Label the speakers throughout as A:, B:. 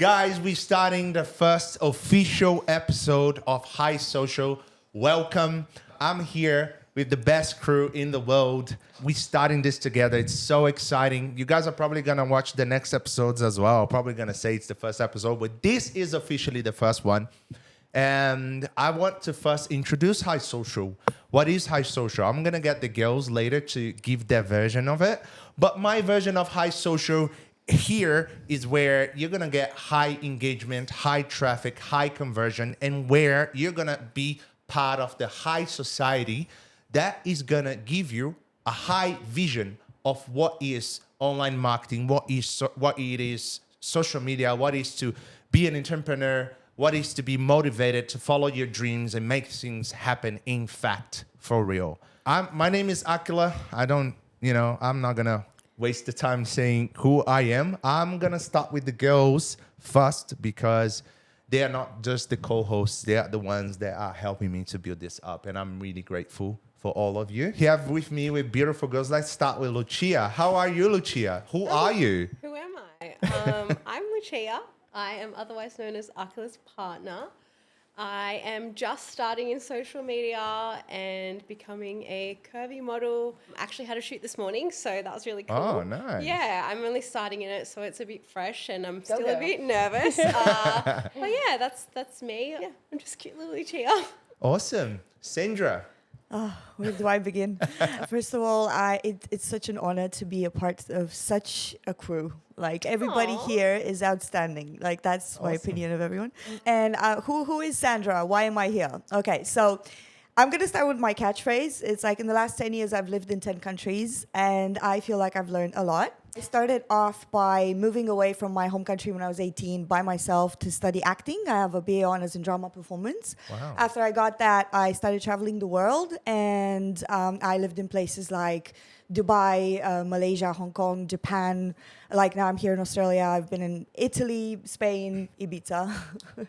A: Guys, we're starting the first official episode of High Social. Welcome. I'm here with the best crew in the world. We're starting this together. It's so exciting. You guys are probably going to watch the next episodes as well. Probably going to say it's the first episode, but this is officially the first one. And I want to first introduce High Social. What is High Social? I'm going to get the girls later to give their version of it. But my version of High Social here is where you're going to get high engagement, high traffic, high conversion, and where you're going to be part of the high society that is going to give you a high vision of what is online marketing, what it is social media, what is to be an entrepreneur, what is to be motivated to follow your dreams and make things happen, in fact, for real. My name is Akila. I'm not going to waste the time saying who I am. I'm going to start with the girls first because they are not just the co-hosts. They are the ones that are helping me to build this up. And I'm really grateful for all of you. Here with me with beautiful girls. Let's start with Lucia. How are you, Lucia? Who are you?
B: Who am I? I'm Lucia. I am otherwise known as Akila's partner. I am just starting in social media and becoming a curvy model. Actually had a shoot this morning, so that was really cool.
A: Oh, nice.
B: Yeah, I'm only starting in it, so it's a bit fresh and I'm still a bit nervous. But yeah, that's me. Yeah, I'm just cute little Lucia.
A: Awesome. Sandra.
C: Oh, where do I begin? First of all, it's such an honor to be a part of such a crew. Like everybody here is outstanding. Like that's my opinion of everyone. And who is Sandra? Why am I here? Okay, so I'm going to start with my catchphrase. It's like in the last 10 years, I've lived in 10 countries and I feel like I've learned a lot. I started off by moving away from my home country when I was 18 by myself to study acting. I have a BA honors in drama performance.
A: Wow.
C: After I got that, I started traveling the world and I lived in places like Dubai, Malaysia, Hong Kong, Japan. Like now I'm here in Australia. I've been in Italy, Spain, Ibiza.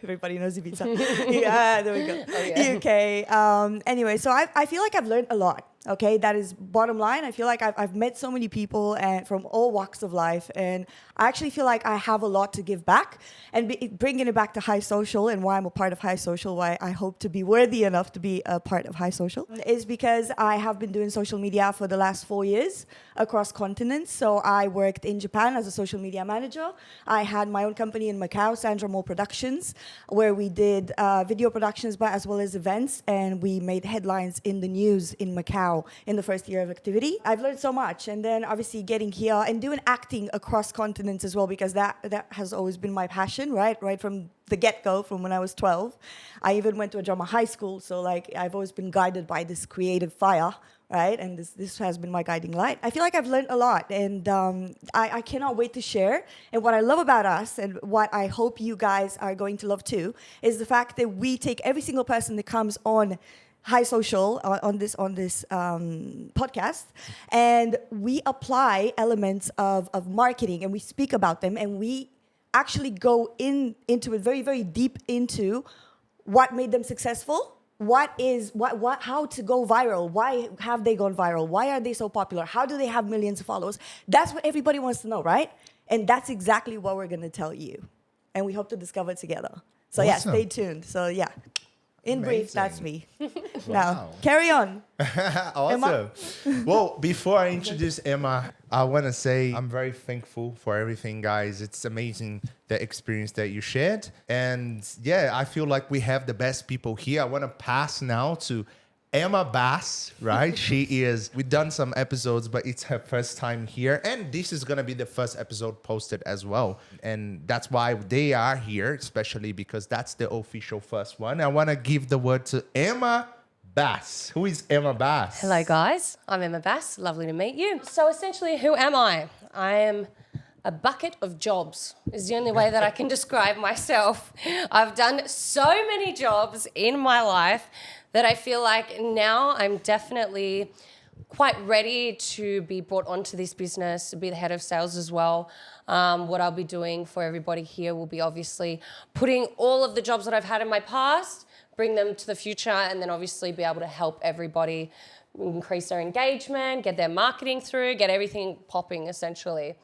C: Everybody knows Ibiza. Yeah, there we go. Oh, yeah. UK. Anyway, so I feel like I've learned a lot. Okay, that is bottom line. I feel like I've met so many people and from all walks of life, and I actually feel like I have a lot to give back. And bringing it back to High Social and why I'm a part of High Social, why I hope to be worthy enough to be a part of High Social, is because I have been doing social media for the last 4 years across continents. So I worked in Japan as a social media manager. I had my own company in Macau, Sandra Mo Productions, where we did video productions, but as well as events, and we made headlines in the news in Macau in the first year of activity. I've learned so much. And then obviously getting here and doing acting across continents as well, because that has always been my passion, right from the get-go, from when I was 12. I even went to a drama high school. So like I've always been guided by this creative fire, right? And this has been my guiding light. I feel like I've learned a lot, and I cannot wait to share. And what I love about us, and what I hope you guys are going to love too, is the fact that we take every single person that comes on High Social on this podcast, and we apply elements of marketing, and we speak about them, and we actually go into it very, very deep into what made them successful, how to go viral, why have they gone viral, why are they so popular, how do they have millions of followers. That's what everybody wants to know, right? And that's exactly what we're going to tell you, and we hope to discover together. So
A: Awesome.
C: Yeah, stay tuned. So yeah. In
A: Amazing.
C: brief, that's me.
A: Wow.
C: Now, carry on.
A: Awesome. Well, before I introduce Emma, I want to say I'm very thankful for everything, guys. It's amazing the experience that you shared. And yeah, I feel like we have the best people here. I want to pass now to Emma Bass, right? We've done some episodes, but it's her first time here. And this is going to be the first episode posted as well. And that's why they are here, especially because that's the official first one. I want to give the word to Emma Bass. Who is Emma Bass?
D: Hello, guys. I'm Emma Bass. Lovely to meet you. So essentially, who am I? I am a bucket of jobs is the only way that I can describe myself. I've done so many jobs in my life that I feel like now I'm definitely quite ready to be brought onto this business, to be the head of sales as well. What I'll be doing for everybody here will be obviously putting all of the jobs that I've had in my past, bring them to the future, and then obviously be able to help everybody increase their engagement, get their marketing through, get everything popping essentially.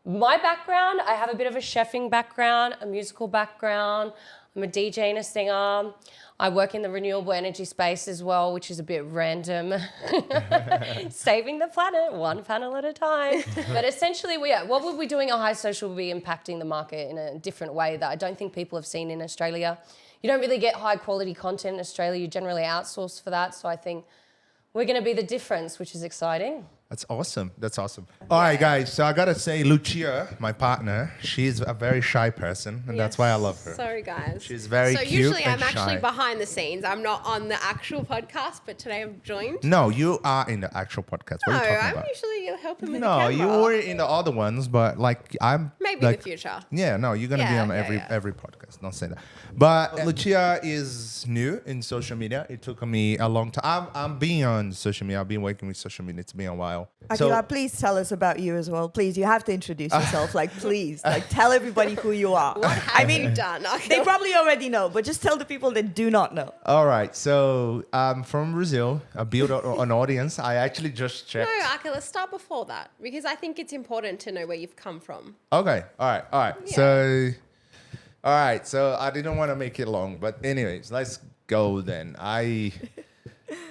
D: My background, I have a bit of a chefing background, a musical background. I'm a DJ and a singer. I work in the renewable energy space as well, which is a bit random. Saving the planet, one panel at a time. But essentially, what we'll be doing at High Social will be impacting the market in a different way that I don't think people have seen in Australia. You don't really get high quality content in Australia. You generally outsource for that. So I think we're going to be the difference, which is exciting.
A: That's awesome. That's awesome. All right, guys. So I gotta say, Lucia, my partner, she's a very shy person, and that's why I love her.
B: Sorry, guys.
A: She's very
B: so
A: cute
B: usually
A: and
B: I'm actually
A: shy.
B: behind the scenes. I'm not on the actual podcast, but today I've joined.
A: No, you are in the actual podcast. What
B: No,
A: are you talking
B: I'm
A: about?
B: usually helping with the
A: No,
B: camera.
A: you were in the other ones, but like I'm
B: Maybe
A: like,
B: in the future.
A: Yeah, no, you're gonna be
B: Yeah,
A: on
B: yeah,
A: every podcast. Don't say that. But Lucia is new in social media. It took me a long time. I'm being on social media. I've been working with social media. It's been a while.
C: Akila, please tell us about you as well. Please, you have to introduce yourself. Like, please, like, tell everybody who you are.
B: What have you done?
C: They probably already know, but just tell the people that do not know.
A: All right, so I'm from Brazil. I built an audience. I actually just checked.
B: No, Aka, let's start before that because I think it's important to know where you've come from.
A: Okay, all right.
B: Yeah.
A: All right, so I didn't want to make it long, but anyways, let's go then.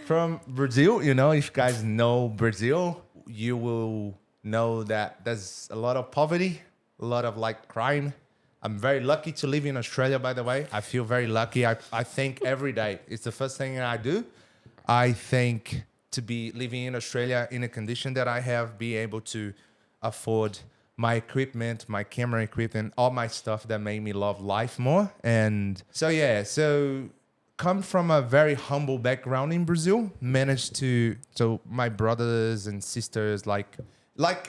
A: From Brazil, you know, if you guys know Brazil, you will know that there's a lot of poverty, a lot of like crime. I'm very lucky to live in Australia, by the way. I feel very lucky. I think every day. It's the first thing I do. I think to be living in Australia in a condition that I have, be able to afford my equipment, my camera equipment, all my stuff that made me love life more. And so come from a very humble background in Brazil, so my brothers and sisters, like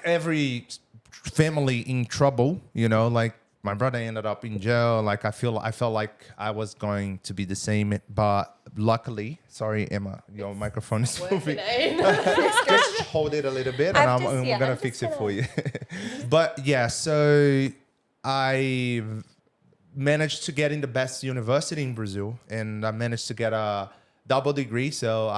A: every family in trouble, you know, like my brother ended up in jail. Like I felt like I was going to be the same, but luckily, sorry, Emma, your microphone is moving. Just hold it a little bit, and I'm gonna fix it for you. But yeah, so I managed to get in the best university in Brazil, and I managed to get a double degree. So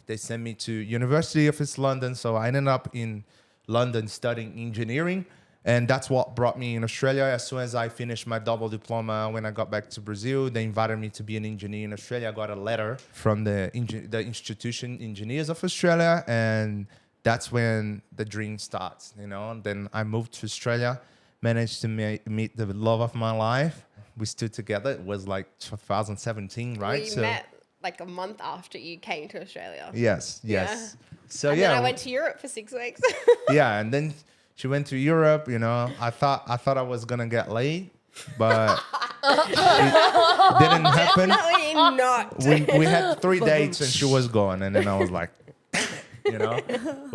A: they sent me to University of East London. So I ended up in London studying engineering. And that's what brought me in Australia. As soon as I finished my double diploma, when I got back to Brazil, they invited me to be an engineer in Australia. I got a letter from the Institution Engineers of Australia, and that's when the dream starts, you know. And then I moved to Australia, managed to meet the love of my life. We stood together. It was like 2017, right?
B: We met like a month after you came to Australia.
A: Yes.
B: Yeah.
A: So
B: and then I went to Europe for 6 weeks.
A: yeah, and then she went to Europe, you know. I thought I was gonna get laid, but it didn't happen.
B: Definitely not.
A: We had 3 dates and she was gone, and then I was like, damn it, you know.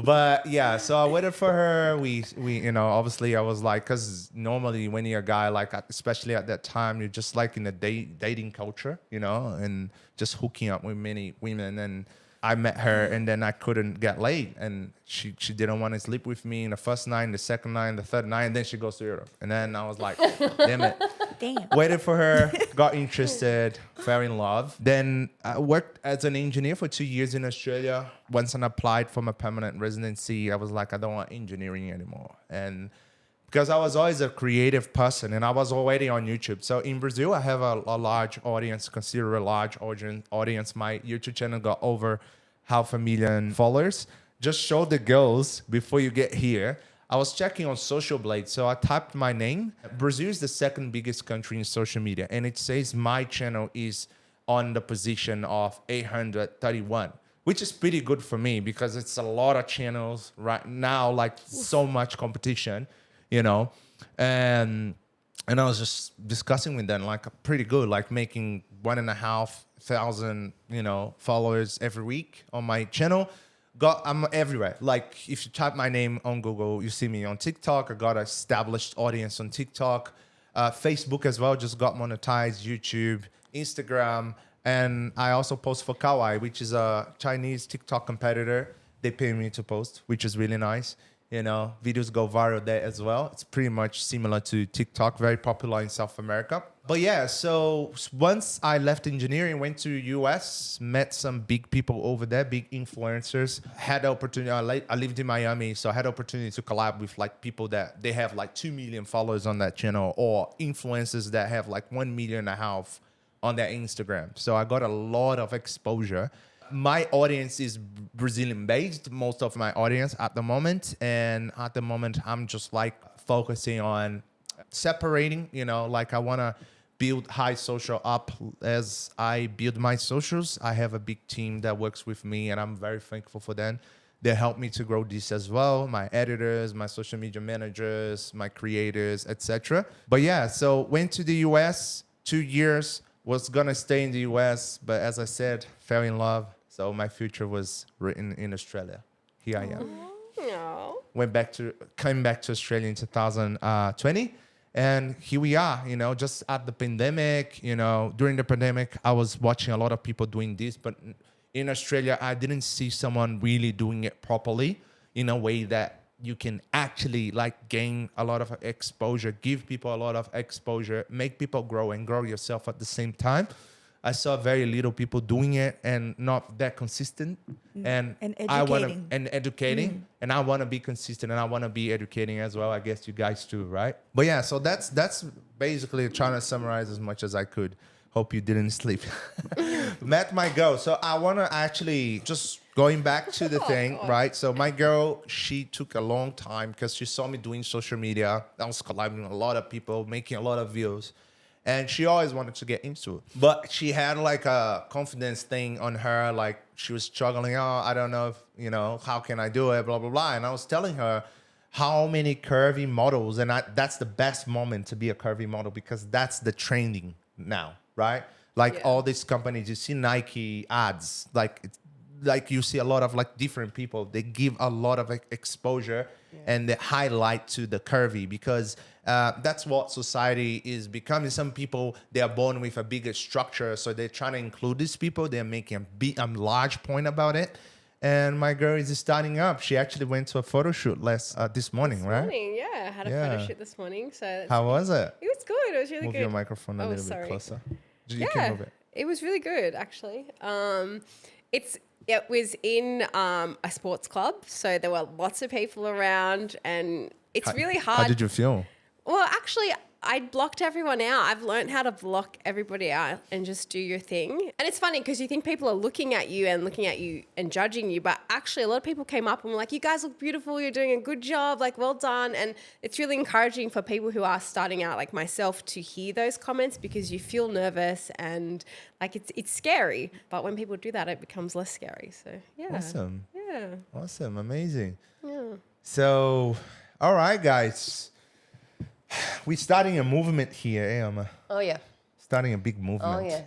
A: But yeah, so I waited for her. We you know, obviously I was like, because normally when you're a guy, like especially at that time, you're just like in a dating culture, you know, and just hooking up with many women. And I met her, and then I couldn't get laid, and she didn't want to sleep with me in the first night, the second night, the third night, and then she goes to Europe. And then I was like, damn it.
C: Damn.
A: Waited for her, got interested, fell in love. Then I worked as an engineer for 2 years in Australia. Once I applied for my permanent residency, I was like, I don't want engineering anymore. And because I was always a creative person, and I was already on YouTube. So in Brazil, I have a large audience, consider a large audience. My YouTube channel got over 500,000 followers. Just show the girls before you get here. I was checking on Social Blade, so I typed my name. Brazil is the second biggest country in social media, and it says my channel is on the position of 831, which is pretty good for me because it's a lot of channels right now, like so much competition, you know. And I was just discussing with them, like pretty good, like making 1,500, you know, followers every week on my channel. I'm everywhere. Like if you type my name on Google, you see me on TikTok. I got an established audience on TikTok, Facebook as well. Just got monetized, YouTube, Instagram, and I also post for Kawaii, which is a Chinese TikTok competitor. They pay me to post, which is really nice. You know, videos go viral there as well. It's pretty much similar to TikTok, very popular in South America. But yeah, so once I left engineering, went to US, met some big people over there, big influencers. Had the opportunity. I lived in Miami, so I had the opportunity to collab with like people that they have like 2 million followers on that channel, or influencers that have like 1.5 million on their Instagram. So I got a lot of exposure. My audience is Brazilian based, most of my audience at the moment. And at the moment, I'm just like focusing on separating, you know, like I want to build High Social up as I build my socials. I have a big team that works with me, and I'm very thankful for them. They help me to grow this as well. My editors, my social media managers, my creators, etc. But yeah, so went to the US, 2 years, was gonna stay in the US, but as I said, fell in love. So my future was written in Australia. Here I am.
B: No.
A: Came back to Australia in 2020. And here we are, you know, just at the pandemic, you know, during the pandemic, I was watching a lot of people doing this, but in Australia, I didn't see someone really doing it properly in a way that you can actually like gain a lot of exposure, give people a lot of exposure, make people grow and grow yourself at the same time. I saw very little people doing it and not that consistent. And educating. And I want to be consistent, and I want to be educating as well. I guess you guys too, right? But yeah, so that's basically trying to summarize as much as I could. Hope you didn't sleep. Met my girl. So I want to actually just going back to the thing, right? So my girl, she took a long time because she saw me doing social media. I was collabing with a lot of people, making a lot of videos. And she always wanted to get into it. But she had like a confidence thing on her. Like she was struggling. Oh, I don't know if, you know, how can I do it? Blah, blah, blah. And I was telling her how many curvy models. And that's the best moment to be a curvy model, because that's the trending now, right? Like all these companies, you see Nike ads, like you see a lot of like different people. They give a lot of exposure and they highlight to the curvy, because that's what society is becoming. Some people, they are born with a bigger structure, so they're trying to include these people. They're making a large point about it. And my girl is starting up. She actually went to a photo shoot this morning, right?
B: Yeah, I had a photo shoot this morning. So
A: how was it?
B: It was good. It was really
A: Move
B: good.
A: your microphone a little bit closer. You can move it.
B: It was really good, actually. It was in a sports club, so there were lots of people around, and it's really hard.
A: How did you feel?
B: Well, actually, I blocked everyone out. I've learned how to block everybody out and just do your thing. And it's funny because you think people are looking at you and judging you, but actually a lot of people came up and were like, you guys look beautiful, you're doing a good job, like well done. And it's really encouraging for people who are starting out like myself to hear those comments, because you feel nervous and like it's scary. But when people do that, it becomes less scary. So yeah.
A: Awesome.
B: Yeah.
A: Awesome. Amazing.
B: Yeah.
A: So, all right, guys. We're starting a movement here, Emma.
D: Oh, yeah.
A: Starting a big movement.
D: Oh, yeah.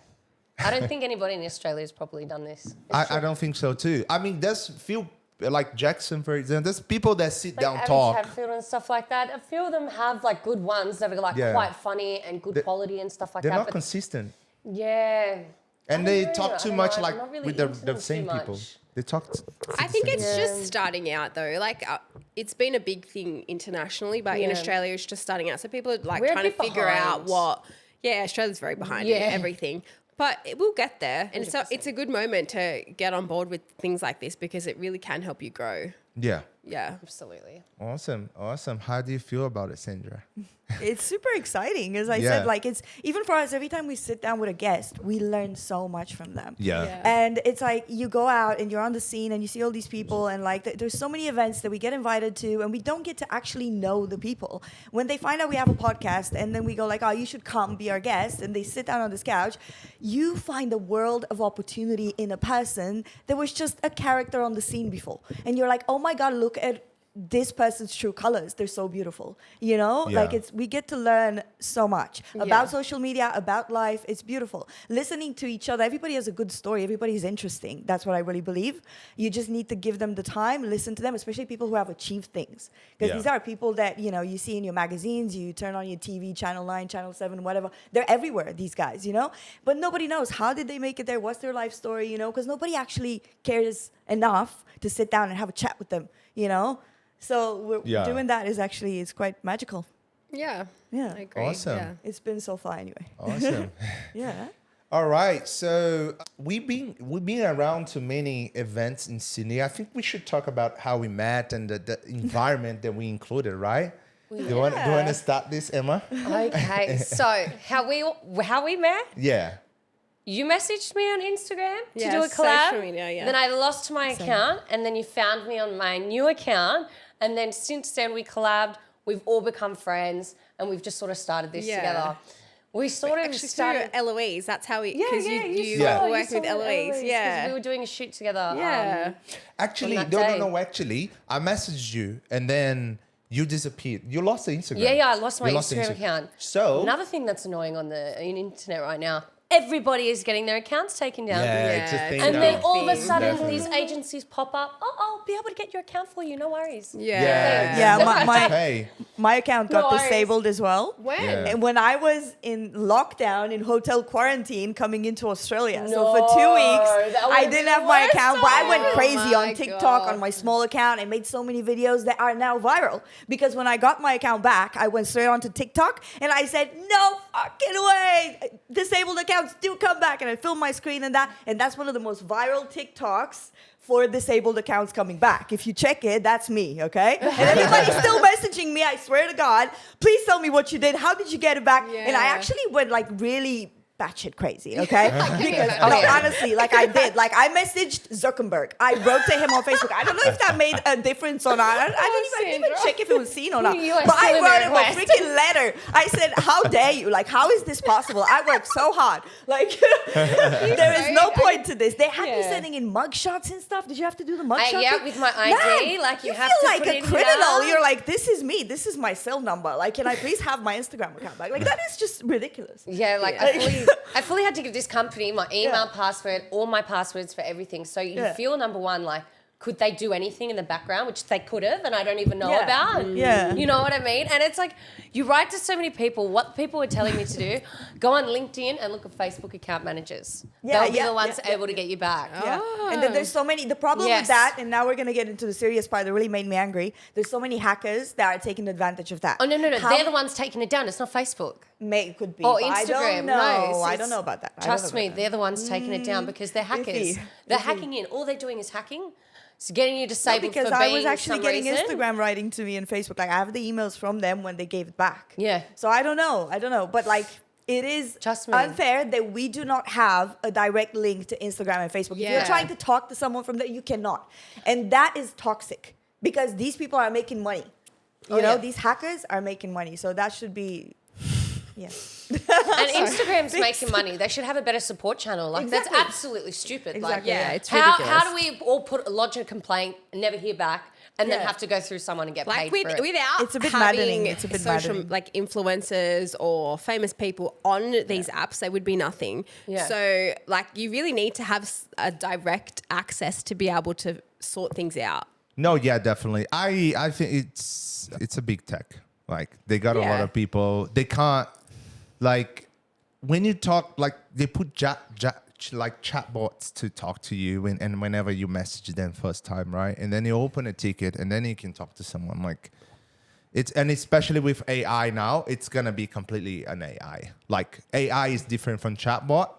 D: I don't think anybody in Australia has probably done this.
A: I don't think so, too. I mean, there's few, like Jackson, for example, there's people that sit down,
D: Abby
A: talk.
D: Chatfield and stuff like that. A few of them have, like, good ones that are, like, quite funny and good quality and stuff like that.
A: They're not consistent.
D: Yeah.
A: And they talk too much,
D: I'm
A: like,
D: not really
A: with
D: into
A: the
D: them
A: same
D: too
A: people.
D: much.
A: They talk.
B: I think it's just starting out though. Like it's been a big thing internationally, but in Australia it's just starting out. So people are like trying to figure out what. Yeah, Australia's very behind in everything. But it will get there. And so it's a good moment to get on board with things like this, because it really can help you grow.
A: Yeah.
B: Yeah.
D: Absolutely.
A: Awesome. How do you feel about it, Sandra?
C: It's super exciting. As I said, like it's even for us, every time we sit down with a guest, we learn so much from them.
A: Yeah.
C: And it's like you go out and you're on the scene and you see all these people, and like there's so many events that we get invited to, and we don't get to actually know the people. When they find out we have a podcast and then we go like, oh, you should come be our guest, and they sit down on this couch, you find a world of opportunity in a person that was just a character on the scene before. And you're like, oh my God, look at this person's true colors. They're so beautiful, you know?
A: Yeah.
C: Like we get to learn so much about social media, about life. It's beautiful. Listening to each other. Everybody has a good story. Everybody's interesting. That's what I really believe. You just need to give them the time, listen to them, especially people who have achieved things. Because these are people that, you know, you see in your magazines, you turn on your TV, Channel 9, Channel 7, whatever. They're everywhere, these guys, you know? But nobody knows how did they make it there? What's their life story, you know? Because nobody actually cares enough to sit down and have a chat with them, you know? So
A: Yeah.
C: doing that is actually, it's quite magical.
B: Yeah.
C: Yeah.
B: I agree.
A: Awesome.
B: Yeah.
C: It's been so far anyway.
A: Awesome.
C: Yeah.
A: All right, so we've been around to many events in Sydney. I think we should talk about how we met and the environment that we included, right? Do you want to start this, Emma?
D: Okay, so how we met?
A: Yeah.
D: You messaged me on Instagram to
B: Yeah,
D: do a collab.
B: social media, yeah.
D: Then I lost my account, and then you found me on my new account. And then since then we collabed. We've all become friends, and we've just sort of started this
B: Yeah.
D: together. We sort of
B: Actually,
D: started.
B: through Eloise. That's how we.
D: Yeah,
B: Because
D: yeah,
B: you
A: saw-
B: were
A: you
B: working with Eloise.
D: Because
B: Yeah.
D: we were doing a shoot together.
B: Yeah.
A: Actually,
D: that
A: no,
D: day.
A: no, no. Actually, I messaged you and then you disappeared. You lost the Instagram.
D: Yeah, I lost my
A: You lost the
D: Instagram account.
A: So
D: Another thing that's annoying on the internet right now, everybody is getting their accounts taken down.
A: yeah, it's a
B: Yeah,
A: thing.
D: And
A: now.
D: then all of a
B: Thing.
D: sudden,
A: Definitely.
D: these agencies pop up. Oh, I'll be able to get your account for you. No worries.
B: Yeah.
C: Yeah, my
A: Hey,
C: my account got
D: No worries.
C: disabled as well.
B: When?
A: Yeah.
C: And when I was in lockdown, in hotel quarantine, coming into Australia, so
D: No,
C: for 2 weeks,
D: that
C: I
D: would've
C: didn't
D: been
C: have
D: the
C: my
D: worst
C: account, but I went
B: time.
C: crazy
B: Oh
C: on
B: my
C: TikTok
B: God.
C: on my small account and made so many videos that are now viral. Because when I got my account back, I went straight onto TikTok and I said, no fucking way, disabled accounts do come back. And I filmed my screen and that's one of the most viral TikToks for disabled accounts coming back. If you check it, that's me, okay? And everybody's still messaging me, I swear to God, please tell me what you did. How did you get it back? And I
B: Yeah.
C: actually went like really batshit crazy, okay? Because
B: imagine.
C: no, honestly, like I did. Like I messaged Zuckerberg. I wrote to him on Facebook. I don't know if that made a difference or not. I didn't even
B: Sandra.
C: check if it was seen or not.
D: You are
C: But I
D: still in
C: wrote
D: the
C: him a
D: request.
C: freaking letter. I said, how dare you? Like, how is this possible? I worked so hard. Like, there is no point to this. They had me
B: Yeah.
C: sending in mugshots and stuff. Did you have to do the mugshot?
D: Yeah,
C: thing?
D: with my ID,
C: Man,
D: like you have
C: feel
D: to
C: like
D: put
C: a
D: it in
C: criminal.
D: here.
C: You're like, this is me. This is my cell number. Like, can I please have my Instagram account back? Like, that is just ridiculous.
D: Yeah, like
B: Yeah.
D: I fully had to give this company my email
C: Yeah.
D: password, all my passwords for everything. So you
C: Yeah.
D: feel number one, like, could they do anything in the background, which they could have, and I don't even know
C: Yeah.
D: about?
C: Yeah.
D: You know what I mean? And it's like, you write to so many people, what people are telling me to do, go on LinkedIn and look at Facebook account managers.
C: Yeah,
D: They'll be
C: yeah,
D: the ones
C: yeah,
D: able to get you back.
C: Yeah. And then there's so many. The problem
D: Yes.
C: with that, and now we're going to get into the serious part that really made me angry. There's so many hackers that are taking advantage of that.
D: Oh, no.
C: How-
D: They're the ones taking it down. It's not Facebook.
C: May could be.
D: Or
C: but I
D: Instagram.
C: don't know.
D: No,
C: I
D: it's-
C: don't know about that. I don't
D: Trust
C: know
D: me,
C: about
D: they're the ones taking it down because they're hackers.
C: Iffy.
D: They're
C: Iffy.
D: hacking in. All they're doing is hacking. It's getting you
C: that.
D: disabled
C: Because
D: for
C: I
D: being
C: was actually
D: some
C: getting
D: reason.
C: Instagram writing to me and Facebook. Like I have the emails from them when they gave it back.
D: Yeah.
C: So I don't know. But like it is
D: Trust me.
C: unfair that we do not have a direct link to Instagram and Facebook. If you're
B: Yeah.
C: trying to talk to someone from there, you cannot. And that is toxic because these people are making money. You know,
D: yeah.
C: these hackers are making money. So that should be, yeah.
D: And Instagram's making money. They should have a better support channel. Like
C: Exactly.
D: that's absolutely stupid. Like
C: Exactly.
B: Yeah, it's
D: how
B: ridiculous.
D: do we all lodge a complaint and never hear back and then
C: Yeah.
D: have to go through someone and get
B: Like
D: paid for it?
B: without
C: It's a bit
B: having
C: maddening. It's a bit
B: social
C: maddening.
B: like influencers or famous people on these apps, they would be nothing.
D: Yeah.
B: So like you really need to have a direct access to be able to sort things out.
A: No, yeah, definitely. I think it's a big tech. Like they got a lot
B: Yeah.
A: of people. They can't like when you talk like they put like chatbots to talk to you and whenever you message them first time, right? And then you open a ticket and then you can talk to someone like it's and especially with AI now, it's gonna be completely an AI. Like AI is different from chatbot.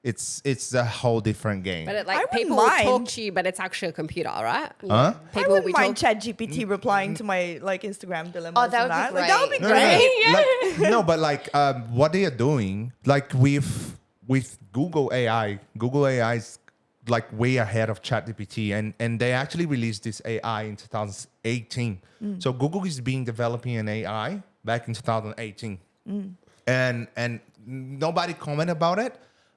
A: It's a whole different game.
B: But
C: I
B: like
C: wouldn't
B: people will talk
C: mind.
B: to you, but it's actually a computer, right?
A: Huh?
C: I
B: People will be
C: wouldn't mind
B: talking.
C: ChatGPT replying to my like Instagram dilemmas.
D: Oh, that
C: and
D: would be
C: Like, that would be
D: great.
C: great.
A: Like, no, but like what they are doing, like with Google AI is like way ahead of ChatGPT, and they actually released this AI in 2018. So Google is developing an AI back in 2018, and nobody commented about it,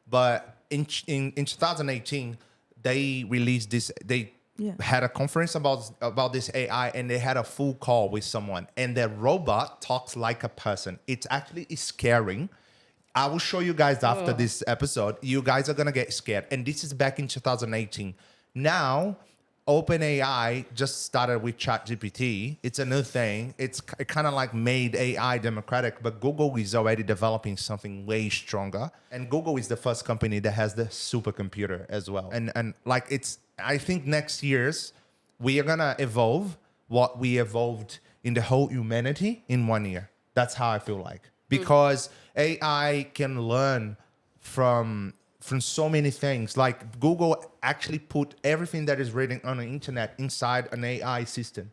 A: but in 2018 they released this. They
C: Yeah.
A: had a conference about this AI, and they had a full call with someone, and the robot talks like a person. It's actually scaring. I will show you guys after this episode. You guys are gonna get scared. And this is back in 2018. Now, OpenAI just started with ChatGPT. It's a new thing. It kind of like made AI democratic, but Google is already developing something way stronger. And Google is the first company that has the supercomputer as well. And like I think next years we are gonna evolve what we evolved in the whole humanity in 1 year. That's how I feel like. Because AI can learn from so many things. Like Google actually put everything that is written on the internet inside an AI system.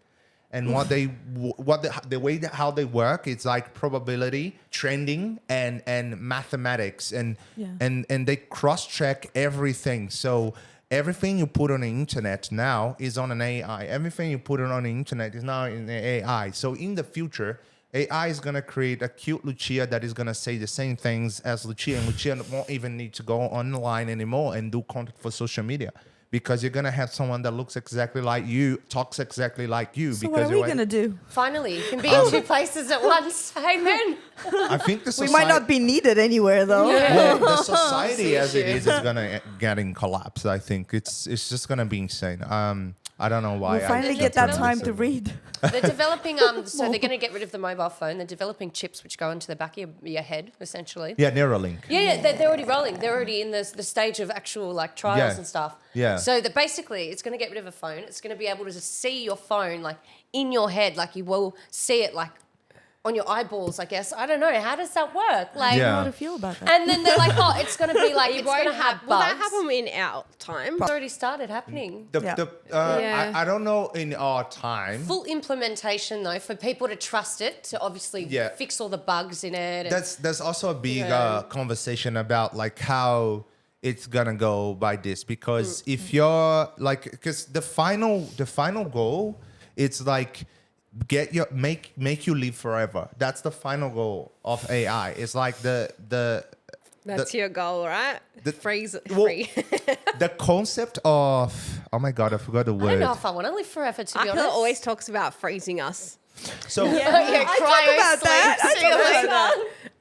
A: And the way that how they work, it's like probability, trending, and mathematics, and they cross-check everything. So everything you put on the internet now is on an AI. Everything you put on the internet is now in the AI. So in the future, AI is gonna create a cute Lucia that is gonna say the same things as Lucia, and Lucia won't even need to go online anymore and do content for social media. Because you're gonna have someone that looks exactly like you, talks exactly like you.
C: So
A: because
C: what are we
A: you're-
C: gonna do?
D: Finally, you can be in two places at once. Amen.
A: I think the
C: We
A: society,
C: might not be needed anywhere though.
A: well, the society as it is gonna get in collapse. I think it's just gonna be insane. I don't know why.
C: We'll finally
D: I
C: get that
D: just
C: time to
A: don't
C: read.
D: They're developing, so they're going to get rid of the mobile phone. They're developing chips which go into the back of your head, essentially.
A: Yeah, Neuralink.
D: Yeah, they're already rolling. They're already in the stage of actual like trials
A: Yeah.
D: and stuff.
A: Yeah.
D: So that basically, it's going to get rid of a phone. It's going to be able to just see your phone like in your head, like you will see it like on your eyeballs. I guess I don't know. How does that work? Like,
A: Yeah.
C: How to feel about that?
D: and then they're like, oh, it's going to be like
B: It
D: it's going to
B: won't
D: have
B: Will that
D: bugs.
B: happen in our time?
D: It's already started happening.
C: Yeah.
B: Yeah.
A: I don't know in our time.
D: Full implementation though for people to trust it to obviously
A: Yeah.
D: fix all the bugs in it. And
A: There's also a big
D: Yeah.
A: conversation about like how it's gonna go by this, because if you're like, because the final goal, it's like make you live forever. That's the final goal of AI. It's like
B: That's your goal, right? Freeze
A: well,
B: free.
A: the concept of, oh my god, I forgot the
D: I
A: word.
D: don't know if I want to live forever, to be
B: Akila
D: honest.
B: always talks about freezing us.
A: So
D: yeah,
C: I talk about that. I
D: See you
C: talk about
D: later.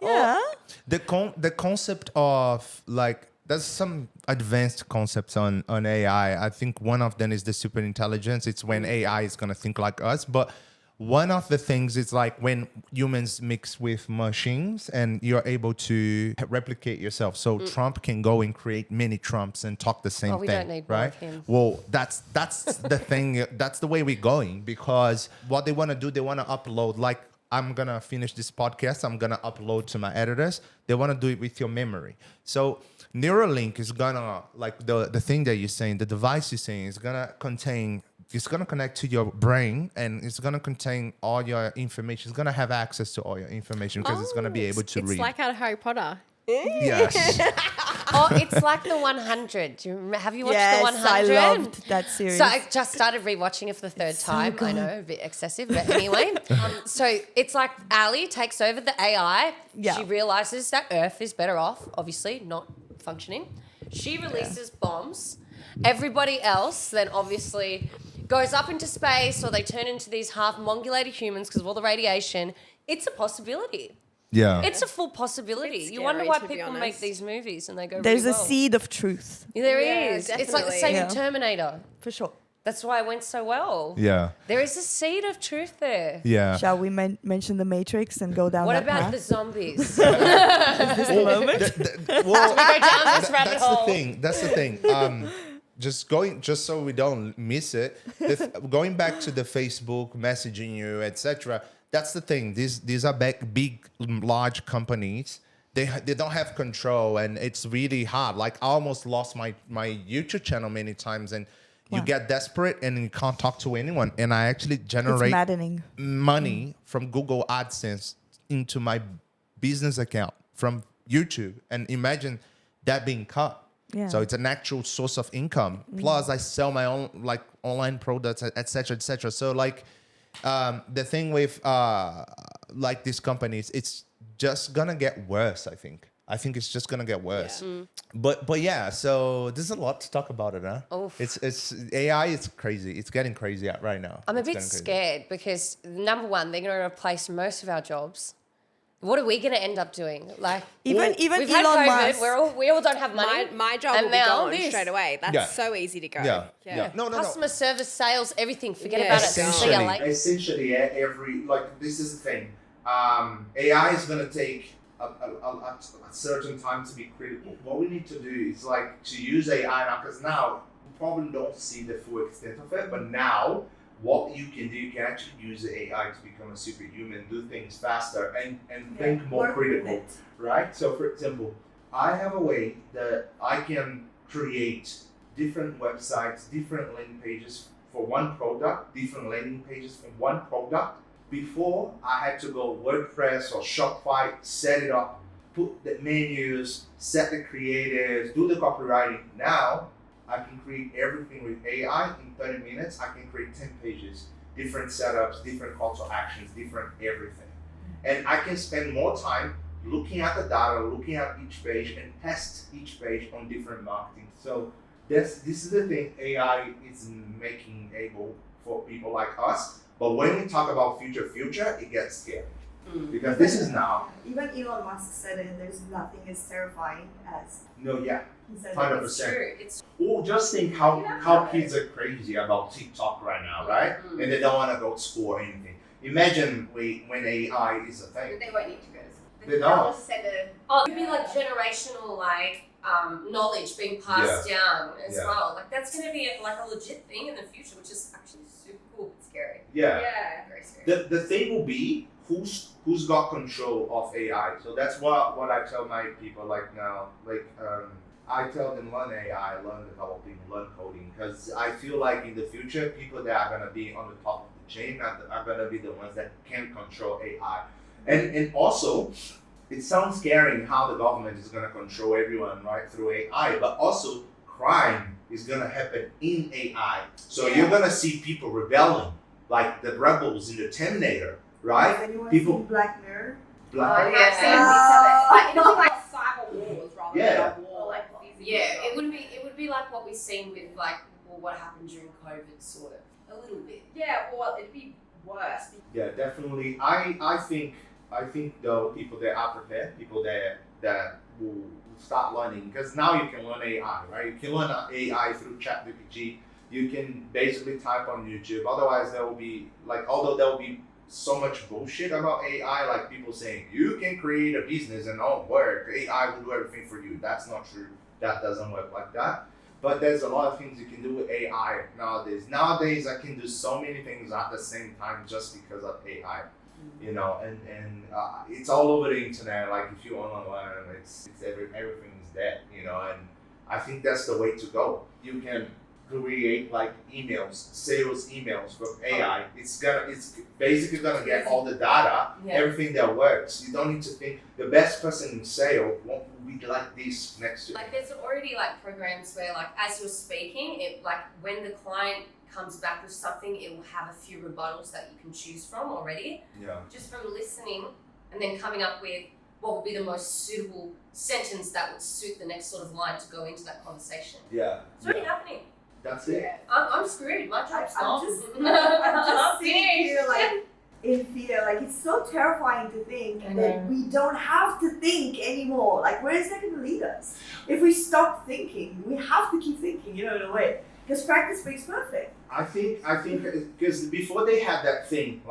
C: that. Yeah.
A: the concept of like, there's some advanced concepts on AI. I think one of them is the super intelligence. It's when AI is gonna think like us. But one of the things is like when humans mix with machines and you're able to replicate yourself. So Trump can go and create many Trumps and talk the same
D: Oh, we
A: thing.
D: don't need more
A: right?
D: of him.
A: Well, that's the thing. That's the way we're going, because what they want to do, they want to upload. Like, I'm gonna finish this podcast, I'm gonna upload to my editors. They want to do it with your memory. So Neuralink is gonna, like the thing that you're saying, the device you're saying is gonna contain. It's gonna connect to your brain, and it's gonna contain all your information. It's gonna have access to all your information because it's gonna be able to
B: it's
A: read.
B: like out of Harry Potter.
A: Yes.
D: Oh, it's like the 100. Have you watched
C: Yes,
D: the 100?
C: I loved that series.
D: So I just started rewatching it for the third time. I know, a bit excessive, but anyway. So it's like Ali takes over the AI.
C: Yeah.
D: She realizes that Earth is better off, obviously, not functioning. She releases bombs. Everybody else then obviously goes up into space, or they turn into these half mongulated humans because of all the radiation. It's a possibility.
A: Yeah.
D: It's a full possibility.
B: It's
D: You wonder
B: scary,
D: why
B: to be
D: people make
B: honest.
D: these movies and they go
C: There's
D: really
C: a
D: well.
C: seed of truth,
D: There
B: Yeah,
D: is. It's like the
B: definitely.
D: same
C: Yeah.
D: in Terminator.
C: for sure.
D: That's why it went so well.
A: Yeah.
D: There is a seed of truth there.
A: Yeah.
C: Shall we mention the Matrix and go down
D: What
C: that
D: about
C: path?
D: the zombies?
A: Well,
D: Go down this rabbit
A: that's
D: hole.
A: the thing. That's the thing. Just so we don't miss it. Going back to the Facebook messaging you, etc. That's the thing. These are big, large companies. They don't have control, and it's really hard. Like, I almost lost my YouTube channel many times, and you
C: Wow.
A: get desperate and you can't talk to anyone. And I actually
C: It's
A: generate
C: maddening.
A: money from Google AdSense into my business account from YouTube, and imagine that being cut.
C: Yeah.
A: So it's an actual source of income. Plus, I sell my own like online products, etc., etc. So like, the thing with like these companies, it's just gonna get worse. I think it's just gonna get worse.
B: Yeah.
A: But yeah, so there's a lot to talk about it, huh?
D: Oof.
A: It's AI. It's crazy. It's getting crazy right now.
D: I'm a
A: It's
D: bit
A: getting crazy.
D: scared because, number one, they're going to replace most of our jobs. What are we going to end up doing? Like,
C: Even
D: we've had
C: Elon
D: COVID.
C: Musk.
D: We all don't have money.
B: My job
D: And
B: will be
D: now
B: gone
D: this.
B: straight away. That's
A: Yeah.
B: so easy to go.
A: Yeah. No.
D: Customer service, sales, everything. Forget
B: Yeah,
D: about it. See ya
A: Essentially,
D: later.
A: every, like, this is the thing. AI is gonna take a certain time to be critical. What we need to do is like to use AI now, because now we probably don't see the full extent of it, but now what you can do, you can actually use the AI to become a superhuman, do things faster, and think more
C: work with
A: critical,
C: it.
A: right? So, for example, I have a way that I can create different websites, different landing pages for one product, different landing pages for one product. Before, I had to go WordPress or Shopify, set it up, put the menus, set the creatives, do the copywriting. Now, I can create everything with AI in 30 minutes. I can create 10 pages, different setups, different call to actions, different everything. And I can spend more time looking at the data, looking at each page, and test each page on different marketing. So this is the thing AI is making able for people like us. But when we talk about future, it gets scary. Because this is now.
C: Even Elon Musk said it. There's nothing as terrifying as
A: No, yeah,
C: he said.
A: 100%.
D: True. It's
A: Or just think how kids are crazy about TikTok right now, right? And they don't want to go to school or anything. Imagine when AI is a thing.
B: They won't need to go to school.
A: They don't.
D: it could be like generational knowledge being passed down as
A: Yeah.
D: well. Like that's going to be like a legit thing in the future, which is actually super cool but scary.
A: Yeah.
B: Yeah.
D: Very scary.
A: The thing will be who's got control of AI. So that's what I tell my people now. I tell them learn AI, learn developing, learn coding, because I feel like in the future people that are gonna be on the top of the chain are gonna be the ones that can control AI. And also it sounds scary how the government is gonna control everyone right through AI, but also crime is gonna happen in AI. So you're gonna see people rebelling, like the rebels in the Terminator. Right?
C: Has anyone
A: People-
C: seen Black Mirror?
A: Black.
B: It'll be like cyber wars rather
A: Yeah.
B: than a war, like physical.
D: Yeah, it would be like what we've seen with what happened during COVID, sort of a little bit.
B: Yeah, or it'd be worse.
A: Yeah, definitely. I think though people that are prepared, people that will start learning, because now you can learn AI, right? You can learn AI through ChatGPT. You can basically type on YouTube. Otherwise, there will be although there will be so much bullshit about AI, like people saying you can create a business and all work, AI will do everything for you. That's not true. That doesn't work like that. But there's a lot of things you can do with AI nowadays. Nowadays, I can do so many things at the same time just because of AI. You know, and it's all over the internet. Like if you want to learn, everything's there. You know, and I think that's the way to go. You can create sales emails from AI. It's basically gonna get all the data, everything that works. You don't need to think the best person in sales won't be like this next to you.
D: Like there's already programs where as you're speaking, it when the client comes back with something, it will have a few rebuttals that you can choose from already.
A: Yeah.
D: Just from listening and then coming up with what would be the most suitable sentence that would suit the next sort of line to go into that conversation.
A: Yeah.
D: It's already happening.
A: That's it.
D: I'm screwed. My job's
C: I'm
D: gone.
C: just sitting here
D: finished.
C: in fear. It's so terrifying to think
D: I
C: that
D: know.
C: we don't have to think anymore. Where is that going to lead us? If we stop thinking, we have to keep thinking, in a way. Because practice makes perfect.
A: I think because before they had that thing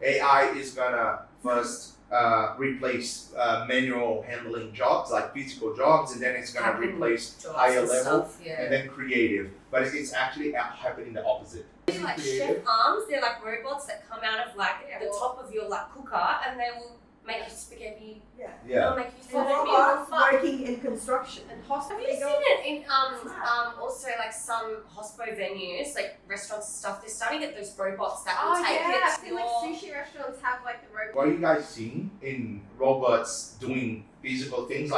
A: AI is gonna first replace manual handling jobs, like physical jobs, and then it's gonna replace
D: Jobs
A: higher
D: and
A: level,
D: stuff, yeah.
A: and then creative. But it's actually happening the opposite.
D: Like chef arms, they're like robots that come out of the top of your cooker, and they will make you spaghetti.
C: Yeah.
A: Yeah.
D: They'll make you
C: And
D: salad
C: robots
D: meal.
C: working in construction.
B: And
D: Have you seen it in also some hospo venues, like restaurants and stuff? They're starting to get those robots that will take
B: I've
D: it to
B: seen
D: your.
B: sushi restaurants have the robot.
A: What are you guys seeing in robots doing physical things?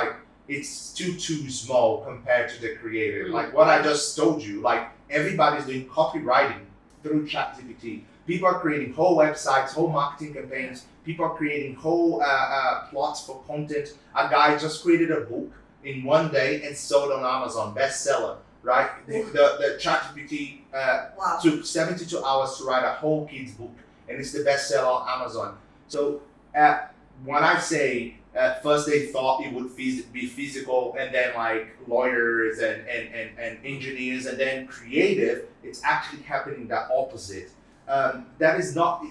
A: It's too small compared to the creative. What I just told you, everybody's doing copywriting through ChatGPT. People are creating whole websites, whole marketing campaigns. People are creating whole plots for content. A guy just created a book in one day and sold on Amazon, bestseller, right? The ChatGPT
C: Wow.
A: took 72 hours to write a whole kid's book, and it's the bestseller on Amazon. So when I say at first they thought it would be physical, and then lawyers and engineers, and then creative, it's actually happening the opposite. That is not.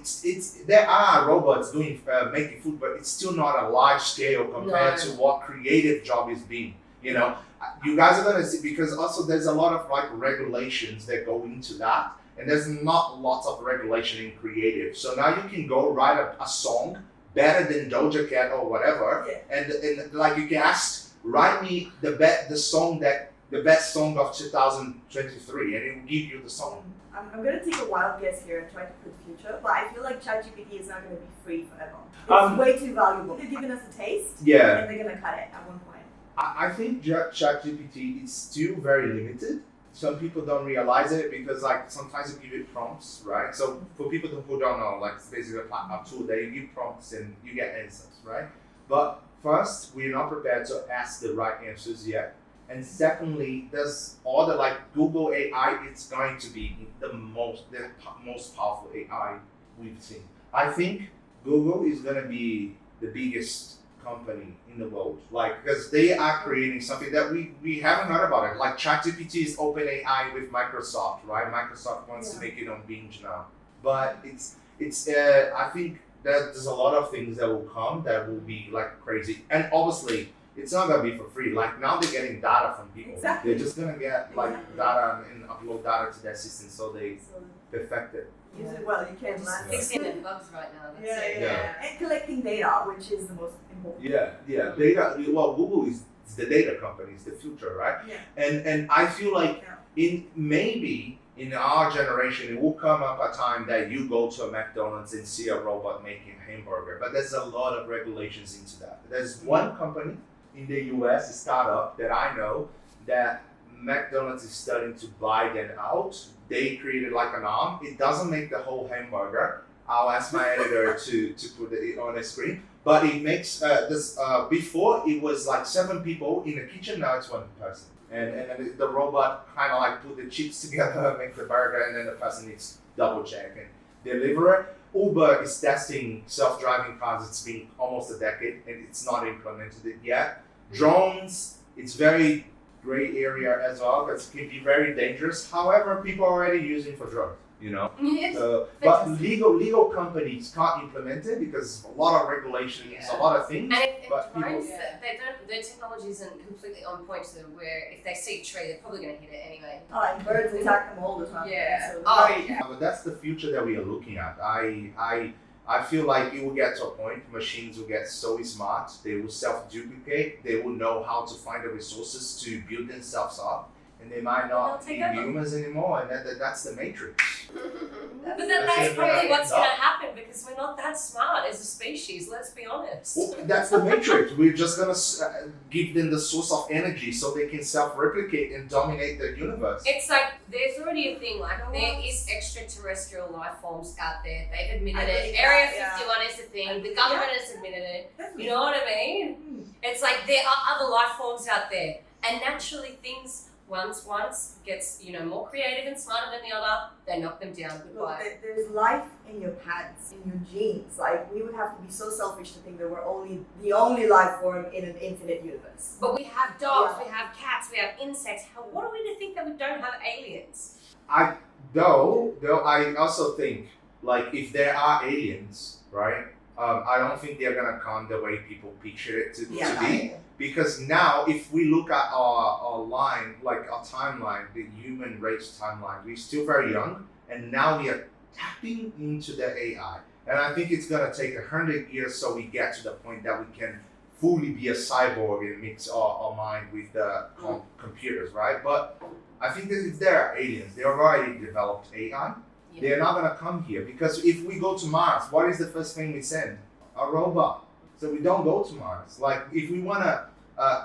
A: There are robots doing making food, but it's still not a large scale compared to what creative job is being. You guys are gonna see, because also there's a lot of regulations that go into that, and there's not lots of regulation in creative. So now you can go write a song better than Doja Cat or whatever, and like you can ask, write me the best song of 2023, and it will give you the song.
E: I'm going to take a wild guess here and try to predict the future, but I feel like ChatGPT is not going to be free forever. It's way too valuable. They're giving us a taste, and they're going to cut it at one point.
A: I think ChatGPT is still very limited. Some people don't realize it because like sometimes you give it prompts, right? So for people who don't know, like it's basically a tool that you give prompts and you get answers, right? But first, we're not prepared to ask the right answers yet. And secondly, there's all the like Google AI, it's going to be the most powerful AI we've seen. I think Google is going to be the biggest company in the world, like because they are creating something that we haven't heard about it. Like ChatGPT is OpenAI with Microsoft, right? Microsoft wants to make it on Bing now, but it's I think that there's a lot of things that will come that will be like crazy, and obviously it's not gonna be for free. Like now they're getting data from people.
E: Exactly.
A: They're just gonna get like data and upload data to their system, so they perfect it.
E: Use it well, you can.
D: Just fixing the bugs right now. That's it.
E: Yeah. And collecting data, which is the most important.
A: Yeah. Data. Well, Google is the data company. It's the future, right?
E: Yeah.
A: And I feel like maybe in our generation it will come up a time that you go to a McDonald's and see a robot making a hamburger. But there's a lot of regulations into that. There's one company in the US, a startup that I know that McDonald's is starting to buy them out. They created like an arm. It doesn't make the whole hamburger. I'll ask my editor to put it on the screen. But it makes this. Before it was like 7 people in the kitchen. Now it's 1 person. And the robot kind of like put the chips together, make the burger, and then the person needs double check and deliver it. Uber is testing self-driving cars. It's been almost a decade and it's not implemented it yet. Drones, it's very gray area as well because it can be very dangerous. However, people are already using for drugs, you know. But legal companies can't implement it because a lot of regulations, a lot of things.
D: And
A: but people,
D: their technology isn't completely on point to where if they see a tree, they're probably going to hit it anyway.
E: Oh, and birds attack them all the time.
D: Yeah.
E: So
A: But that's the future that we are looking at. I feel like it will get to a point, machines will get so smart, they will self-duplicate, they will know how to find the resources to build themselves up, and they might not be humans anymore, and that's the matrix.
D: But that's probably what's going to happen because we're not that smart as a species, let's be honest.
A: Well, that's the matrix. We're just going to give them the source of energy so they can self-replicate and dominate the universe.
D: It's like there's already a thing, like there is extraterrestrial life forms out there. They've admitted it. Area 51 is a thing. The government has admitted it. You know what I mean? It's like there are other life forms out there. And naturally things once gets more creative and smarter than the other, they knock them down. Goodbye.
E: Look, there's life in your pants, in your genes. Like we would have to be so selfish to think that we're the only life form in an infinite universe.
D: But we have dogs, we have cats, we have insects. What are we to think that we don't have aliens?
A: Though I also think like if there are aliens, right? I don't think they're gonna come the way people picture it to be. Because now, if we look at our line, like our timeline, the human race timeline, we're still very young, and now we are tapping into the AI. And I think it's gonna take 100 years so we get to the point that we can fully be a cyborg and mix our mind with the computers, right? But I think that if there are aliens, they have already developed AI. Yeah. They're not gonna come here because if we go to Mars, what is the first thing we send? A robot. So we don't go to Mars. Like if we wanna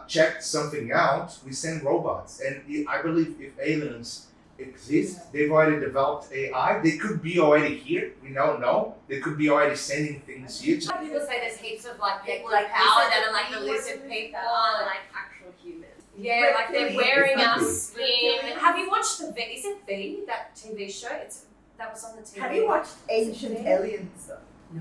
A: check something out, we send robots. And I believe if aliens exist, they've already developed AI. They could be already here. We don't know. They could be already sending things here.
D: Some people say there's heaps of like people in power that are like the lizard people and like actual humans. Yeah, like they're wearing our skin. Have you watched the V? Is it V? That TV show? That was on the TV.
E: Have you watched Ancient Aliens?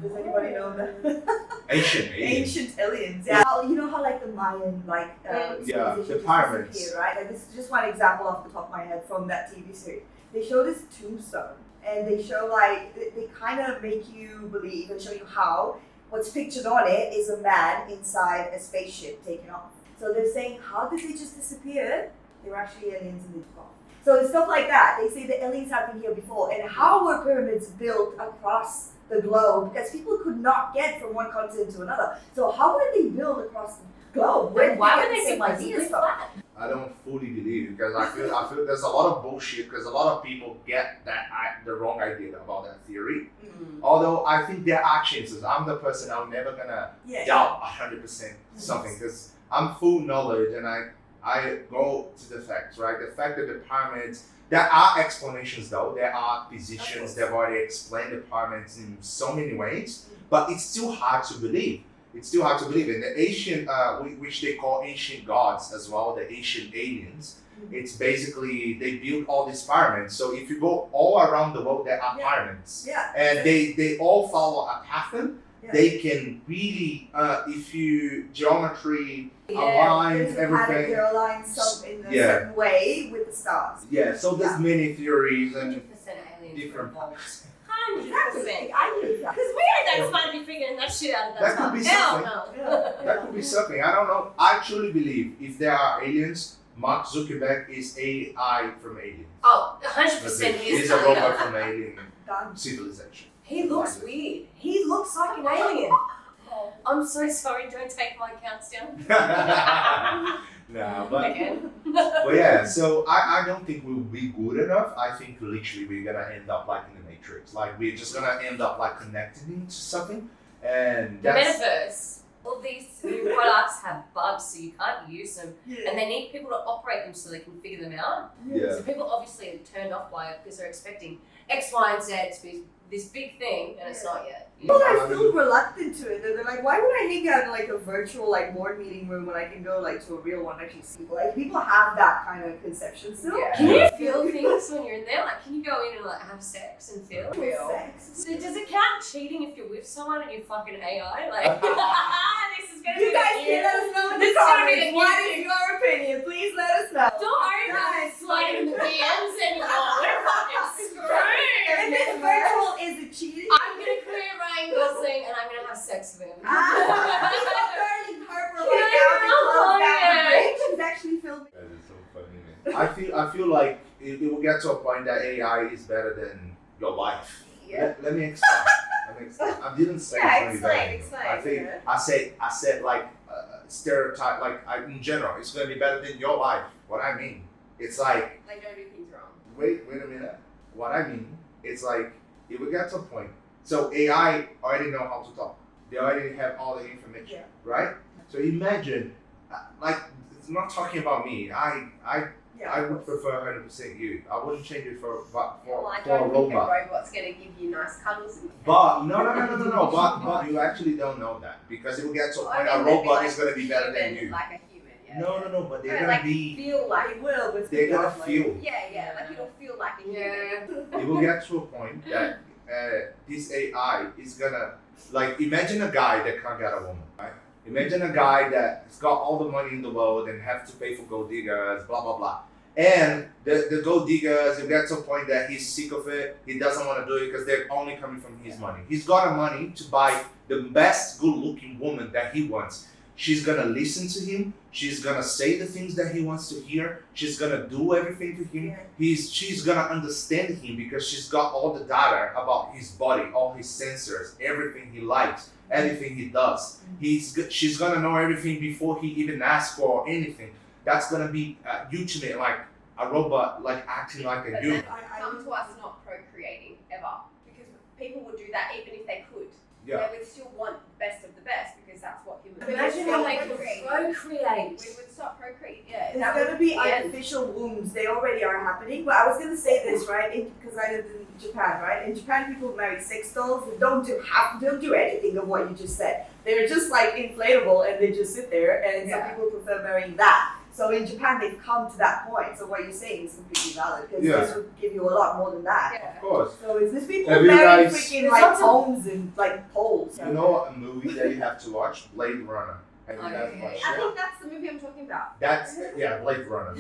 E: Does anybody know that? Ancient Aliens. Yeah. Well, you know how like the Mayan
A: the pyramids.
E: Right? Like, this is just one example off the top of my head from that TV series. They show this tombstone, and they show like they kind of make you believe and show you how what's pictured on it is a man inside a spaceship taking off. So they're saying, how did they just disappear? They were actually aliens and they took off. So it's stuff like that. They say the aliens have been here before, and how were pyramids built across the globe? Because people could not get from one continent to another. So how were they built across the globe? Where did
D: Why
E: they
D: were
E: get
D: they
E: the same ideas
D: supposedly
E: from?
D: flat?
A: I don't fully believe because I feel there's a lot of bullshit because a lot of people get the wrong idea about that theory. Although I think there are chances. I'm the person I'm never gonna doubt 100% something because I'm full knowledge and I go to the facts, right? The fact that the pyramids, there are explanations though. There are physicians that have already explained the pyramids in so many ways, but it's still hard to believe. It's still hard to believe in the ancient, which they call ancient gods as well, the ancient aliens. It's basically they built all these pyramids. So if you go all around the world, there are pyramids, and they all follow a pattern. They can really, if you geometry aligns
E: There's a pattern,
A: everything.
E: they're aligned in a certain way with the stars.
A: Yeah, so there's many theories and
D: 100% aliens
A: different
D: were involved. 100%.
E: Exactly. I believe that.
D: Because we ain't that smart to be figuring that shit out at
A: That
D: that
A: could
D: time.
A: be
D: Hell
A: something.
D: no.
A: that could be something. I don't know. I truly believe if there are aliens, Mark Zuckerberg is AI from aliens.
D: Oh, 100% he is
A: He's a
D: coming
A: robot
D: up.
A: from alien
E: Done.
A: civilization.
D: He looks weird. He looks like an alien. I'm so sorry, don't take my accounts down.
A: Nah, but
D: Again.
A: But yeah, so I don't think we'll be good enough. I think literally we're gonna end up like in the Matrix. Like we're just gonna end up like connected into something, and
D: The
A: that's
D: metaverse. All these new products have bugs, so you can't use them, and they need people to operate them so they can figure them out.
A: yeah.
D: So people obviously are turned off by it because they're expecting X, Y, and Z to be this big thing, and it's not yet.
E: People are still reluctant to it. They're like, why would I hang out in like a virtual like board meeting room when I can go like to a real one and actually see people? Like people have that kind of conception still.
D: Can you feel things when you're in there? Like, can you go in and like have sex and feel?
E: Sex.
D: So does it count cheating if you're with someone and you're fucking AI? Like, this is gonna
E: You
D: be
E: guys
D: the
E: can let us know in
D: This
E: the
D: is gonna be
E: comments.
D: the
E: What
D: new
E: is your opinion? Please let us know.
D: Don't
E: Guys,
D: slide in the DMs anymore. We're fucking
E: If
D: screwed.
E: it's virtual, is it cheating?
D: I'm gonna create Ryan Gosling and I'm gonna have sex with him.
E: People are burning Harper
D: Yeah,
E: right now because that
D: yeah.
E: break. She's actually filming.
A: That is so funny, man. I feel like it will get to a point that AI is better than your life.
E: Yeah.
A: Let me explain. I didn't say
E: Yeah,
A: it's gonna be better.
E: explain,
A: I think
E: yeah.
A: I said like stereotype like in general it's gonna be better than your life. What I mean, it's like
D: They don't do things wrong.
A: wait a minute. What I mean, it's like it will get to a point. So AI already know how to talk. They already have all the information, right? So imagine, like, it's not talking about me. I would prefer 100% you. I wouldn't change it for a robot.
D: robot's gonna give you nice cuddles and
A: But no. But you actually don't know that because it will get to a point a robot is gonna be better than you.
D: Like a human, yeah.
A: No. But they're gonna
D: like
A: be.
D: feel like
E: It will, but
A: They're gonna feel.
D: yeah, like it'll feel like a human.
A: It will get to a point that this AI is gonna like imagine a guy that can't get a woman, right? Imagine a guy that's got all the money in the world and have to pay for gold diggers, blah blah blah. And the gold diggers, it gets to a point that he's sick of it. He doesn't want to do it because they're only coming from his money. He's got the money to buy the best good-looking woman that he wants. She's gonna listen to him. She's gonna say the things that he wants to hear. She's gonna do everything to him. She's gonna understand him because she's got all the data about his body, all his sensors, everything he likes, everything he does. She's gonna know everything before he even asks for anything. That's gonna be ultimate, like a robot, like acting like a
F: But
A: human.
F: then come to us not procreating ever, because people would do that even if they could.
A: Yeah.
F: They would still want the best of the best because that's what humans.
D: Imagine how they could procreate.
F: We would stop procreating. Yeah,
E: There's
F: that
E: going to
F: would
E: be
F: the end.
E: artificial wombs. They already are happening. But I was going to say this, right? Because I lived in Japan, right? In Japan, people marry sex dolls. They don't do anything of what you just said. They're just like inflatable, and they just sit there. And some people prefer marrying that. So in Japan, they've come to that point. So what you're saying is completely valid because this would give you a lot more than that.
F: Yeah.
A: Of course.
E: So is this people
A: Have you
E: marrying
A: guys-
E: freaking
D: There's
E: like
D: lots of-
E: homes and like poles?
A: You know a movie that you have to watch? Blade Runner. Have you
D: Oh,
A: guys
D: yeah,
A: watched
F: I
A: it?
F: think that's the movie I'm talking about.
A: That's Blade Runner.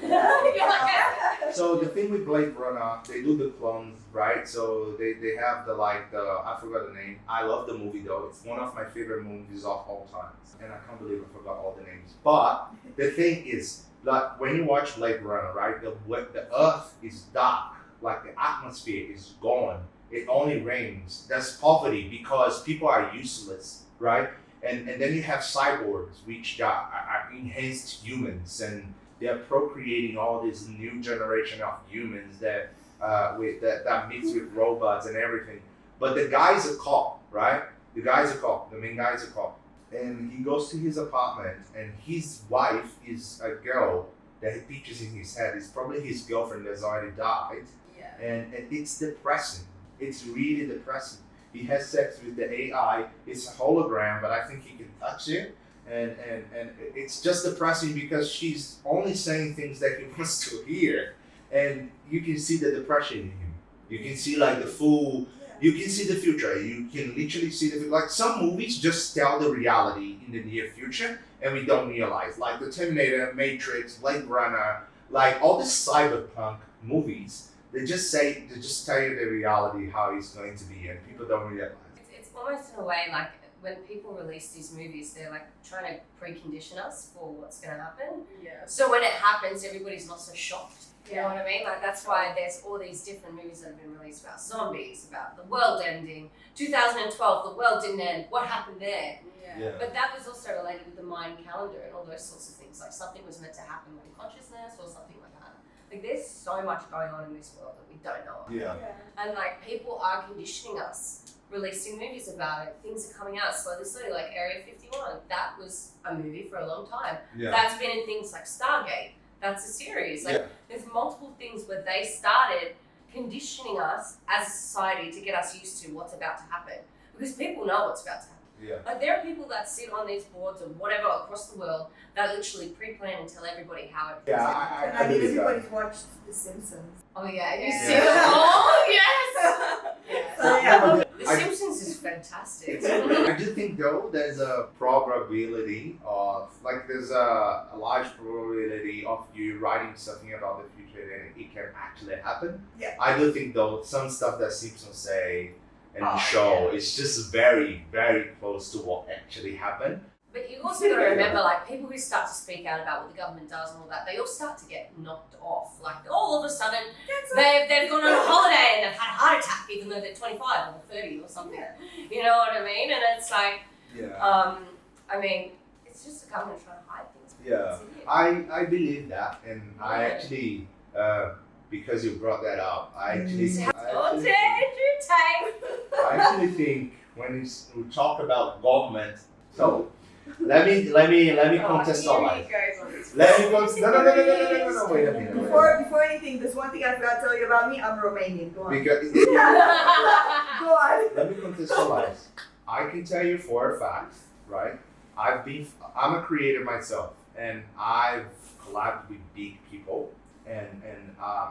A: So the thing with Blade Runner, they do the clones, right? So they have the I forgot the name. I love the movie though. It's one of my favorite movies of all time, and I can't believe I forgot all the names. But the thing is, like when you watch Blade Runner, right? The Earth is dark, like the atmosphere is gone. It only rains. There's poverty because people are useless, right? And then you have cyborgs, which are enhanced humans, and they are procreating all this new generation of humans that that mix with robots and everything. But the guy's a cop, right? The guy's a cop. The main guy's a cop, and he goes to his apartment, and his wife is a girl that he pictures in his head. It's probably his girlfriend that's already died,
F: Yeah.
A: and it's depressing. It's really depressing. He has sex with the AI. It's a hologram, but I think he can touch it. And it's just depressing because she's only saying things that he wants to hear. And you can see the depression in him. You can see like the full, you can see the future. You can literally see the, like some movies just tell the reality in the near future and we don't realize. Like the Terminator, Matrix, Blade Runner, like all the cyberpunk movies. They just tell you the reality how it's going to be, and people don't realize.
D: It's almost in a way like when people release these movies, they're like trying to precondition us for what's going to happen.
F: Yeah.
D: So when it happens, everybody's not so shocked. You know what I mean? Like that's why there's all these different movies that have been released about zombies, about the world ending. 2012, the world didn't end. What happened there?
A: Yeah.
D: But that was also related with the Mayan calendar and all those sorts of things. Like something was meant to happen with consciousness or something like that. Like there's so much going on in this world that we don't know about.
A: Yeah.
D: And like people are conditioning us, releasing movies about it. Things are coming out slowly, like Area 51. That was a movie for a long time.
A: Yeah.
D: That's been in things like Stargate. That's a series. Like
A: Yeah.
D: there's multiple things where they started conditioning us as a society to get us used to what's about to happen. Because people know what's about to happen.
A: Yeah.
D: Like there are people that sit on these boards or whatever across the world that literally pre-plan and tell everybody how it
A: Yeah,
E: And
A: I
E: I mean,
A: believe that.
E: everybody's watched The Simpsons.
D: Oh yeah, you
F: Yeah.
D: see them all? Yes!
E: So yeah.
D: The
A: I-
D: Simpsons is fantastic.
A: I do think though there's a probability of like there's a large probability of you writing something about the future and it can actually happen.
E: Yeah.
A: I do think though some stuff that Simpsons say and
F: Oh,
A: show
F: yeah.
A: is just very, very close to what actually happened.
D: But you also got to remember, like, people who start to speak out about what the government does and all that, they all start to get knocked off. Like, all of a sudden, they've gone on a holiday and they've had a heart attack, even though they're 25 or 30 or something. You know what I mean? And it's like, I mean, it's just the government trying to hide things.
A: Yeah.
D: It's idiot.
A: I believe that, and I actually because you brought that up, I actually
D: Oh,
A: I actually think when we talk about government, so let me contextualize. Let me go. No, wait a minute.
E: Before anything, there's one thing I forgot to tell you about me. I'm Romanian. Go on.
A: Because
E: Go on.
A: let me contextualize. I can tell you for a fact, right? I'm a creator myself, and I've collabed with big people, and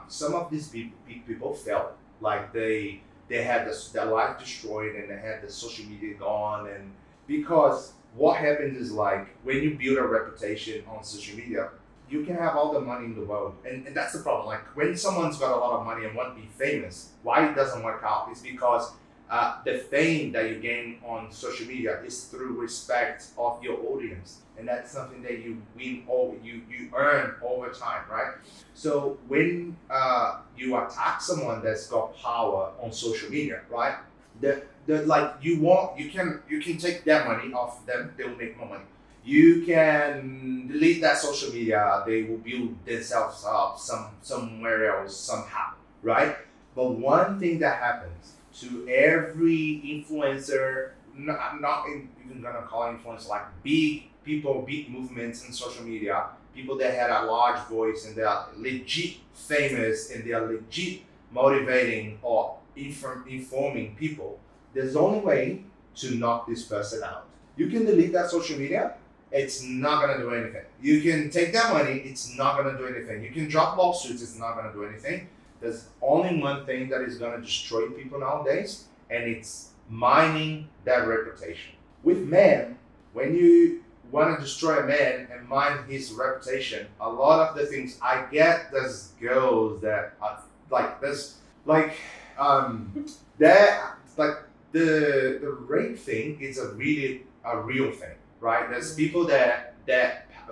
A: some of these big people felt like they had their life destroyed and they had the social media gone, and because what happens is like when you build a reputation on social media, you can have all the money in the world, and that's the problem. Like when someone's got a lot of money and want to be famous, why it doesn't work out is because the fame that you gain on social media is through respect of your audience, and that's something that you win or you earn over time, right? So when you attack someone that's got power on social media, right? You can take that money off them, they will make more money. You can delete that social media, they will build themselves up somewhere else somehow, right? But one thing that happens to every influencer, I'm not even gonna call influencer, like big people, big movements in social media, people that had a large voice and they are legit famous and they are legit motivating or informing people. There's only way to knock this person out. You can delete that social media, it's not gonna do anything. You can take that money, it's not gonna do anything. You can drop lawsuits, it's not gonna do anything. There's only one thing that is gonna destroy people nowadays, and it's mining that reputation. With men, when you want to destroy a man and mine his reputation, a lot of the things I get, there's girls that are like this, like that, like the rape thing is a real thing, right? There's people that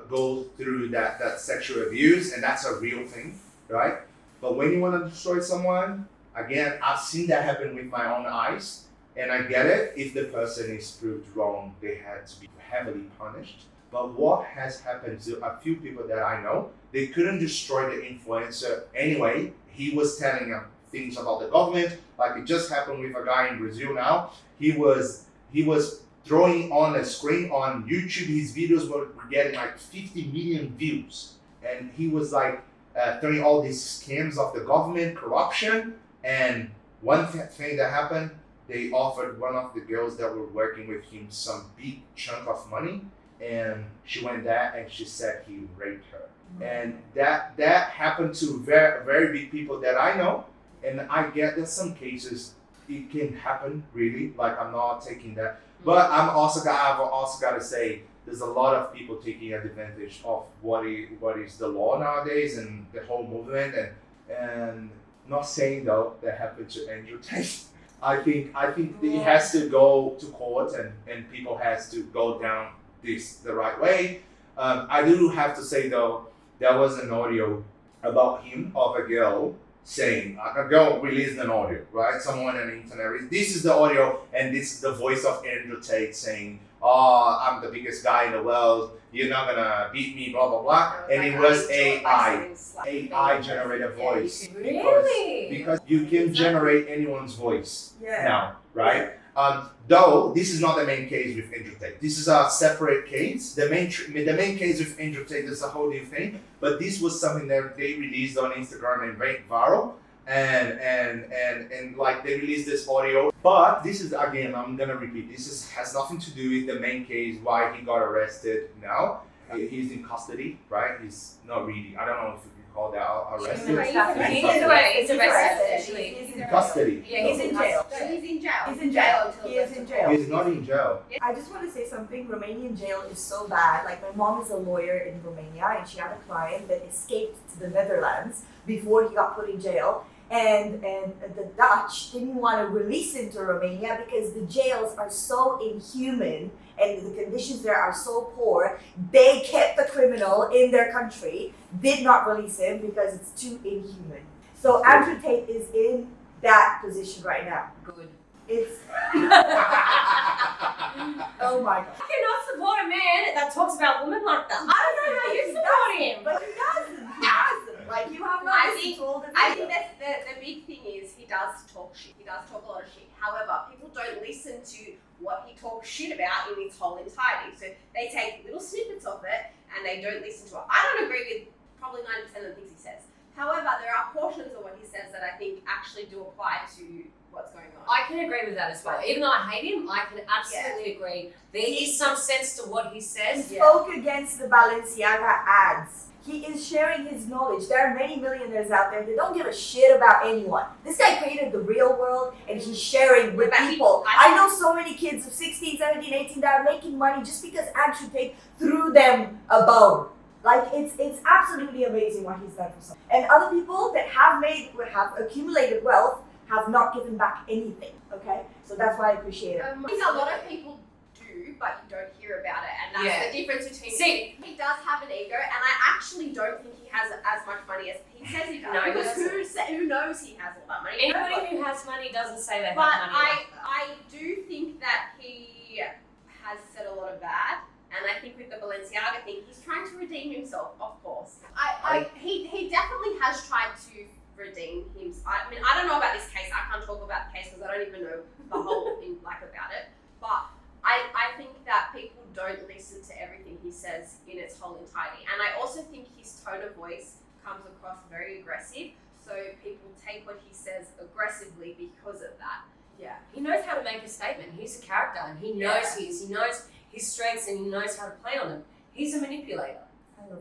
A: go through that sexual abuse, and that's a real thing, right? But when you want to destroy someone, again, I've seen that happen with my own eyes, and I get it. If the person is proved wrong, they had to be heavily punished. But what has happened to a few people that I know, they couldn't destroy the influencer anyway. He was telling them things about the government, like it just happened with a guy in Brazil now. He was throwing on a screen on YouTube. His videos were getting like 50 million views, and he was like throwing all these scams of the government, corruption. And one thing that happened, they offered one of the girls that were working with him some big chunk of money, and she went there and she said he raped her. And that happened to very, very big people that I know. And I get that some cases it can happen, really. Like, I'm not taking that, but I've also got to say there's a lot of people taking advantage of what is the law nowadays and the whole movement. And not saying though that happened to Andrew Tate. I think it has to go to court, and people has to go down this the right way. I do have to say though, there was an audio about him of a girl saying, a girl released an audio, right? Someone on the internet. This is the audio, and this is the voice of Andrew Tate saying, "Oh, I'm the biggest guy in the world. You're not gonna beat me, blah blah blah." And it was AI generated voice.
D: Really?
A: Because you can generate anyone's voice
E: Yeah.
A: now, right? Though this is not the main case with Andrew Tate. This is a separate case. The main case with Andrew Tate is a whole new thing. But this was something that they released on Instagram and went viral, and like they released this audio. But this is, again, I'm gonna repeat. Has nothing to do with the main case why he got arrested now. He's in custody, right? He's not really. I don't know if you can call that arrested.
D: He's arrested, actually.
E: He's
A: In custody.
E: Yeah, he's in jail.
F: So he's in jail.
E: He's in jail.
F: until
E: He is
F: the
E: in
F: rest
E: jail.
A: He's not in jail.
E: I just want to say something. Romanian jail is so bad. Like, my mom is a lawyer in Romania, and she had a client that escaped to the Netherlands before he got put in jail. And the Dutch didn't want to release him to Romania because the jails are so inhuman and the conditions there are so poor. They kept the criminal in their country, did not release him because it's too inhuman. So Andrew Tate is in that position right now.
D: Good.
E: It's oh my god.
D: I cannot support a man that talks about women like that. I don't know how you support him.
E: But he doesn't. He doesn't. Like, you have not listened to all the
F: I think
E: videos.
F: that's the big thing is he does talk shit. He does talk a lot of shit. However, people don't listen to what he talks shit about in its whole entirety. So they take little snippets of it and they don't listen to it. I don't agree with probably 90% of the things he says. However, there are portions of what he says that I think actually do apply to what's going on.
D: I can agree with that as well. Even though I hate him, I can absolutely agree. There is some sense to what he
E: He
D: says.
E: spoke against the Balenciaga ads. He is sharing his knowledge. There are many millionaires out there that don't give a shit about anyone. This guy created the real world, and he's sharing with
F: But
E: people. I know so many kids of 16, 17, 18 that are making money just because Andrew Tate threw them a bone. Like, it's absolutely amazing what he's done for some. And other people that have accumulated wealth have not given back anything. Okay, so that's why I appreciate it.
F: I think a lot of people do, but you don't hear about it, and that's
D: Yeah.
F: the difference between.
D: See-
F: he does have an ego, and I actually don't think he has as much money as he says he does.
D: No, he
F: because
D: doesn't.
F: who knows he has all that money?
D: Anybody who has money doesn't say they have
F: But
D: money like that.
F: I do think that he has said a lot of bad, and I think with the Balenciaga thing, he's trying to redeem himself, of course. He definitely has tried to redeem himself. I mean, I don't know about this case. I can't talk about the case because I don't even know the whole thing about it. But I think that people don't listen to everything he says in its whole entirety, and I also think his tone of voice comes across very aggressive. So people take what he says aggressively because of that.
D: Yeah, he knows how to make a statement. He's a character, and he knows he knows his strengths, and he knows how to play on them. He's a manipulator.
E: I love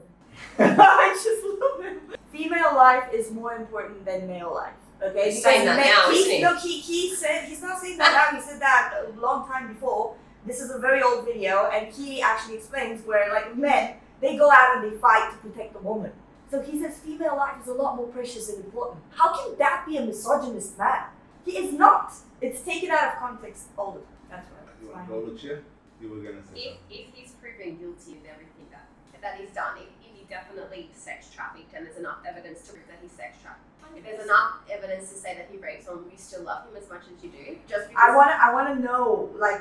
E: him. I just love him. Female life is more important than male life. Okay,
D: He's saying that now, isn't he?
E: Look, he said he's not saying that now. He said that a long time before. This is a very old video, and he actually explains where, like, men, they go out and they fight to protect the woman. So he says female life is a lot more precious and important. How can that be a misogynist man? He is not. It's taken out of context all the time. That's
A: You
E: right.
A: want to go, Lucia? You were gonna say something.
F: If he's proven guilty of everything that that he's done, if he definitely sex trafficked and there's enough evidence to prove that he's sex trafficked, if there's enough evidence to say that he raped someone, will you still love him as much as you do? Just because
E: I wanna know like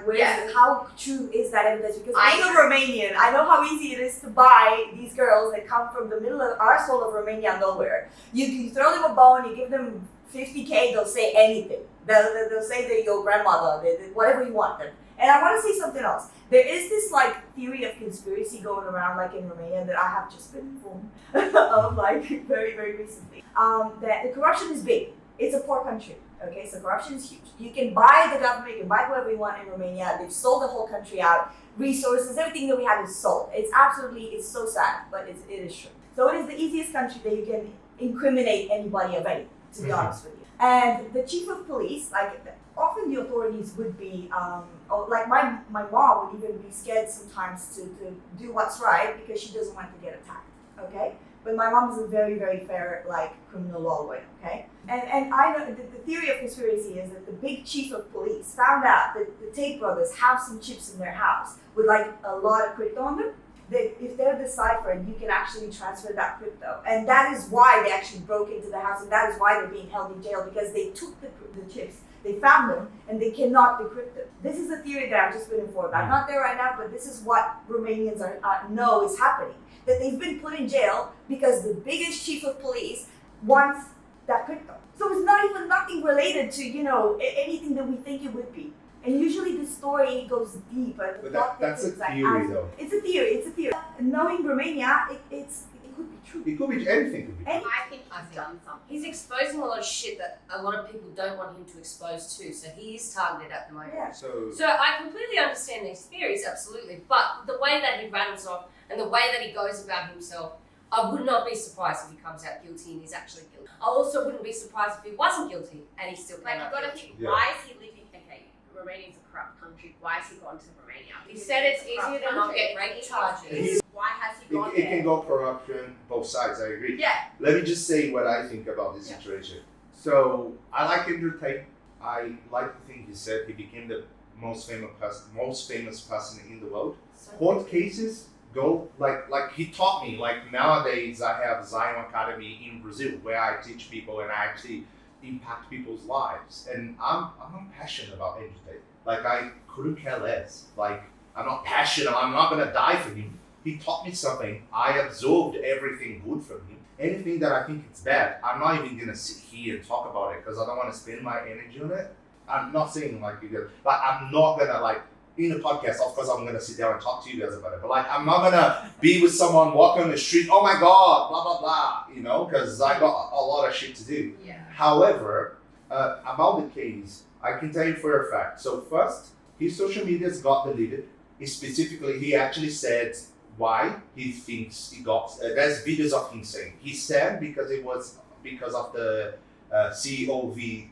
E: how true is that evidence, because being a Romanian, I know how easy it is to buy these girls that come from the middle of arsehole of Romania nowhere. You throw them a bone, you give them 50K, they'll say anything. They'll say they're your grandmother, whatever you want them. And I want to say something else. There is this like theory of conspiracy going around like in Romania that I have just been informed of like very, very recently. That the corruption is big. It's a poor country. Okay, so corruption is huge. You can buy the government, you can buy whoever you want in Romania. They've sold the whole country out. Resources, everything that we have is sold. It's so sad, but it is true. So it is the easiest country that you can incriminate anybody of anything, to be honest with you. And the chief of police, like often the authorities would be, like my mom would even be scared sometimes to do what's right because she doesn't want to get attacked, okay? But my mom is a very, very fair, like, criminal law lawyer, okay? And I know the theory of conspiracy is that the big chief of police found out that the Tate brothers have some chips in their house with, like, a lot of crypto on them. That if they're deciphered, you can actually transfer that crypto. And that is why they actually broke into the house, and that is why they're being held in jail, because they took the chips, they found them, and they cannot decrypt them. This is a theory that I've just been informed. I'm not there right now, but this is what Romanians know is happening. That they've been put in jail because the biggest chief of police wants that crypto. So it's not even nothing related to, anything that we think it would be. And usually the story goes deep.
A: But that's a theory, though.
E: It's a theory. Knowing Romania, it could be true.
A: It could be anything. Could be.
F: I think he's done something.
D: He's exposing a lot of shit that a lot of people don't want him to expose too, so he is targeted at the moment.
E: Yeah.
A: So
D: So I completely understand these theories, absolutely, but the way that he rattles off and the way that he goes about himself, I would not be surprised if he comes out guilty and he's actually guilty. I also wouldn't be surprised if he wasn't guilty and he still came
F: Like,
D: out
F: you've got to
D: guilty.
F: think, why is he living? Okay, Romania's a corrupt country. Why has he gone to Romania?
D: He said it's easier to not get rape charges.
F: Why has he gone
A: it
F: there?
A: can go corruption, both sides, I agree.
F: Yeah.
A: Let me just say what I think about this situation. So I like Andrew Tate. I like the thing he said. He became the most famous person in the world. Court cases go like he taught me. Like nowadays, I have Zion Academy in Brazil where I teach people and I actually impact people's lives. And I'm passionate about Andrew Tate. Like I couldn't care less. Like I'm not passionate. I'm not gonna die for him. He taught me something. I absorbed everything good from him. Anything that I think it's bad, I'm not even gonna sit here and talk about it because I don't want to spend my energy on it. I'm not saying like you guys, like I'm not gonna like in the podcast. Of course, I'm gonna sit down and talk to you guys about it. But like I'm not gonna be with someone walking on the street. Oh my God, blah blah blah. Because I got a lot of shit to do.
F: Yeah.
A: However, about the case, I can tell you for a fact. So first, his social medias got deleted. He actually said why he thinks he got. There's videos of him saying he said because it was because of the COVID,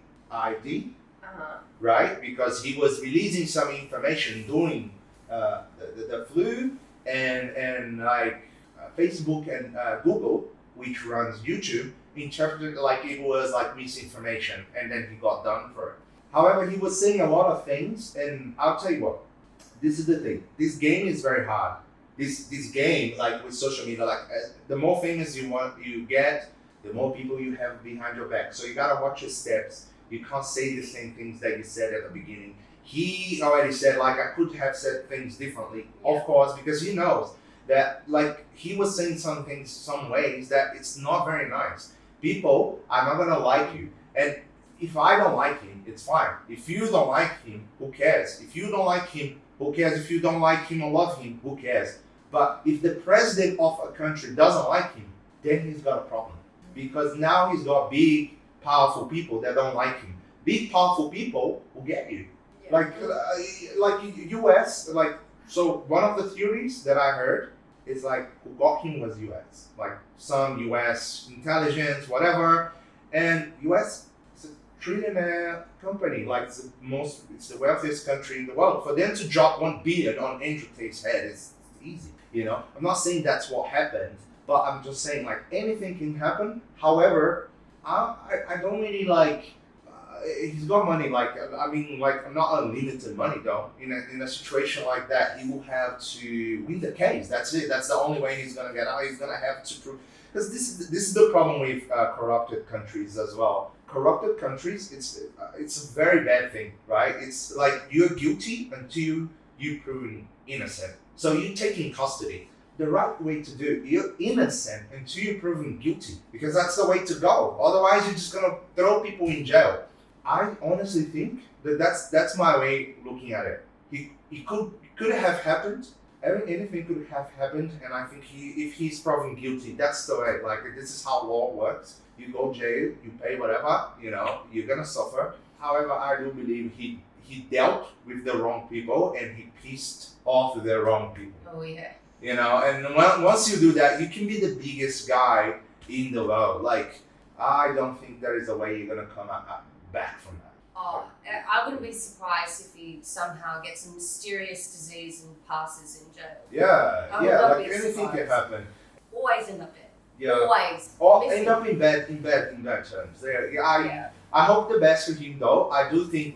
A: right? Because he was releasing some information during the flu and like Facebook and Google, which runs YouTube, interpreted like it was like misinformation, and then he got done for it. However, he was saying a lot of things, and I'll tell you what. This is the thing. This game is very hard. This game, like with social media, like the more famous you get, the more people you have behind your back. So you gotta watch your steps. You can't say the same things that you said at the beginning. He already said like I could have said things differently, of course, because he knows that like he was saying some things, some ways that it's not very nice. People are not gonna like you, and if I don't like him, it's fine. If you don't like him, who cares? If you don't like him, who cares? If you don't like him or love him, who cares? But if the president of a country doesn't like him, then he's got a problem. Because now he's got big, powerful people that don't like him. Big, powerful people will get you.
F: Yeah.
A: Like US, like, so one of the theories that I heard is like who got him was US. Like some US intelligence, whatever. And US is a trillionaire company, like it's the wealthiest country in the world. For them to drop $1 billion on Andrew Tate's head is easy. I'm not saying that's what happened, but I'm just saying like anything can happen. However, I don't really like he's got money. Like I mean, like not unlimited money though. In a situation like that, he will have to win the case. That's it. That's the only way he's gonna get out. He's gonna have to prove. Because this is the problem with corrupted countries as well. Corrupted countries, it's a very bad thing, right? It's like you're guilty until you're proven innocent. So you take in custody. The right way to do it, you're innocent until you're proven guilty, because that's the way to go. Otherwise, you're just gonna throw people in jail. I honestly think that's my way looking at it. It could have happened. Anything could have happened, and I think if he's proven guilty, that's the way. Like this is how law works. You go jail, you pay whatever, you're gonna suffer. However, I do believe he dealt with the wrong people and he pissed off the wrong people.
D: Oh yeah.
A: And once you do that, you can be the biggest guy in the world. Like I don't think there is a way you're gonna come back from that.
D: Oh, I wouldn't be surprised if he somehow gets a mysterious disease and passes in jail.
A: Yeah,
D: I would not
A: like
D: be
A: anything can
D: surprised.
A: happen.
D: Always end up dead.
A: Yeah.
D: Always.
A: Or
D: Missing.
A: end up in bad terms. I hope the best for him though. I do think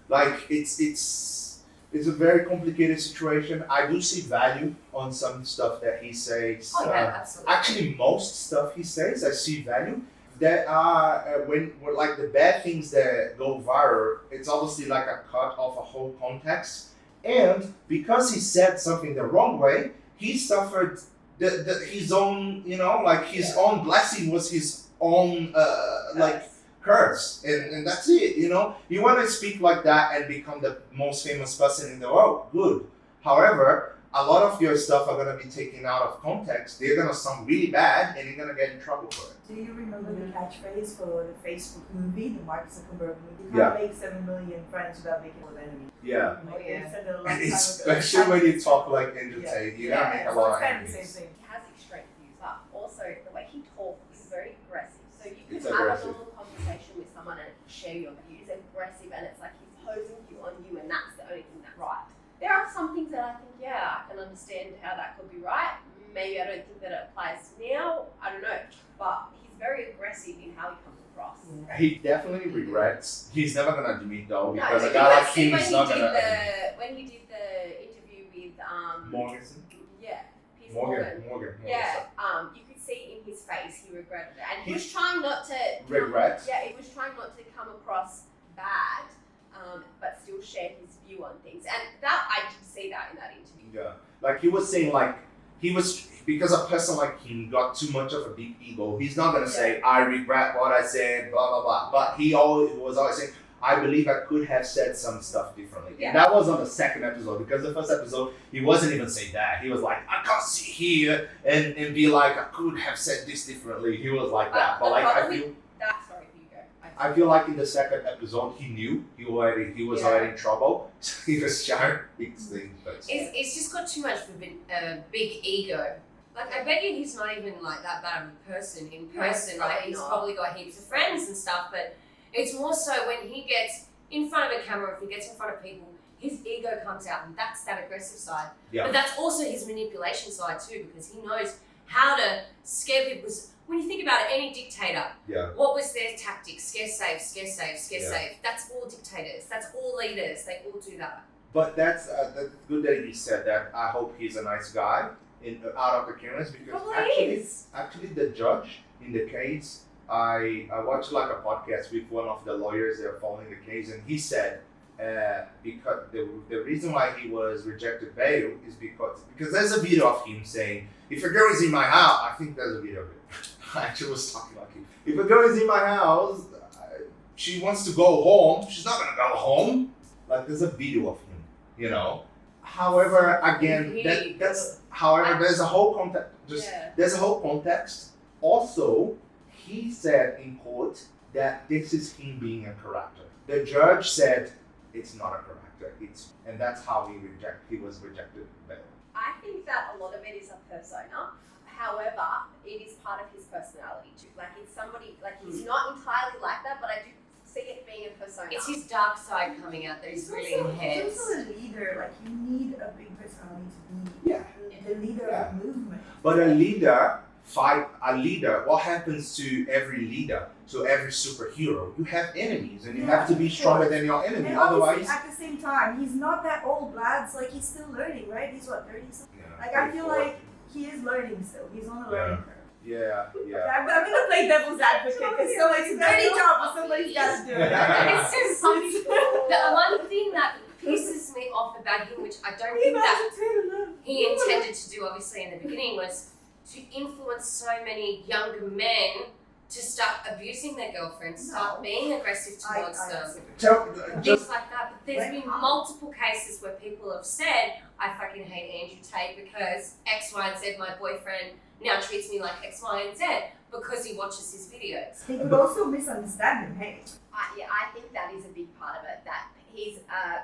A: like it's a very complicated situation. I do see value on some stuff that he says.
D: Oh yeah, absolutely.
A: Actually, most stuff he says, I see value. That are when like the bad things that go viral, it's obviously like a cut of a whole context. And because he said something the wrong way, he suffered his own, like his own blessing was his own like curse, and that's it. You want to speak like that and become the most famous person in the world, good. However, a lot of your stuff are gonna be taken out of context. They're gonna sound really bad, and you're gonna get in trouble for it.
E: Do you remember the catchphrase for the Facebook movie, the Mark Zuckerberg movie? You
A: Yeah.
E: can't make 7 million friends without making one enemy.
A: Yeah.
E: Like, they
D: yeah.
E: said it a long
A: And
E: time ago.
A: especially when you talk like entertain, you're gonna make a
E: so
A: lot
E: it's
A: of
E: kind of the
A: enemies.
E: same thing.
F: He has extreme views, but also the way he talks is very aggressive. So you can
A: It's
F: have
A: aggressive.
F: a normal conversation with someone and share your views, aggressive, and it's like he's posing you on you, and that's the only thing that's right. There are some things that I think, I can understand how that could be right. Maybe I don't think that it applies now. I don't know, but he's very aggressive in how he comes across.
A: He definitely regrets. He's never gonna admit though,
F: No,
A: because a
F: but
A: guy
F: you
A: like
F: could see
A: him
F: when
A: is
F: he
A: not
F: did
A: gonna.
F: when he did the interview with
A: Morganson.
F: Piers
A: Morgan.
F: Yeah, you could see in his face he regretted it, and he was trying not to
A: Regret?
F: Yeah, he was trying not to come across bad, but still share his view on things, and that I did see that in that interview.
A: Yeah. Like he was saying, because a person like him got too much of a big ego. He's not gonna say I regret what I said, blah blah blah. But he was always saying, I believe I could have said some stuff differently.
F: Yeah.
A: And that was on the second episode, because the first episode he wasn't even saying that. He was like, I can't sit here and be like, I could have said this differently. He was like that. But
F: the
A: like
F: problem
A: I feel
F: with that, sorry, you go.
A: I feel like in the second episode he knew he was already in trouble. So he was trying to fix things. But
D: It's just got too much of a big ego. Like, I bet you he's not even like that bad of a person in person.
F: No,
D: like,
F: probably
D: he's
F: not.
D: probably got heaps of friends and stuff, but it's more so when he gets in front of a camera, if he gets in front of people, his ego comes out, and that's that aggressive side.
A: Yeah.
D: But that's also his manipulation side too, because he knows how to scare people. When you think about it, any dictator, what was their tactic? Scare, save, scare, save, scare, save. That's all dictators. That's all leaders. They all do that.
A: But that's good that you said that. I hope he's a nice guy out of the cameras, because
D: Probably
A: actually the judge in the case, I watched like a podcast with one of the lawyers that are following the case, and he said because the reason why he was rejected bail is because there's a video of him saying, if a girl is in my house, I think there's a video of it. I actually was talking like him. If a girl is in my house, she wants to go home, she's not gonna go home. Like there's a video of him, However, again, there's a whole context. There's a whole context. Also, he said in court that this is him being a character. The judge said it's not a character. And that's how he was rejected.
F: I think that a lot of it is a persona. However, it is part of his personality too. Like it's somebody, like he's not entirely like that, but I do see it being a persona.
D: It's his dark side coming out that he's really enhanced.
E: He's also a leader. Like you need a big personality to be the leader of a movement.
A: But a leader fight a leader, what happens to every leader, to every superhero? You have enemies, and you have to be stronger than your enemy.
E: And
A: Otherwise,
E: obviously, at the same time, he's not that old, lads. Like, he's still learning, right? He's what, 30 something?
A: yeah,
E: Like, I feel like he is learning still. He's on a learning curve.
A: yeah.
E: I'm gonna play devil's advocate because so it's a dirty job, but somebody's got to do it.
D: It's just the one thing that pisses me off about him, which I don't think that he intended to do, obviously, in the beginning, was to influence so many younger men to start abusing their girlfriends, start being aggressive towards them, things like that. But there's been multiple cases where people have said, I fucking hate Andrew Tate because X, Y, and Z, my boyfriend now treats me like X, Y, and Z because he watches his videos.
E: They could also misunderstand him, hey?
F: I think that is a big part of it, that he's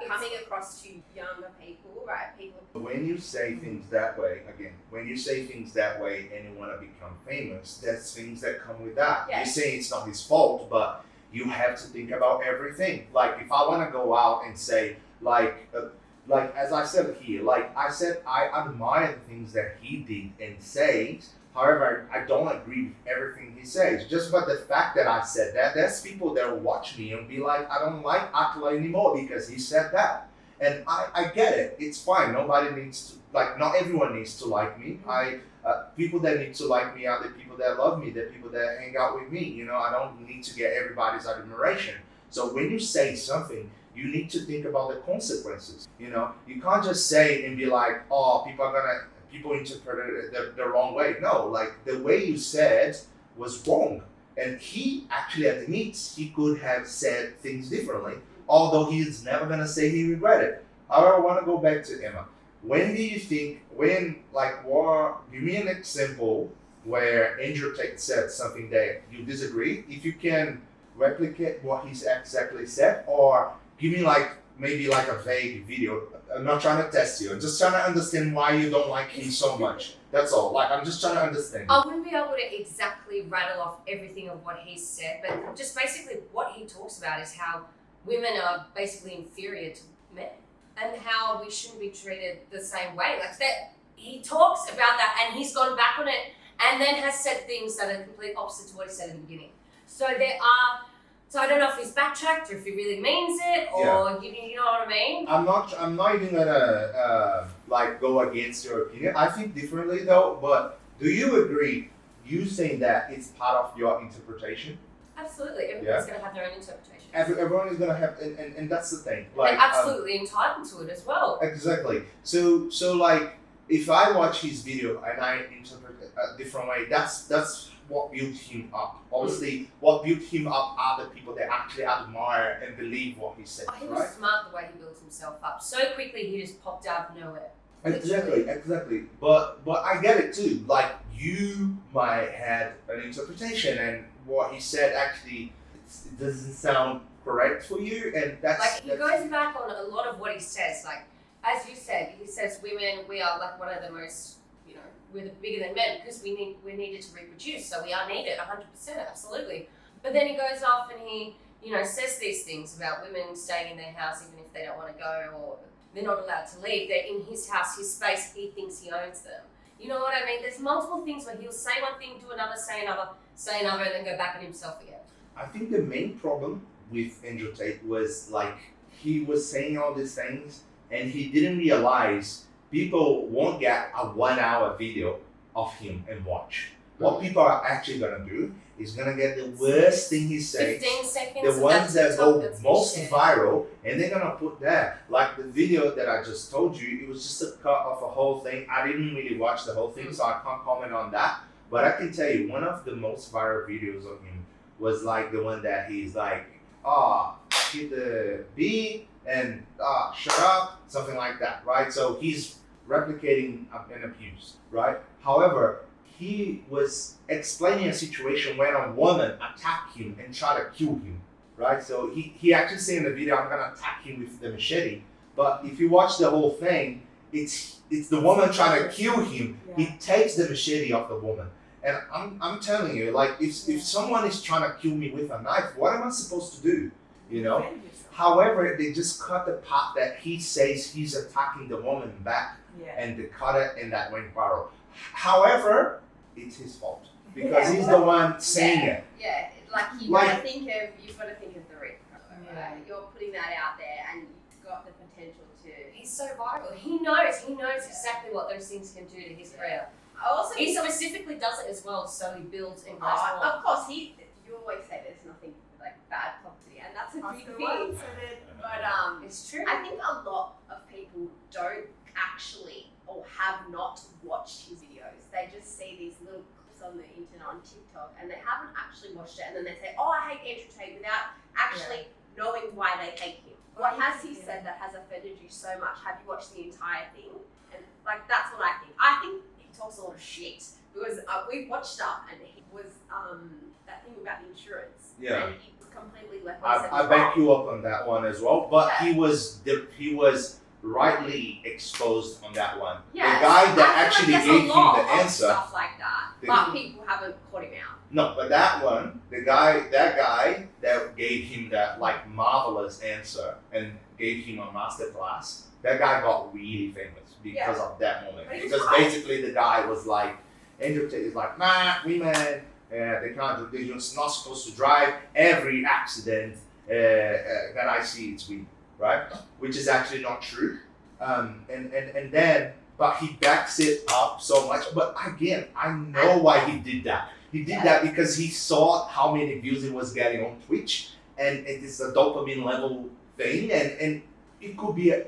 F: coming across to younger people, right? People.
A: When you say things that way, again, when you say things that way and you want to become famous, there's things that come with that.
F: Yeah.
A: You're saying it's not his fault, but you have to think about everything. Like, if I want to go out and say, like as I said here, like I said, I admire the things that he did and said. However, I don't agree with everything he says. Just by the fact that I said that, there's people that will watch me and be like, I don't like Attila anymore because he said that. And I get it. It's fine. Nobody needs to, like, not everyone needs to like me. People that need to like me are the people that love me, the people that hang out with me. You know, I don't need to get everybody's admiration. So when you say something, you need to think about the consequences. You know, you can't just say and be like, oh, people interpreted it the wrong way. No, like, the way you said was wrong. And he actually admits he could have said things differently, although he's never gonna say he regretted. However, I wanna go back to Emma. When do you think, give me an example where Andrew Tate said something that you disagree, if you can replicate what he's exactly said, or give me maybe a vague video. I'm not trying to test you. I'm just trying to understand why you don't like him so much. That's all. Like, I'm just trying to understand.
D: I wouldn't be able to exactly rattle off everything of what he said, but just basically what he talks about is how women are basically inferior to men and how we shouldn't be treated the same way. Like, that, he talks about that and he's gone back on it and then has said things that are complete opposite to what he said in the beginning. So I don't know if he's backtracked or if he really means it, or you know what I mean?
A: I'm not even gonna go against your opinion. I think differently though, but do you agree, you saying that it's part of your interpretation?
D: Absolutely. Everyone's going to have their own interpretation.
A: Everyone is gonna have, and that's the thing.
D: They're absolutely entitled to it as well.
A: Exactly. So like, if I watch his video and I interpret it a different way, that's what built him up. Obviously, what built him up are the people that actually admire and believe what he said.
D: He was smart the way he built himself up. So quickly, he just popped out of nowhere.
A: Exactly. But I get it too. Like, you might have an interpretation, and what he said actually it doesn't sound correct for you, and that's
D: he goes back on a lot of what he says. Like, as you said, he says women, we are like one of the most, we're bigger than men because we're needed to reproduce, so we are needed 100%, absolutely. But then he goes off and he, says these things about women staying in their house even if they don't want to go, or they're not allowed to leave. They're in his house, his space. He thinks he owns them. You know what I mean? There's multiple things where he'll say one thing, do another, say another, and then go back on himself again.
A: I think the main problem with Andrew Tate was, like, he was saying all these things and he didn't realize people won't get a 1 hour video of him and watch. What people are actually gonna do is gonna get the worst thing he says,
D: 15 seconds,
A: the ones that go most viral, and they're gonna put that. Like the video that I just told you, it was just a cut of a whole thing. I didn't really watch the whole thing, so I can't comment on that. But I can tell you, one of the most viral videos of him was like the one that he's like, hit the B and shut up, something like that, right? So he's replicating an abuse, right? However, he was explaining a situation where a woman attacked him and tried to kill him, right? So he actually said in the video, I'm gonna attack him with the machete. But if you watch the whole thing, it's the woman trying to kill him. Yeah. He takes the machete off the woman. And I'm telling you, like, if someone is trying to kill me with a knife, what am I supposed to do? However, they just cut the part that he says he's attacking the woman back, and they cut it, and that went viral. However, it's his fault because he's the one saying it.
F: Yeah, like you've
A: Like-
F: got to think of the risk. You're putting that out there, and you've got the potential to.
D: He's so viral. He knows exactly what those things can do to his career.
F: I also
D: He specifically does it as well, so he builds and grows more.
F: of course, you always say there's nothing like bad publicity, and that's a big thing. But
D: It's true.
F: I think a lot of people don't actually or have not watched his videos. They just see these little clips on the internet on TikTok, and they haven't actually watched it, and then they say, "Oh, I hate Andrew Tate," without actually knowing why they hate him. What has he said that has offended you so much? Have you watched the entire thing? And like that's what I think. I think he talks a lot of shit because we watched stuff, and he was that thing about the insurance.
A: Yeah.
F: And he completely left.
A: I back you up on that one as well. But he was rightly exposed on that one.
F: Yeah.
A: The guy that
F: I feel
A: actually
F: like
A: gave
F: there's
A: him
F: a lot
A: the
F: of
A: answer.
F: stuff like that,
A: The-
F: but people haven't caught him out.
A: No, but that one, that guy that gave him that like marvelous answer and gave him a masterclass, that guy got really famous because of that moment.
F: But he was
A: Because
F: right.
A: basically the guy was like, Andrew Tate is like, nah, women, they're just not supposed to drive. Every accident that I see, it's women, right? Which is actually not true. And then, but he backs it up so much. But again, I know why he did that. He did that because he saw how many views it was getting on Twitch, and it is a dopamine level thing, and it could be a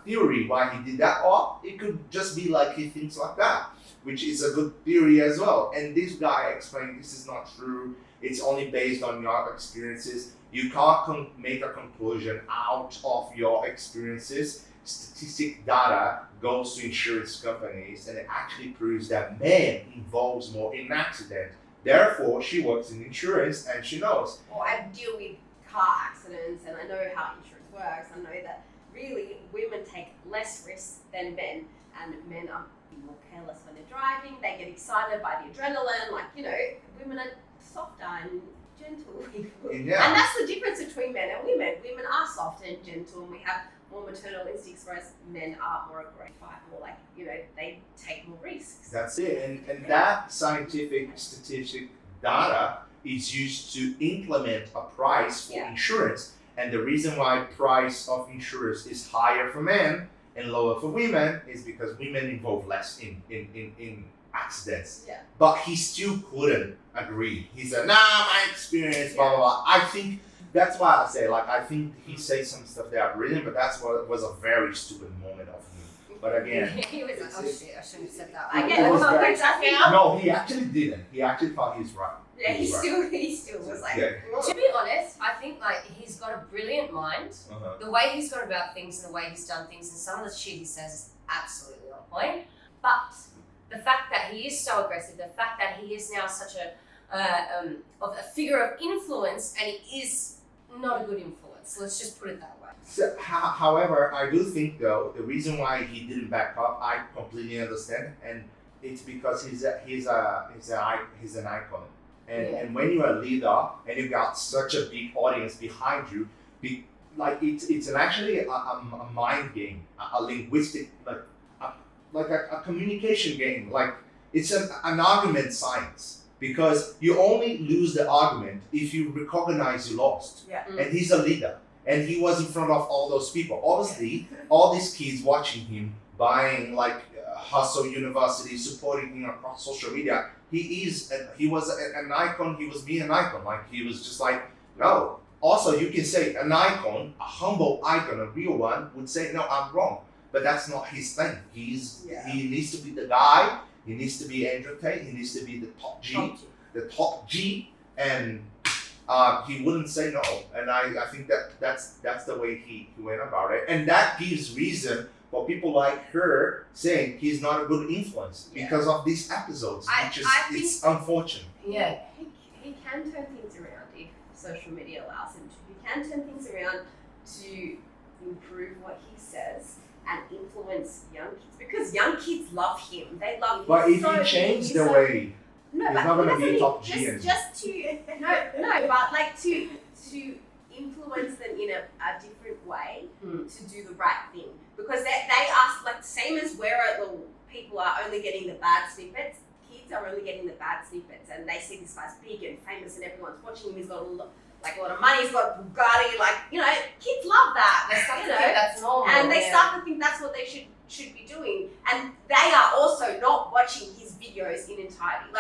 A: theory why he did that, or it could just be like he thinks like that, which is a good theory as well. And this guy explained this is not true. It's only based on your experiences. You can't make a conclusion out of your experiences. Statistic data goes to insurance companies, and it actually proves that men involves more in accident. Therefore, she works in insurance and she knows.
F: Or I deal with car accidents, and I know how insurance works. I know that really women take less risks than men, and men are more careless when they're driving. They get excited by the adrenaline. Like, women are softer and gentle people.
A: Yeah.
F: And that's the difference between men and women. Women are soft and gentle, and we have more maternal instincts, whereas men are more aggressive, more like, they take more risks.
A: That's it. And that scientific statistic data is used to implement a price for insurance. And the reason why price of insurance is higher for men and lower for women is because women involve less in accidents.
F: Yeah.
A: But he still couldn't agree. He said, nah, my experience, blah, blah, blah. I think that's why I say, I think he says some stuff that are brilliant, but that's what was a very stupid moment of him. But again,
D: He was like, oh shit, I shouldn't have said that.
F: I
A: It
F: get
A: was
F: the
A: very-
F: context now.
A: no, he actually didn't. He actually thought he's right.
F: Yeah, he
A: He's right.
F: still was like.
A: Yeah.
D: To be honest, I think he's got a brilliant mind.
A: Uh-huh.
D: The way he's gone about things and the way he's done things and some of the shit he says is absolutely on point. But the fact that he is so aggressive, the fact that he is now such of a figure of influence, and he is not a good influence. Let's just put it that way.
A: So, however, I do think though the reason why he didn't back up, I completely understand, and it's because he's an icon, and when you're a leader and you've got such a big audience behind you, it's actually a mind game, a linguistic a communication game, it's an argument science. Because you only lose the argument if you recognize you lost.
E: Yeah.
A: And he's a leader. And he was in front of all those people. Obviously, all these kids watching him, buying Hustle University, supporting him across social media. He was an icon. He was being an icon. He was just no. Also, you can say an icon, a humble icon, a real one, would say, no, I'm wrong. But that's not his thing. He needs to be the guy. He needs to be Andrew Tate. He needs to be the top G, and he wouldn't say no. And I think that's the way he went about it, and that gives reason for people like her saying he's not a good influence because of these episodes, it's unfortunate.
D: Yeah.
F: He can turn things around if social media allows him to. He can turn things around to improve what he says and influence young kids, because young kids love him. They love him.
A: But if
F: so
A: he changed
F: he's
A: the
F: so-
A: way,
F: no,
A: he's
F: but
A: not gonna
F: he
A: be a
F: doesn't
A: top
F: need-
A: G anymore.
F: just to but to influence them in a different way to do the right thing, because they are same as where people are only getting the bad snippets. Kids kids are only getting the bad snippets, and they see this guy's big and famous, and everyone's watching him. He's got a lot of money. He's got Bugatti. Kids love that.
D: They start to think that's normal.
F: and they start to think that's what they should be doing, and they are also not watching his videos in entirety.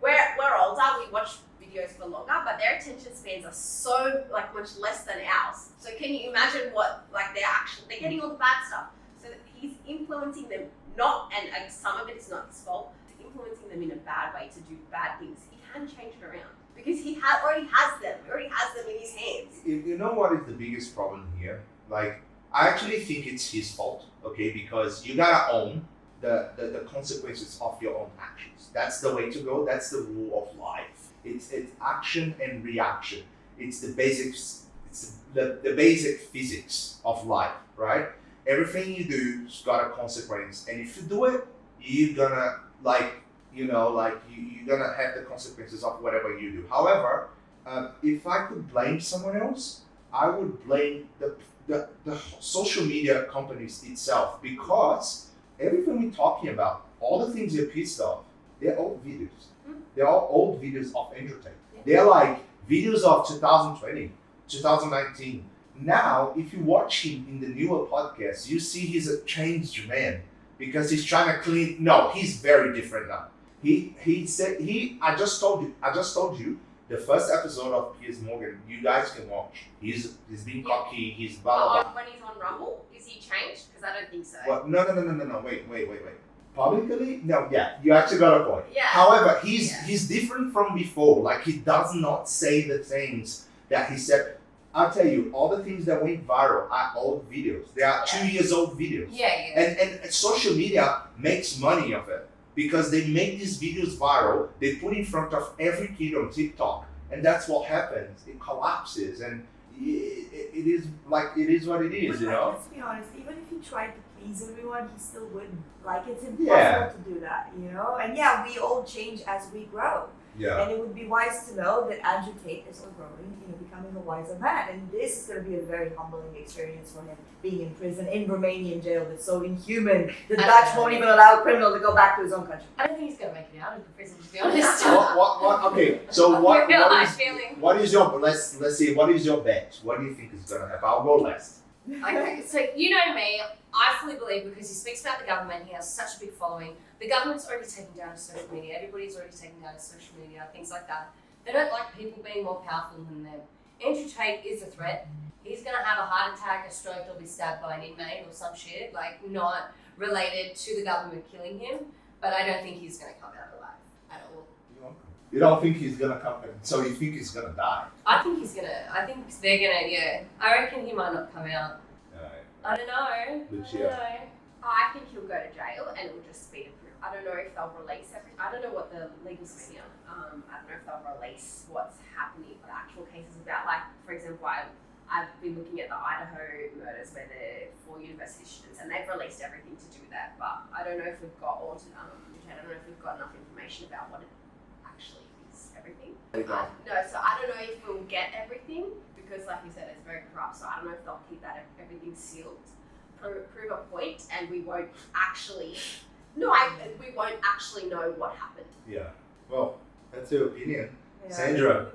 F: We're older, we watch videos for longer, but their attention spans are so much less than ours. So can you imagine what they're getting all the bad stuff. So that he's influencing them, and some of it is not his fault, influencing them in a bad way to do bad things. He can change it around because he already has them. He already has them in his hands.
A: You know what is the biggest problem here? I actually think it's his fault, okay? Because you gotta own the consequences of your own actions. That's the way to go. That's the rule of life. It's action and reaction. It's the basics. It's the basic physics of life, right? Everything you do's got a consequence, and if you do it, you're gonna you're gonna have the consequences of whatever you do. However, if I could blame someone else, I would blame the social media companies itself, because everything we're talking about, all the things you're pissed off, they're old videos. They're all old videos of Andrew Tate. They're videos of 2020, 2019. Now, if you watch him in the newer podcast, you see he's a changed man because he's trying to clean. No, he's very different now. He said I just told you the first episode of Piers Morgan. You guys can watch. He's being cocky. He's blah blah blah.
F: When he's on Rumble, is he changed? Because I don't think so.
A: Well, no. Wait. Publicly, no. Yeah, you actually got a point.
F: Yeah.
A: However, he's different from before. He does not say the things that he said. I'll tell you, all the things that went viral are old videos. They are 2 years old videos.
D: Yeah.
A: And social media makes money of it because they make these videos viral. They put in front of every kid on TikTok, and that's what happens. It collapses, and it is what it is.
E: Let's be honest. Even if he tried to please everyone, he still wouldn't. It's impossible to do that, And we all change as we grow.
A: Yeah.
E: And it would be wise to know that Andrew Tate is still growing, becoming a wiser man. And this is going to be a very humbling experience for him, being in prison, in Romanian jail. That's so inhuman. The Dutch won't even allow a criminal to go back to his own country.
D: I don't think he's going to make it out of the prison, to be honest.
A: What? Okay, so what is your, let's see, what is your bet? What do you think is going to happen? I'll go last.
D: Okay, so you know me, I fully believe because he speaks about the government, he has such a big following. The government's already taken down his social media, everybody's already taken down his social media, things like that. They don't like people being more powerful than them. Andrew Tate is a threat. He's going to have a heart attack, a stroke, or be stabbed by an inmate or some shit, not related to the government killing him, but I don't think he's going to come out alive at all.
A: You don't think he's going to come in, so you think he's going to die?
D: I think they're going to, yeah. I reckon he might not come out. I don't know.
A: Lucia.
F: I think he'll go to jail and it'll just speed it through. I don't know if they'll release everything. I don't know what the legal system. I don't know if they'll release what's happening, what the actual cases about. For example, I've been looking at the Idaho murders where they're 4 university students, and they've released everything to do that. But I don't know if we've got I don't know if we've got enough information about what it actually is. Everything. No, so I don't know if we'll get everything. Because, like you said, it's very corrupt. So I don't know if they'll keep that everything sealed, prove a point, and we won't actually. We won't actually know what happened.
A: Yeah. Well, that's your opinion,
E: Yeah.
A: Sandra.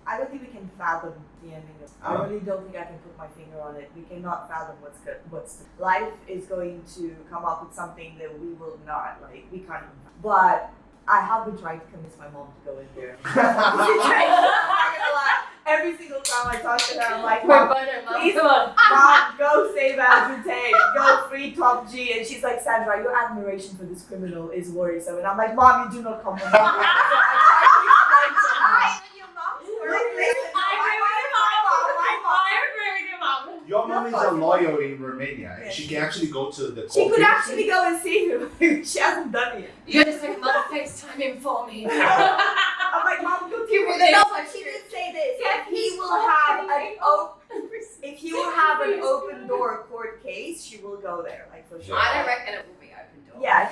E: I don't think we can fathom the ending of it. I really don't think I can put my finger on it. We cannot fathom what's good. Life is going to come up with something that we will not we can't. But I have been trying to convince my mom to go in there. I'm not gonna lie. Every single time I talk to her, I'm like, Mom, please, Mom, go save Andrew Tate, go free Top G. And she's like, Sandra, your admiration for this criminal is worrisome. And I'm like, Mom, you do not come on.
A: Your mom is a lawyer in Romania, and she can actually go to the court.
E: She could actually go and see him. She hasn't done it yet.
D: You're just like, Mom, FaceTime him for me.
E: I'm like, Mom, go do it. No, but she did say this. If he will have an open door court case, she will go there, for sure.
F: I don't reckon it will be open door.
E: Yeah,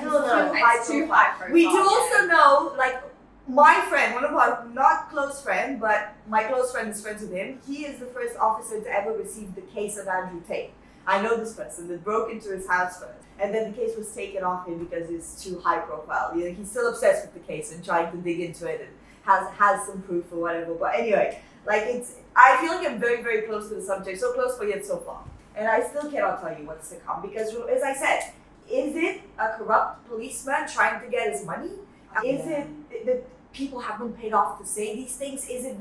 F: It's too high profile.
E: We do also know, my friend, one of our not close friend, but my close friend is friends with him. He is the first officer to ever receive the case of Andrew Tate. I know this person that broke into his house first. And then the case was taken off him because it's too high profile. You know, he's still obsessed with the case and trying to dig into it and has some proof or whatever. But anyway, like I feel like I'm very, very close to the subject, so close but yet so far. And I still cannot tell you what's to come because, as I said, is it a corrupt policeman trying to get his money? Is it that people have been paid off to say these things? Is it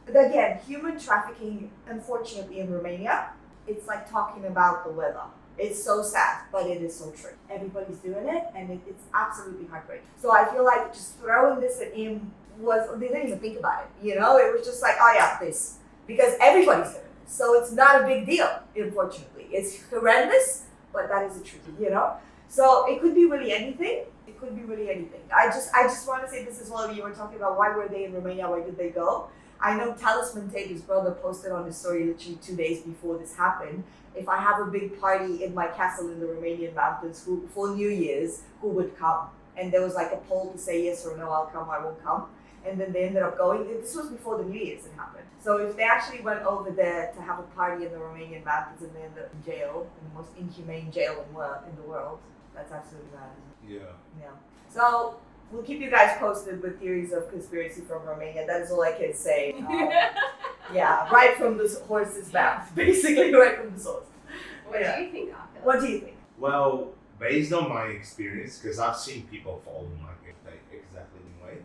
E: again, human trafficking, unfortunately in Romania, it's like talking about the weather. It's so sad, but it is so true. Everybody's doing it, and it's absolutely heartbreaking. So I feel like just throwing this at him they didn't even think about it, you know? It was just like, oh yeah, this. Because everybody's doing it. So it's not a big deal, unfortunately. It's horrendous, but that is the truth, you know? So it could be really anything. It could be really anything. I just want to say this as well. You were talking about why were they in Romania, where did they go? I know Talisman Tate, his brother, posted on his story literally 2 days before this happened. If I have a big party in my castle in the Romanian mountains for New Year's, who would come? And there was like a poll to say yes or no, I'll come, I won't come. And then they ended up going. This was before the New Year's had happened. So if they actually went over there to have a party in the Romanian mountains and they ended up in jail, in the most inhumane jail in the world, that's absolutely mad. Yeah. So we'll keep you guys posted with theories of conspiracy from Romania. That is all I can say. Yeah, right from the horse's mouth, basically right from the source.
F: What do you think, Arthur?
E: What do you think?
A: Well, based on my experience, because I've seen people fall in like exactly the way,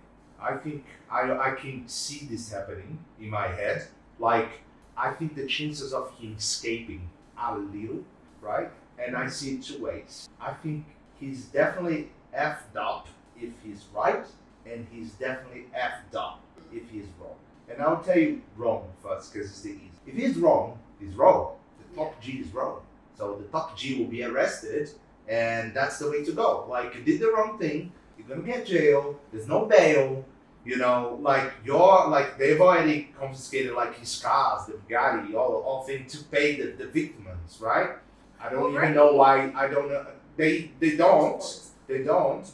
A: I think I can see this happening in my head. Like, I think the chances of him escaping are little, right? And I see it 2 ways. I think he's definitely effed up if he's right, and he's definitely effed up if he's wrong. And I'll tell you wrong first, because it's the easy. If he's wrong, he's wrong. The top G is wrong. So the top G will be arrested, and that's the way to go. Like, you did the wrong thing, you're gonna get jail, there's no bail, you know, they've already confiscated like his cars, the Bugatti, all things to pay the victims, right? I don't even know why, I don't know, they don't,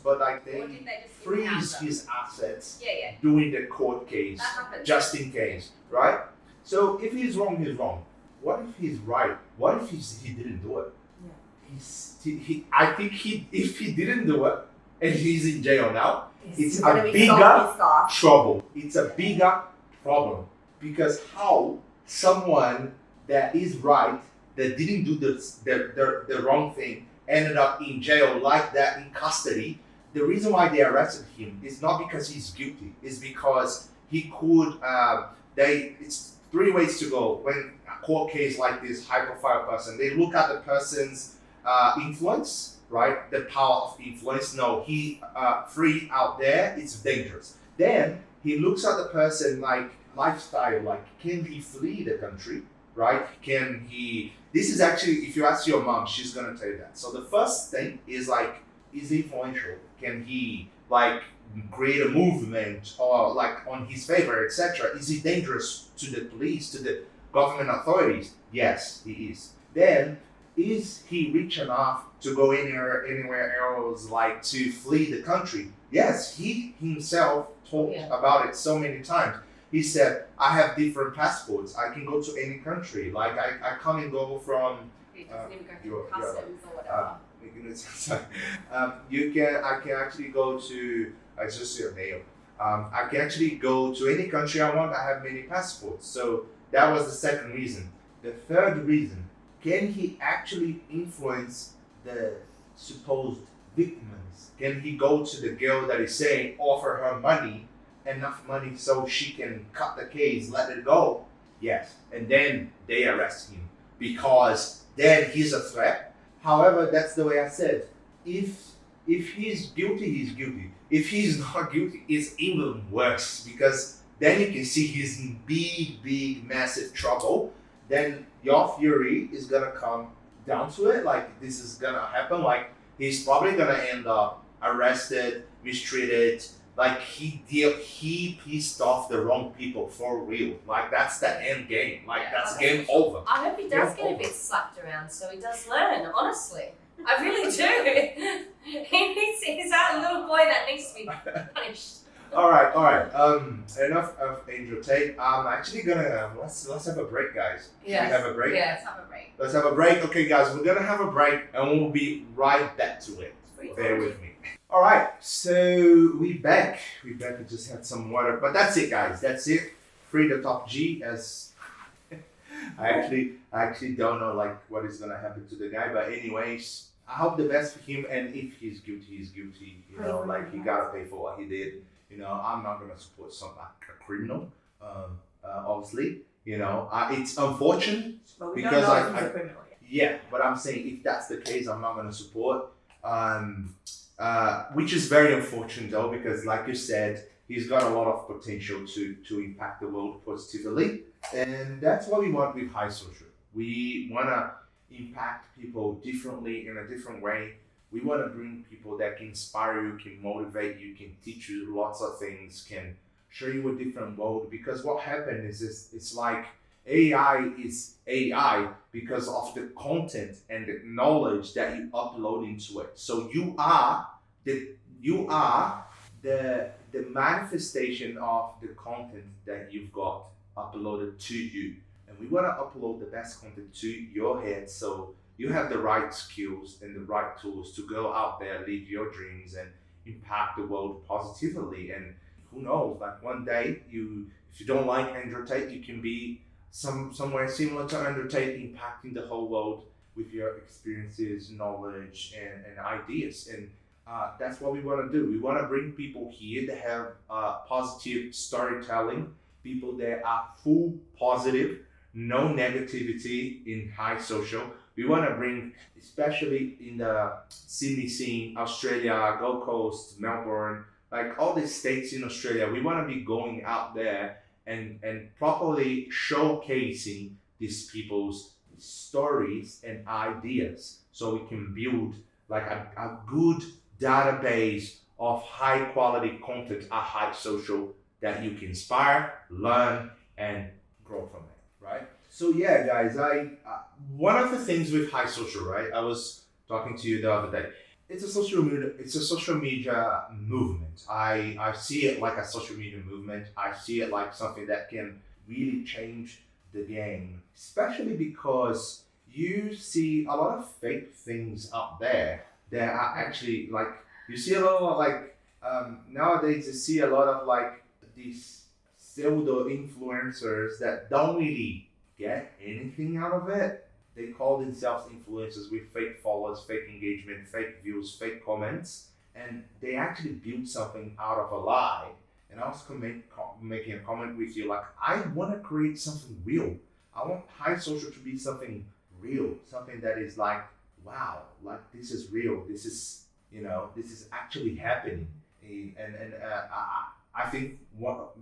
A: but like they
F: Or did they just
A: freeze
F: impound them?
A: his assets
F: Yeah.
A: during the court case,
F: That happens.
A: just in case, right? So if he's wrong, he's wrong. What if he's right? What if he didn't do it?
E: Yeah.
A: I think if he didn't do it and he's in jail now, it's
E: gonna
A: a
E: be
A: bigger
E: so pissed off.
A: trouble. It's a bigger problem because how someone that is right, that didn't do the wrong thing, ended up in jail like that in custody. The reason why they arrested him is not because he's guilty. It's because he could. It's 3 ways to go when a court case like this, high-profile person. They look at the person's influence, right? The power of influence. No, he free out there. It's dangerous. Then he looks at the person like lifestyle. Like, can he flee the country? Right? Can he? This is actually, if you ask your mom, she's gonna tell you that. So the first thing is like, is he influential? Can he like create a movement or like on his favor, etc.? Is he dangerous to the police, to the government authorities? Yes, he is. Then, is he rich enough to go anywhere else, like to flee the country? Yes, he himself talked about it so many times. He said, I have different passports. I can go to any country. Like, I come and go from...
F: He doesn't even go through customs or whatever.
A: I can actually go to... It's just your name. I can actually go to any country I want. I have many passports. So that was the second reason. The third reason, can he actually influence the supposed victims? Can he go to the girl that is saying, offer her money, enough money so she can cut the case, let it go? Yes. And then they arrest him because then he's a threat. However, that's the way I said. If he's guilty, he's guilty. If he's not guilty, it's even worse because then you can see he's in big, massive trouble. Then your theory is gonna come down to it. Like, this is gonna happen. Like, he's probably gonna end up arrested, mistreated. Like, he pissed off the wrong people for real. Like, that's the end game. Like, that's game over.
D: I hope he does get a bit slapped around so he does learn, honestly. I really do. He's that little boy that needs to be punished.
A: All right. Enough of Angel Tate. I'm actually gonna let's have a break, guys.
D: Yes.
A: Should we have a break?
D: Yeah.
F: Let's have a break.
A: Let's have a break. Okay, guys, we're gonna have a break, and we'll be right back to it. Bear with me. All right, so we back. We just had some water, but that's it, guys. That's it. Free the top G as. I actually don't know like what is gonna happen to the guy, but anyways, I hope the best for him. And if he's guilty, he's guilty. You know, like he gotta pay for what he did. You know, I'm not gonna support some like a criminal. Obviously, you know, it's unfortunate
E: But we
A: because
E: don't know if he's a criminal yet.
A: yeah, but I'm saying if that's the case, I'm not gonna support. Which is very unfortunate though, because like you said, he's got a lot of potential to impact the world positively. And that's what we want with High Social. We want to impact people differently in a different way. We want to bring people that can inspire you, can motivate you, can teach you lots of things, can show you a different world. Because what happened is it's like AI is AI because of the content and the knowledge that you upload into it. So you are the manifestation of the content that you've got uploaded to you. And we want to upload the best content to your head so you have the right skills and the right tools to go out there, live your dreams and impact the world positively. And who knows, like one day if you don't like Andrew Tate, you can be somewhere similar to Andrew Tate, impacting the whole world with your experiences, knowledge, and ideas. And that's what we want to do. We want to bring people here that have positive storytelling, people that are full positive, no negativity in High Social. We want to bring, especially in the Sydney scene, Australia, Gold Coast, Melbourne, like all the states in Australia, we want to be going out there and properly showcasing these people's stories and ideas so we can build like a good database of high quality content at High Social that you can inspire, learn, and grow from it, right? So yeah, guys, one of the things with High Social, right? I was talking to you the other day. It's a social media movement. I see it like a social media movement. I see it like something that can really change the game, especially because you see a lot of fake things out there that are actually like, you see a lot of like, nowadays you see a lot of like these pseudo influencers that don't really get anything out of it. They call themselves influencers with fake followers, fake engagement, fake views, fake comments, and they actually build something out of a lie. And I was making a comment with you like, I want to create something real. I want High Social to be something real, something that is like, wow, like this is real. This is, this is actually happening. And I think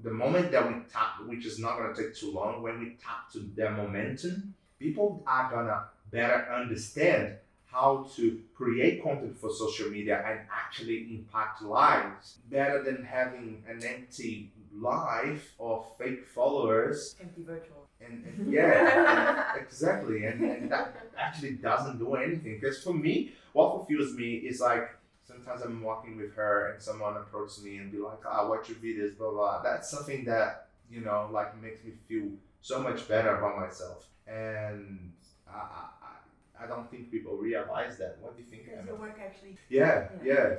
A: the moment that we tap, which is not going to take too long, when we tap to their momentum, people are gonna better understand how to create content for social media and actually impact lives better than having an empty life of fake followers.
E: Empty virtual.
A: And yeah, exactly. And that actually doesn't do anything. Because for me, what fulfills me is like, sometimes I'm walking with her and someone approaches me and be like, watch your videos, blah, blah. That's something that, like makes me feel so much better about myself. And I don't think people realize that. What do you think?
E: Does your work actually?
A: Yeah.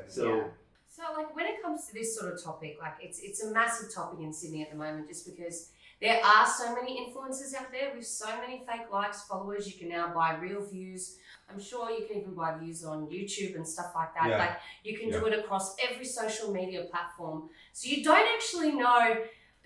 A: So
D: like when it comes to this sort of topic, like it's a massive topic in Sydney at the moment, just because there are so many influencers out there with so many fake likes, followers. You can now buy real views. I'm sure you can even buy views on YouTube and stuff like that.
A: Yeah.
D: Like you can do it across every social media platform. So you don't actually know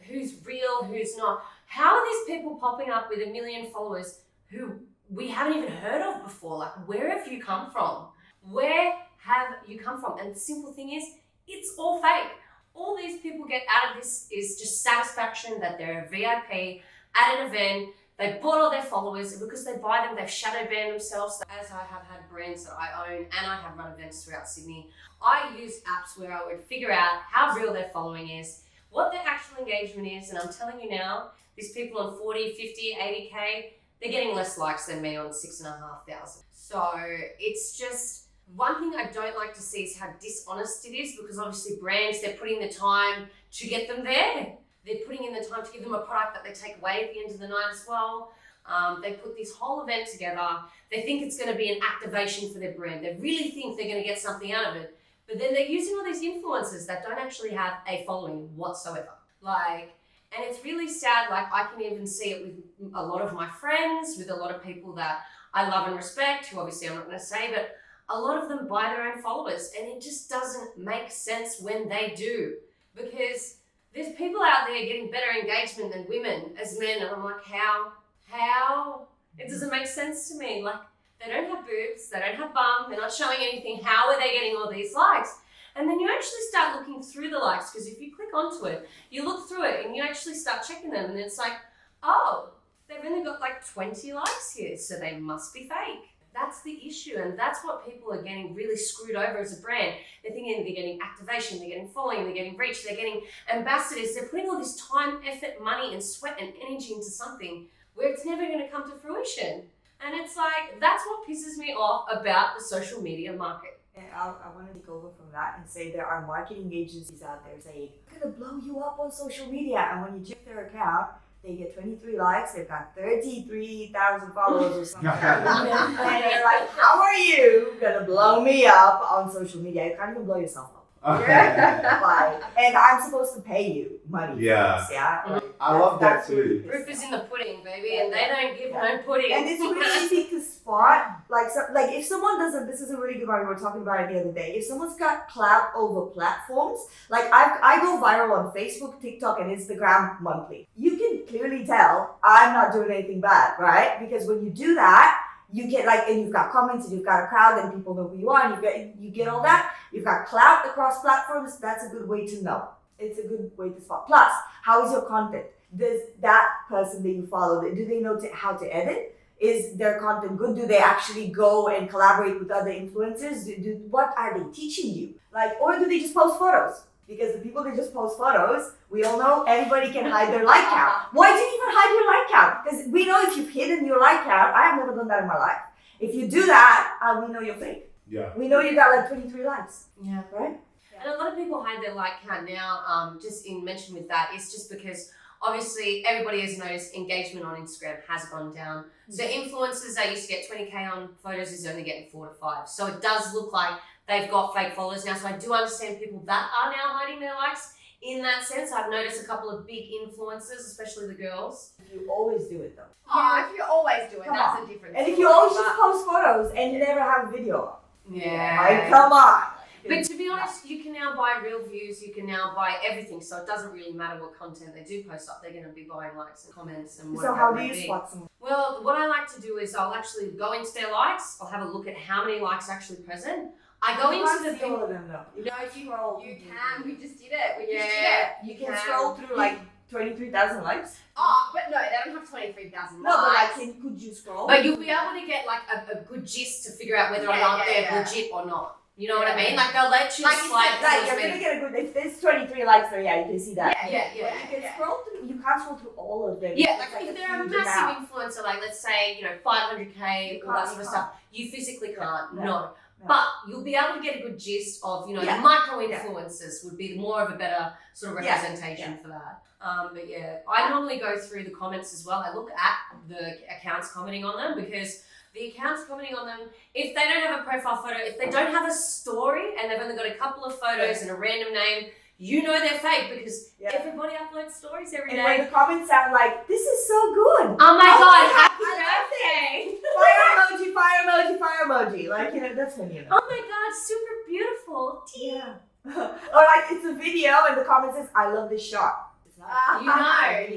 D: who's real, who's not. How are these people popping up with 1 million followers who we haven't even heard of before? Like, where have you come from? Where have you come from? And the simple thing is, it's all fake. All these people get out of this is just satisfaction that they're a VIP at an event. They bought all their followers, and because they buy them, they've shadow banned themselves. As I have had brands that I own and I have run events throughout Sydney, I use apps where I would figure out how real their following is, what their actual engagement is, and I'm telling you now, these people on 40, 50, 80K, they're getting less likes than me on 6,500. So it's just, one thing I don't like to see is how dishonest it is, because obviously brands, they're putting the time to get them there. They're putting in the time to give them a product that they take away at the end of the night as well. They put this whole event together. They think it's going to be an activation for their brand. They really think they're going to get something out of it. But then they're using all these influencers that don't actually have a following whatsoever. And it's really sad. I can even see it with a lot of my friends, with a lot of people that I love and respect, who obviously I'm not going to say, but a lot of them buy their own followers. And it just doesn't make sense when they do. Because there's people out there getting better engagement than women as men. And I'm like, how? It doesn't make sense to me. They don't have boobs, they don't have bum, they're not showing anything. How are they getting all these likes? And then you actually start looking through the likes, because if you click onto it, you look through it and you actually start checking them, and it's like, oh, they've only got 20 likes here, so they must be fake. That's the issue, and that's what people are getting really screwed over as a brand. They're thinking they're getting activation, they're getting following, they're getting reach, they're getting ambassadors. They're putting all this time, effort, money, and sweat and energy into something where it's never going to come to fruition. And it's that's what pisses me off about the social media market.
E: And I want to take over from that and say there are marketing agencies out there saying, I'm going to blow you up on social media. And when you check their account, they get 23 likes, they've got 33,000 followers or something. And they're like, how are you going to blow me up on social media? You can't even blow yourself up. And I'm supposed to pay you money.
G: Yeah.
E: For this, yeah.
G: I love that too.
D: Proof is in the pudding, baby, and they don't give no pudding.
E: And it's really easy to spot. If someone doesn't, this is a really good one. We were talking about it the other day. If someone's got clout over platforms, I go viral on Facebook, TikTok, and Instagram monthly. You can clearly tell I'm not doing anything bad, right? Because when you do that, you get and you've got comments and you've got a crowd and people know who you are and you get all that. You've got clout across platforms. That's a good way to know. It's a good way to spot. Plus, how is your content? Does that person that you follow, do they know how to edit? Is their content good? Do they actually go and collaborate with other influencers? What are they teaching you? Or do they just post photos? Because the people that just post photos, we all know everybody can hide their like count. Why do you even hide your like count? Because we know if you've hidden your like count, I have never done that in my life. If you do that, we know you're fake.
G: Yeah.
E: We know you got 23 likes.
D: Yeah.
E: Right?
D: And a lot of people hide their like count now. Just in mention with that, it's just because obviously everybody has noticed engagement on Instagram has gone down. So influencers that used to get 20K on photos is only getting 4 to 5. So it does look like they've got fake followers now. So I do understand people that are now hiding their likes. In that sense, I've noticed a couple of big influencers, especially the girls.
E: You always do it though.
F: Oh, if you always do it,
E: Come
F: that's
E: on.
F: a different
E: And if
F: story,
E: you always
F: but-
E: just post photos and you never have a video up.
D: Yeah.
E: Come on.
D: But to be honest, you can now buy real views, you can now buy everything, so it doesn't really matter what content they do post up, they're going to be buying likes and comments and whatever.
E: So how
D: it
E: do
D: may
E: you
D: be.
E: spot someone?
D: Well, what I like to do is I'll actually go into their likes, I'll have a look at how many likes are actually present. I go
E: You
D: into
E: can't
D: the
E: see all of them though.
F: No,
E: scroll.
F: you can. We just did it. We just did
D: Yeah.
F: it.
E: You can scroll through 23,000 likes.
F: Oh, but no, they don't have 23,000
E: No, but
F: likes.
E: could you scroll?
D: But you'll be able to get a good gist to figure out whether or not they're legit or not. You know what I mean? They'll let you
F: Like you
D: slide
F: said,
E: You're gonna get a good. If there's 23 likes there, yeah, you can see that.
F: Yeah.
E: But you can scroll through. You can't scroll through all of them.
D: Yeah,
E: It's
D: if
E: a
D: they're a
E: huge
D: massive
E: amount.
D: influencer, let's say, 500K, all that
E: can't,
D: sort of
E: you
D: stuff, you physically can't,
E: No.
D: no. But you'll be able to get a good gist of,
E: Yeah.
D: the micro-influencers would be more of a better sort of
E: Yeah.
D: representation for that. But yeah, I normally go through the comments as well. I look at the accounts commenting on them because the accounts commenting on them, if they don't have a profile photo, if they don't have a story and they've only got a couple of photos and a random name, you know they're fake because everybody uploads stories every
E: And
D: day.
E: when the comments sound like, this is so good.
D: Oh my God,
E: yeah,
D: happy
E: I
D: birthday!
E: Fire emoji. That's when you know.
D: Oh my God, super beautiful.
E: Yeah. Or it's a video and the comment says, I love this shot. It's not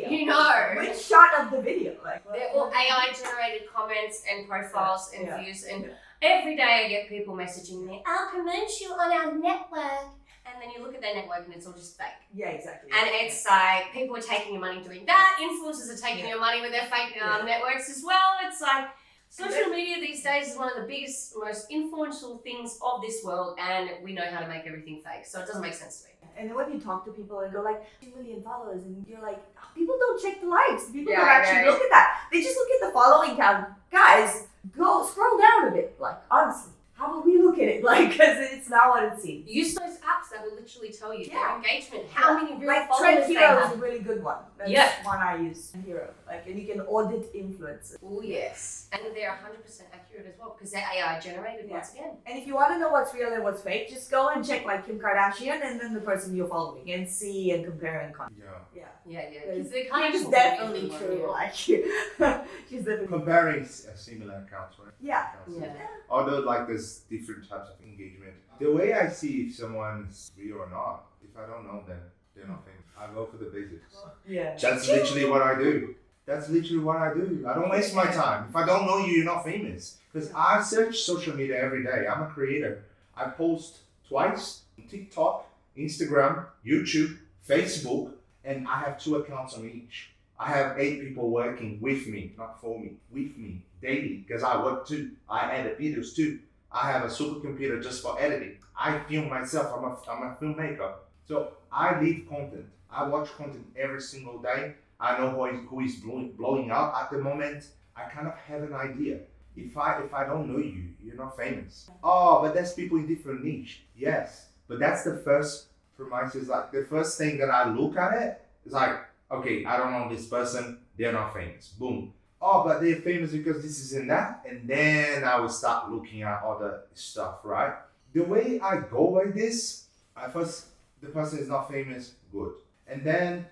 D: You know.
E: Which shot of the video?
D: They're all AI generated comments and profiles and
E: Yeah.
D: views, and every day I get people messaging me, I'll promote you on our network. And then you look at their network and it's all just fake.
E: Yeah, exactly.
D: And it's like people are taking your money doing that. Influencers are taking your money with their fake networks as well. It's like social media these days is one of the biggest, most influential things of this world, and we know how to make everything fake. So it doesn't make sense to me.
E: And then when you talk to people and go 2 million followers, and you're like, people don't check the likes. People
F: Yeah,
E: don't actually
F: right.
E: look at that. They just look at the following count. Guys, go scroll down a bit. Honestly, how about we look look at it, like, because it's not what it seems.
D: Use those apps that will literally tell you
E: Yeah.
D: their engagement, how many real
E: Like
D: followers
E: Trend
D: they
E: Hero is
D: have.
E: a really good one. That's
D: Yeah.
E: one I use. Hero, like, and you can audit influencers.
D: Oh yes, and they're 100% accurate as well because they're AI generated
E: Yeah.
D: once again.
E: And if you want to know what's real and what's fake, just go and check like Kim Kardashian and then the person you're following and see and compare and contrast.
A: Yeah.
E: Yeah.
D: Yeah,
E: Because
D: they kind
E: Kim's
D: of
E: definitely true. Like, she's definitely.
A: Comparing similar accounts, right?
E: Yeah.
D: Yeah.
A: Although like there's different types of engagement. The way I see if someone's real or not, if I don't know them, they're not famous. I go for the basics.
E: Yeah.
A: That's literally what I do. That's literally what I do. I don't waste my time. If I don't know you, you're not famous. Because I search social media every day. I'm a creator. I post twice on TikTok, Instagram, YouTube, Facebook, and I have 2 accounts on each. I have 8 people working with me, not for me, with me daily because I work too. I edit videos too. I have a supercomputer just for editing. I film myself. I'm a filmmaker. So I leave content. I watch content every single day. I know who is blowing up at the moment. I kind of have an idea. If I don't know you, you're not famous. Oh, but that's people in different niche. Yes, but that's the first premise. Is like the first thing that I look at it is like, okay, I don't know this person. They're not famous. Boom. Oh, but they're famous because this is and that. And then I will start looking at other stuff, right? The way I go by this, the person is not famous, good. And then,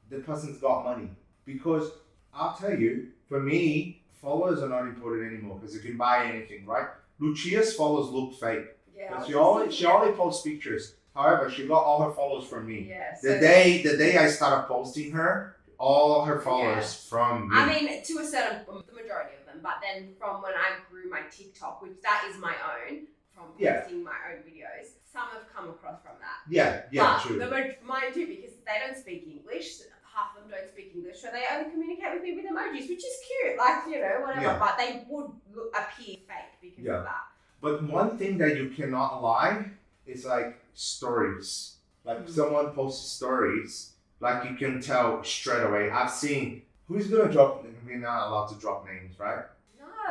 A: the person's got money. Because I'll tell you, for me, followers are not important anymore because you can buy anything, right? Lucia's followers look fake.
F: Yeah.
A: But she only posts pictures. However, she got all her followers from me.
F: Yeah.
A: The day I started posting her, all her followers from me.
F: I mean, to a certain, the majority of them, but then from when I grew my TikTok, which that is my own, from posting my own videos, some have come across from that.
A: yeah,
F: But
A: true.
F: Mine too, because they don't speak English. Half of them don't speak English, so they only communicate with me with emojis, which is cute, like, whatever.
A: Yeah.
F: But they would appear fake because of that.
A: But one thing that you cannot lie is like stories. Like someone posts stories, like you can tell straight away. I've seen who's gonna drop. We're not allowed to drop names, right?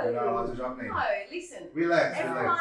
A: We're not allowed to drop names.
F: No, listen.
A: Relax.
F: Everyone,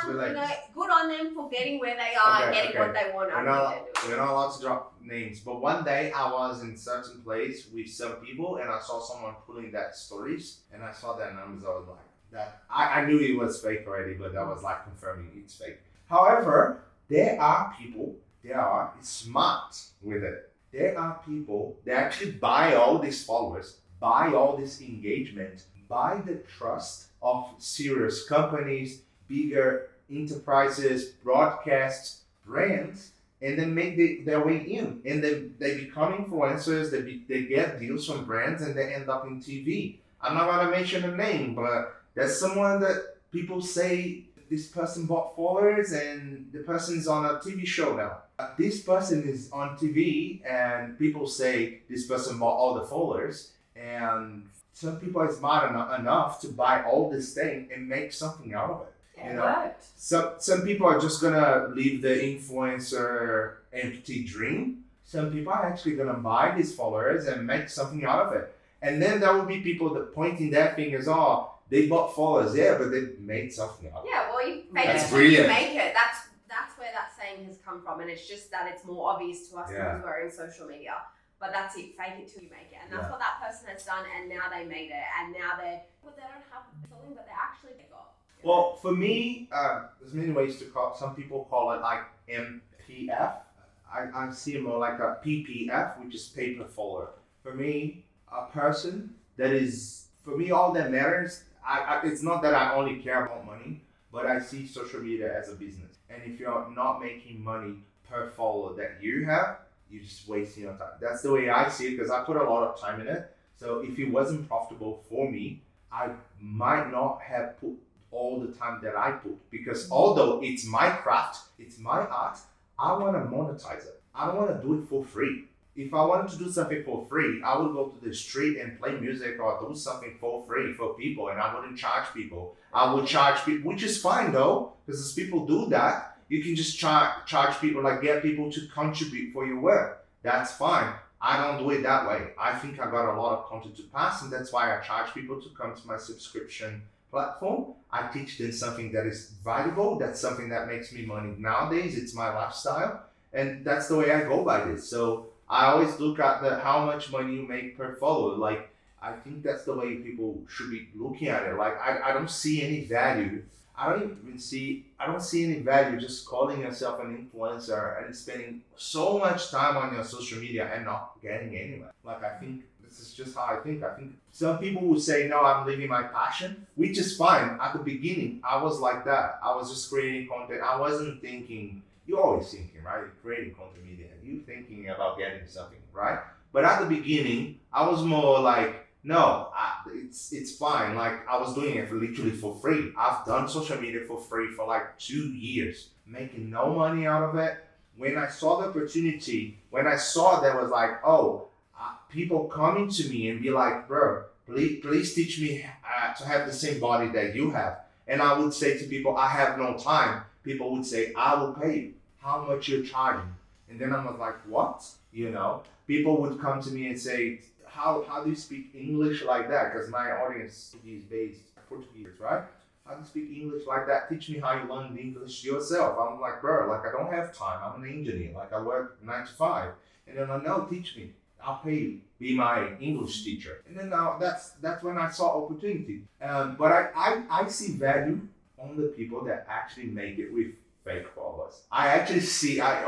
F: good on them for getting where they are and getting what they want.
A: We're not allowed to drop names. But one day I was in certain place with some people and I saw someone putting that stories and I saw their numbers. I was like, that I knew it was fake already, but that was like confirming it's fake. However, there are people that are smart with it. There are people that actually buy all these followers, buy all this engagement, buy the trust of serious companies, bigger enterprises, broadcasts, brands, and then make their way in. And then they become influencers, they get deals from brands, and they end up in TV. I'm not going to mention a name, but there's someone that people say this person bought followers and the person's on a TV show now. This person is on TV and people say this person bought all the followers, and some people are smart enough to buy all this thing and make something out of it.
F: Yeah, it worked.
A: Some people are just gonna leave the influencer empty dream. Some people are actually gonna buy these followers and make something out of it. And then there will be people that pointing their fingers, oh, they bought followers, yeah, but they made something out of it.
F: Yeah, well, you fake
A: That's
F: it till you
A: brilliant.
F: make it. That's where that saying has come from, and it's just that it's more obvious to us because we're in social media. But that's it, fake it till you make it. And that's what that person has done, and now they made it, and now they don't have something, but they actually got.
A: Well, for me, there's many ways to call. Some people call it like MPF. I see it more like a PPF, which is pay per follower. For me, a person that is, for me, all that matters. It's not that I only care about money, but I see social media as a business. And if you're not making money per follower that you have, you're just wasting your time. That's the way I see it because I put a lot of time in it. So if it wasn't profitable for me, I might not have put all the time that I put, because although it's my craft, it's my art, I want to monetize it. I don't want to do it for free. If I wanted to do something for free, I would go to the street and play music or do something for free for people, and I wouldn't charge people. I would charge people, which is fine though, because as people do that, you can just charge people, like get people to contribute for your work. That's fine. I don't do it that way. I think I got a lot of content to pass, and that's why I charge people to come to my subscription platform, I teach them something that is valuable. That's something that makes me money nowadays. It's my lifestyle, and that's the way I go by this. So I always look at how much money you make per follower. Like, I think that's the way people should be looking at it. Like, I don't see any value. I don't see any value just calling yourself an influencer and spending so much time on your social media and not getting anywhere. Like, I think this is just how I think. I think some people will say, no, I'm living my passion, which is fine. At the beginning, I was like that. I was just creating content. I wasn't thinking, you're always thinking, right? You're creating content media. You're thinking about getting something, right? But at the beginning, I was more like, no, it's fine. Like, I was doing it literally for free. I've done social media for free for like 2 years, making no money out of it. When I saw the opportunity, when I saw there was like, people coming to me and be like, bro, please teach me to have the same body that you have. And I would say to people, I have no time. People would say, I will pay you. How much you're charging? And then I was like, what? You know, people would come to me and say, how do you speak English like that? Because my audience is based Portuguese, right? How do you speak English like that? Teach me how you learn English yourself. I'm like, bro, like, I don't have time. I'm an engineer. Like, I work 9 to 5. And then I know, teach me. I'll pay you. Be my English teacher. And then now that's when I saw opportunity. But I see value on the people that actually make it with fake followers. I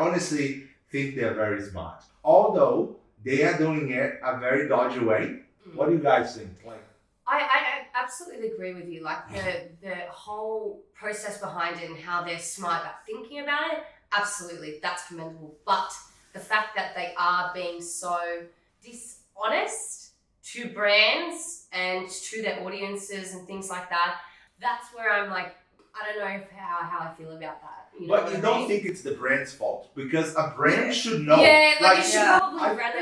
A: honestly think they're very smart. Although they are doing it a very dodgy way. What do you guys think? Like,
D: I absolutely agree with you. Like, the whole process behind it and how they're smart about thinking about it, absolutely, that's commendable. But the fact that they are being so dishonest to brands and to their audiences and things like that, that's where I'm like, I don't know how I feel about that. You know
A: but you don't think it's the brand's fault, because a brand should know.
D: Yeah, like you should
C: yeah.
D: probably run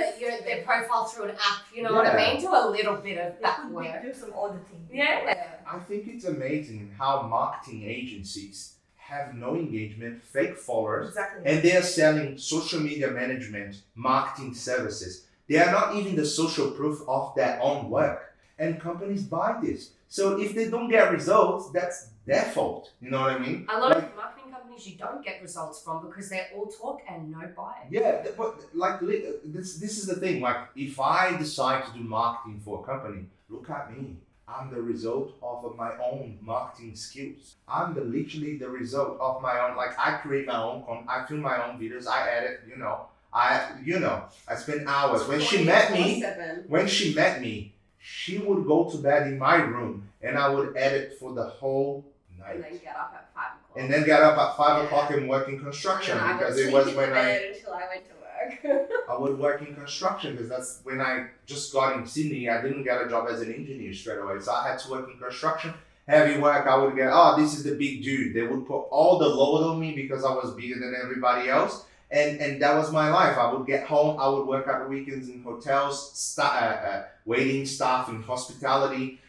D: their profile through an app, you know what I mean? Do a little bit of that work.
E: Do some auditing.
D: Yeah.
A: I think it's amazing how marketing agencies have no engagement, fake followers,
E: Exactly.
A: and they are selling social media management, marketing services. They are not even the social proof of their own work. And companies buy this. So if they don't get results, that's their fault. You know what I mean?
D: A lot of marketing companies you don't get results from because they're all talk and no buy.
A: Yeah, but like this is the thing. Like, if I decide to do marketing for a company, look at me. I'm the result of my own marketing skills. I'm literally the result of my own. Like, I create my own content. I film my own videos. I edit. I spend hours. When she met me, she would go to bed in my room, and I would edit for the whole night.
F: And then get up at 5 o'clock.
A: And then get up at 5 o'clock and work in construction,
F: And I would
A: because it
F: sleep
A: was
F: in
A: when
F: the bed until I went to work.
A: I would work in construction, because that's when I just got in Sydney. I didn't get a job as an engineer straight away, so I had to work in construction. Heavy work. I would get, this is the big dude. They would put all the load on me because I was bigger than everybody else. And that was my life. I would get home. I would work at the weekends in hotels, waiting staff in hospitality.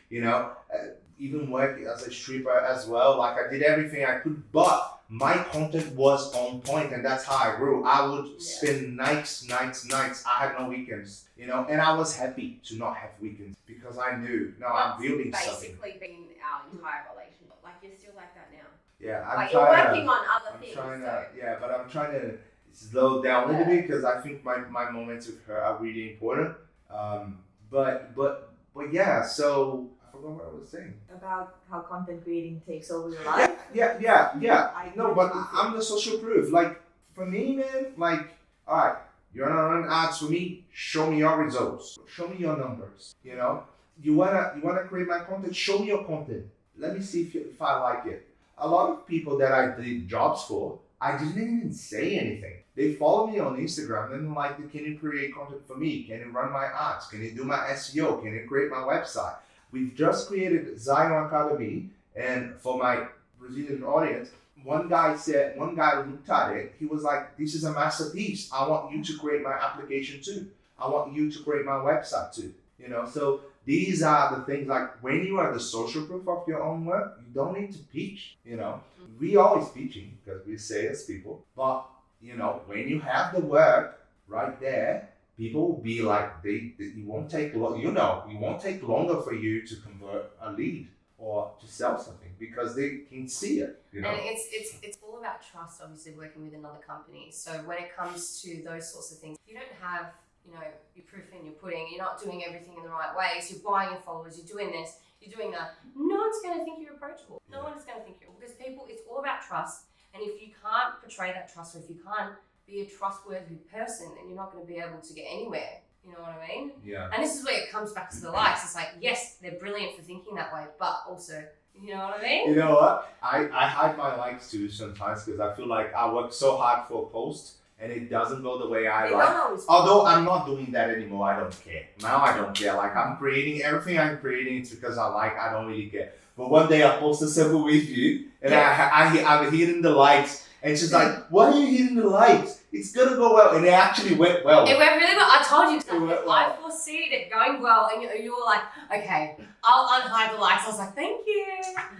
A: Even work as a stripper as well. Like, I did everything I could, but my content was on point, and that's how I grew. I would spend nights. I had no weekends, and I was happy to not have weekends, because I knew, I'm building something.
F: Basically been our entire relationship. Like, you're still like that now.
A: Yeah,
F: Like, you're working on other things.
A: But I'm trying to slow down a little bit, because I think my moments with her are really important. But yeah, so I forgot what I was saying.
E: About how content creating takes over your life.
A: Yeah.
E: I
A: No, but I'm the social proof. Like, for me, man, like, all right, you're not running ads for me. Show me your results. Show me your numbers. You wanna create my content. Show me your content. Let me see if I like it. A lot of people that I did jobs for, I didn't even say anything. They follow me on Instagram and like, can you create content for me? Can you run my ads? Can you do my SEO? Can you create my website? We've just created Zion Academy, and for my Brazilian audience, one guy looked at it. He was like, this is a masterpiece. I want you to create my application too. I want you to create my website too. So these are the things, like, when you are the social proof of your own work, you don't need to pitch. We always pitching because we sales people, but when you have the work right there, people will be like, it won't take long. It won't take longer for you to convert a lead or to sell something because they can see it, you know.
D: And it's all about trust, obviously, working with another company. So when it comes to those sorts of things, if you don't have, you know, your proof in your pudding, you're not doing everything in the right ways, you're buying your followers, you're doing this, you're doing that, no one's going to think you're approachable. No one is going to think you're, because people, it's all about trust. And if you can't portray that trust, or if you can't be a trustworthy person, then you're not going to be able to get anywhere. You know what I mean?
A: Yeah.
D: And this is where it comes back to the likes. It's like, yes, they're brilliant for thinking that way, but also, you know what I mean?
A: You know what? I hide my likes too sometimes because I feel like I work so hard for a post and it doesn't go the way I
E: They
A: like.
E: don't always.
A: Although I'm not doing that anymore, I don't care. Now I don't care. Like I'm creating everything I'm creating, it's because I like. I don't really care. But one day I posted something with you, and I'm hitting the likes, and she's like, "Why are you hitting the likes? It's gonna go well," and it actually went well.
D: It went really well. I told you.
A: It went well.
D: I foreseed it going well, and you were like, okay, I'll unhide the likes. I was like, thank you.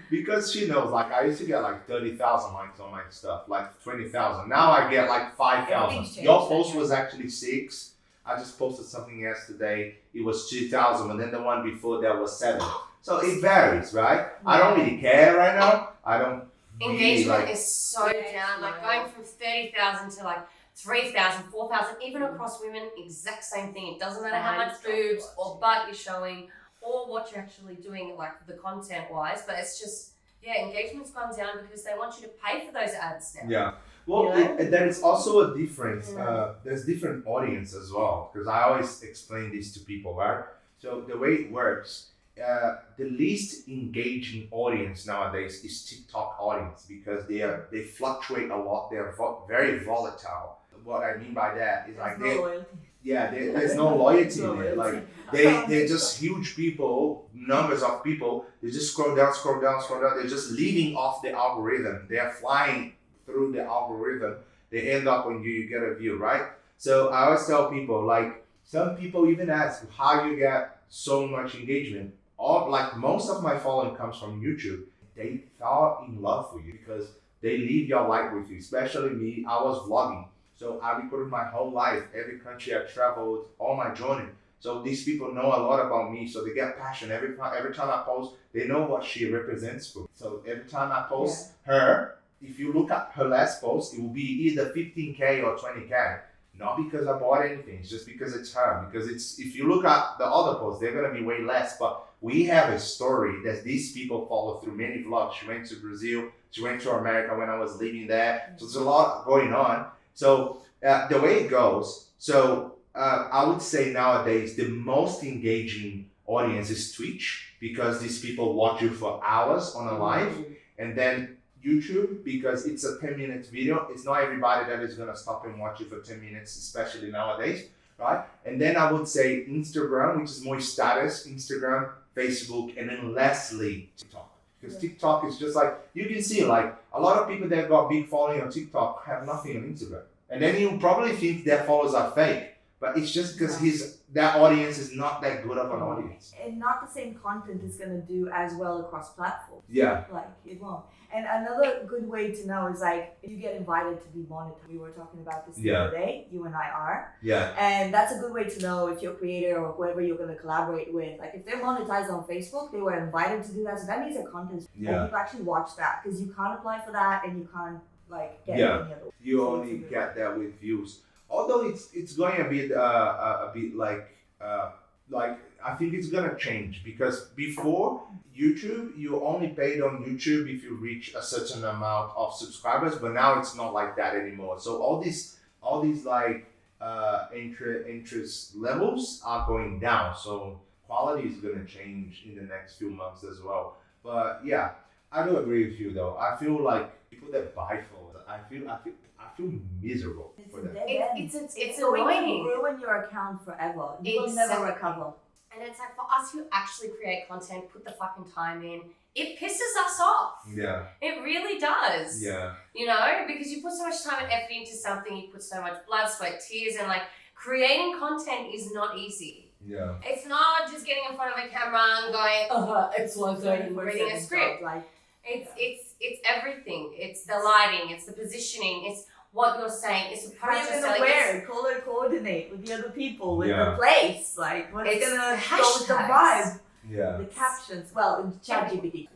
A: Because she knows, like I used to get like 30,000 likes on my stuff, like 20,000. Now I get like 5,000.
E: Everything's changed,
A: Your post
E: okay.
A: was actually 6. I just posted something yesterday. It was 2,000, and then the one before that was 7. So it varies, right? I don't really care right now. I don't. Really
D: Engagement
A: like.
D: is so down. Like going from 30,000 to like 3,000, 4,000, even across women, exact same thing. It doesn't matter how much boobs or butt you're showing or what you're actually doing, like the content wise, but it's just, yeah, engagement's gone down because they want you to pay for those ads now.
A: Yeah. Well,
D: You know?
A: there is also a difference.
D: Yeah.
A: There's different audience as well, because I always explain this to people, right? So the way it works, the least engaging audience nowadays is TikTok audience because they fluctuate a lot. They're very volatile. What I mean by that is like there's no loyalty in it. Like they're just huge people, numbers of people. They just scroll down. They're just leaving off the algorithm. They're flying through the algorithm. They end up on you get a view, right? So I always tell people, like some people even ask how you get so much engagement. All like most of my following comes from YouTube. They fall in love with you because they leave your light with you. Especially me, I was vlogging. So I recorded my whole life, every country I traveled, all my journey. So these people know a lot about me, so they get passion. Every time I post, they know what she represents for me. So every time I post her, if you look at her last post, it will be either 15K or 20K. Not because I bought anything, it's just because it's her. Because it's if you look at the other posts, they're gonna be way less. But we have a story that these people follow through many vlogs. She went to Brazil, she went to America when I was living there. So there's a lot going on. So the way it goes, I would say nowadays the most engaging audience is Twitch because these people watch you for hours on a live, and then YouTube because it's a 10-minute video. It's not everybody that is gonna stop and watch you for 10 minutes, especially nowadays, right? And then I would say Instagram, which is more status, Instagram, Facebook, and then lastly TikTok. Because TikTok is just like, you can see like a lot of people that got big following on TikTok have nothing on Instagram. And then you probably think their followers are fake, but it's just because that audience is not that good of an audience.
E: And not the same content is gonna do as well across platforms.
A: Yeah.
E: Like it won't. And another good way to know is like if you get invited to be monetized. We were talking about this the other day, you and I are.
A: Yeah.
E: And that's a good way to know if your creator or whoever you're gonna collaborate with. Like if they're monetized on Facebook, they were invited to do that. So that means their content's and people actually watch that because you can't apply for that and you can't like get any other way.
A: You only get that with views. Although it's going a bit like I think it's gonna change because before YouTube you only paid on YouTube if you reach a certain amount of subscribers, but now it's not like that anymore. So all these like interest levels are going down. So quality is gonna change in the next few months as well. But yeah, I do agree with you though. I feel like people that buy followers, I feel miserable for them.
D: It's
E: going
D: annoying.
E: to ruin your account forever. You will never recover.
D: And it's like for us who actually create content, put the fucking time in, it pisses us off.
A: Yeah.
D: It really does.
A: Yeah.
D: You know, because you put so much time and effort into something, you put so much blood, sweat, tears, and like creating content is not easy.
A: Yeah.
D: It's not just getting in front of a camera and going, it's one thing, and reading a script. It's everything. It's the lighting, it's the positioning, it's what you're saying, it's the
E: How are
D: product
E: you
D: you're
E: gonna
D: selling.
E: wear, color coordinate with the other people, with
A: Yeah.
E: the place? Like, what's
D: It's
E: gonna
D: the
E: go with the
D: hashtags.
E: vibe?
A: Yeah.
E: The captions, well, ChatGPT.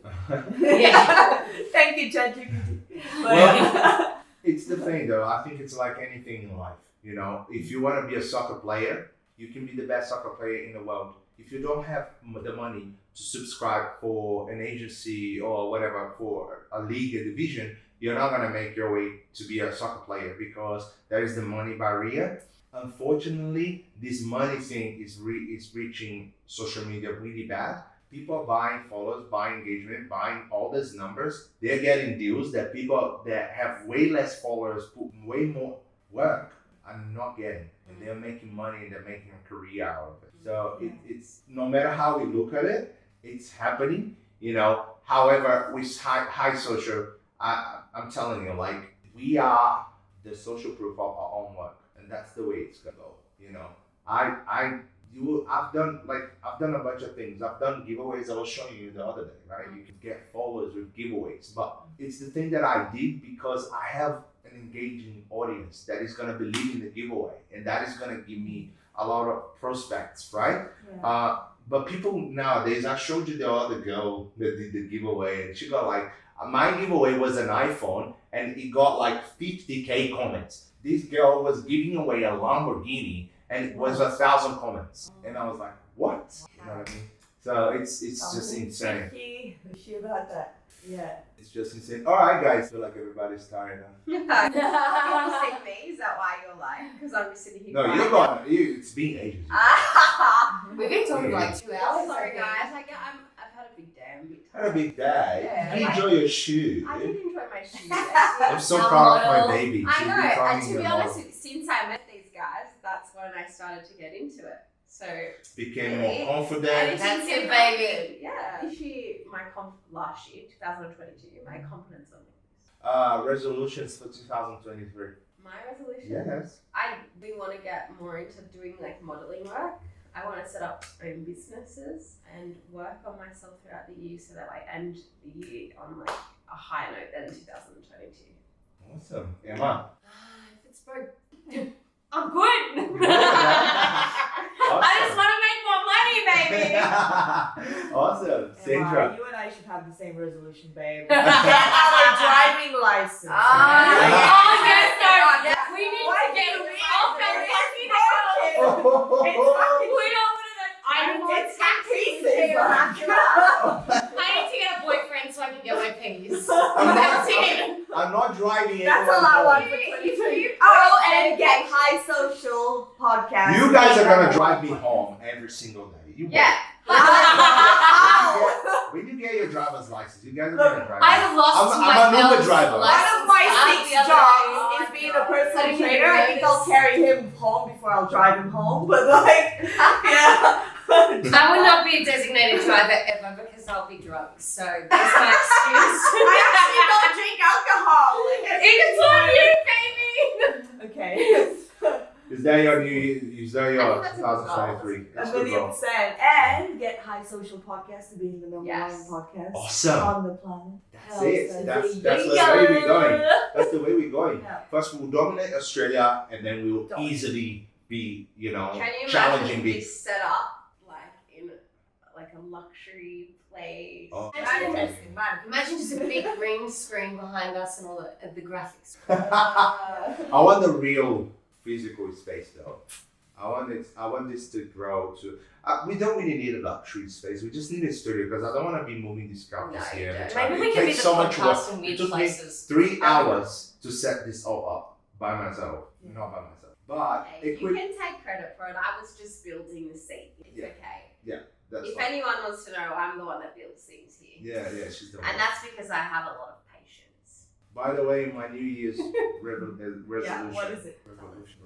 D: Yeah.
E: Thank you, ChatGPT.
A: Well, it's the thing though. I think it's like anything in life. You know, if you want to be a soccer player, you can be the best soccer player in the world. If you don't have the money to subscribe for an agency or whatever for a league, a division, you're not gonna make your way to be a soccer player because there is the money barrier. Unfortunately, this money thing is reaching social media really bad. People are buying followers, buying engagement, buying all these numbers. They're getting deals that people that have way less followers, put way more work, are not getting. And they're making money and they're making a career out of it. So it's no matter how we look at it, it's happening. You know. However, with high social, I'm telling you, like we are the social proof of our own work, and that's the way it's gonna go. You know, I've done a bunch of things. I've done giveaways. I was showing you the other day, right? You can get followers with giveaways, but it's the thing that I did because I have an engaging audience that is gonna believe in the giveaway, and that is gonna give me a lot of prospects, right?
E: Yeah.
A: But people nowadays, I showed you the other girl that did the giveaway, and she got like, my giveaway was an iPhone, and it got like 50K comments. This girl was giving away a Lamborghini, and it was 1,000 comments, and I was like, what? You know what I mean? So it's just insane.
E: She about that. Yeah.
A: It's just insane. All right, guys. I feel like everybody's tired now.
F: You want to say me? Is that why you're like? Because I'm just sitting here.
A: No, you're gone. It's been ages.
D: We've been talking for like 2 hours.
F: Sorry,
D: I think.
F: guys. I've had a big day. I'm a bit
A: Had a
F: tired.
A: big day.
F: Yeah.
A: You enjoy your shoe.
F: I did enjoy my shoes.
A: I'm so
D: Our
A: proud of
D: model.
A: my baby.
F: I
A: She's
F: know,
A: becoming
F: and to
A: a
F: be
A: model.
F: honest, since I met these guys, that's when I started to get into it. So
A: Became
F: Really?
A: more confident.
D: That's it, baby.
F: Yeah. This year, last year, 2022, my confidence on this.
A: Resolutions for 2023.
F: My resolution.
A: Yes.
F: I really want to get more into doing like modeling work. I want to set up own businesses and work on myself throughout the year so that I end the year on like a higher note than 2022.
A: Awesome. Emma.
D: If it's broke, I'm good.
A: Awesome.
D: I just want to make more money, baby.
A: Awesome. Sandra.
E: You and I should have the same resolution, babe. Get our driving license.
D: Oh, yes, no.
F: Yeah.
D: We need
E: Why
D: to get
E: do we
D: off
E: have
D: the
E: this?
D: fucking
E: Broken.
D: We don't want to. I want
E: It's
D: taxis.
E: pieces.
D: I need to get a boyfriend so I can get my peas. That's it.
A: I'm not driving
E: That's
A: anyone
E: all I
A: home.
E: want for 2020. Oh, and get high social podcast.
A: You guys are gonna drive me home every single day. You
F: Yeah.
E: How?
A: When you get your driver's license, you guys are
E: Look,
A: gonna drive.
D: I lost
A: I'm an Uber
D: Bell's
A: driver.
E: One of my
D: license
E: six
D: the other
E: jobs
D: day.
E: is being a personal
D: I didn't
E: trainer. I think I'll
D: notice.
E: carry him home before I'll drive him home. But like, yeah.
D: I will not be a designated driver ever because I'll be drunk. So that's my excuse.
E: I actually don't drink alcohol.
D: It's on you, baby.
E: Okay.
A: Is that your is that
F: I
A: your
F: think that's a good
A: 2023?
E: A
A: That's good, bro.
E: 1,000,000%. And get high social podcast to being the number
F: Yes.
E: one podcast
A: Awesome.
E: on the planet.
A: That's
E: Hell,
A: it.
E: so
A: That's
E: there
A: the
E: you
A: way
E: go.
A: we're going. That's the way we're going.
E: Yeah.
A: First, we'll dominate Australia, and then we'll
E: Dominate.
A: easily be,
F: Can you
A: challenging
F: imagine
A: big.
F: this set up like in like a luxury place?
A: Oh.
E: Manifesting, manifesting.
D: Imagine just a big green screen behind us and all the graphics.
A: I want the real physical space though. I want this to grow to. We don't really need a luxury space. We just need a studio because I don't want to be moving this couches
F: No,
A: here.
F: you
A: every
F: don't.
A: time.
D: Maybe we
A: It
D: can be
A: takes
D: the
A: so much work.
D: podcast in
A: It
D: weird
A: took me
D: places.
A: 3 hours to set this all up by myself, not by myself. But
F: Hey, you
A: equip.
F: can take credit for it. I was just building the seat. It's
A: Yeah.
F: okay.
A: That's
F: If
A: fine.
F: anyone wants to know, I'm the one that builds things here.
A: Yeah, she's the one.
F: And that's because I have a lot of patience.
A: By the way, my New Year's resolution.
E: Yeah, what is it?
A: Resolution.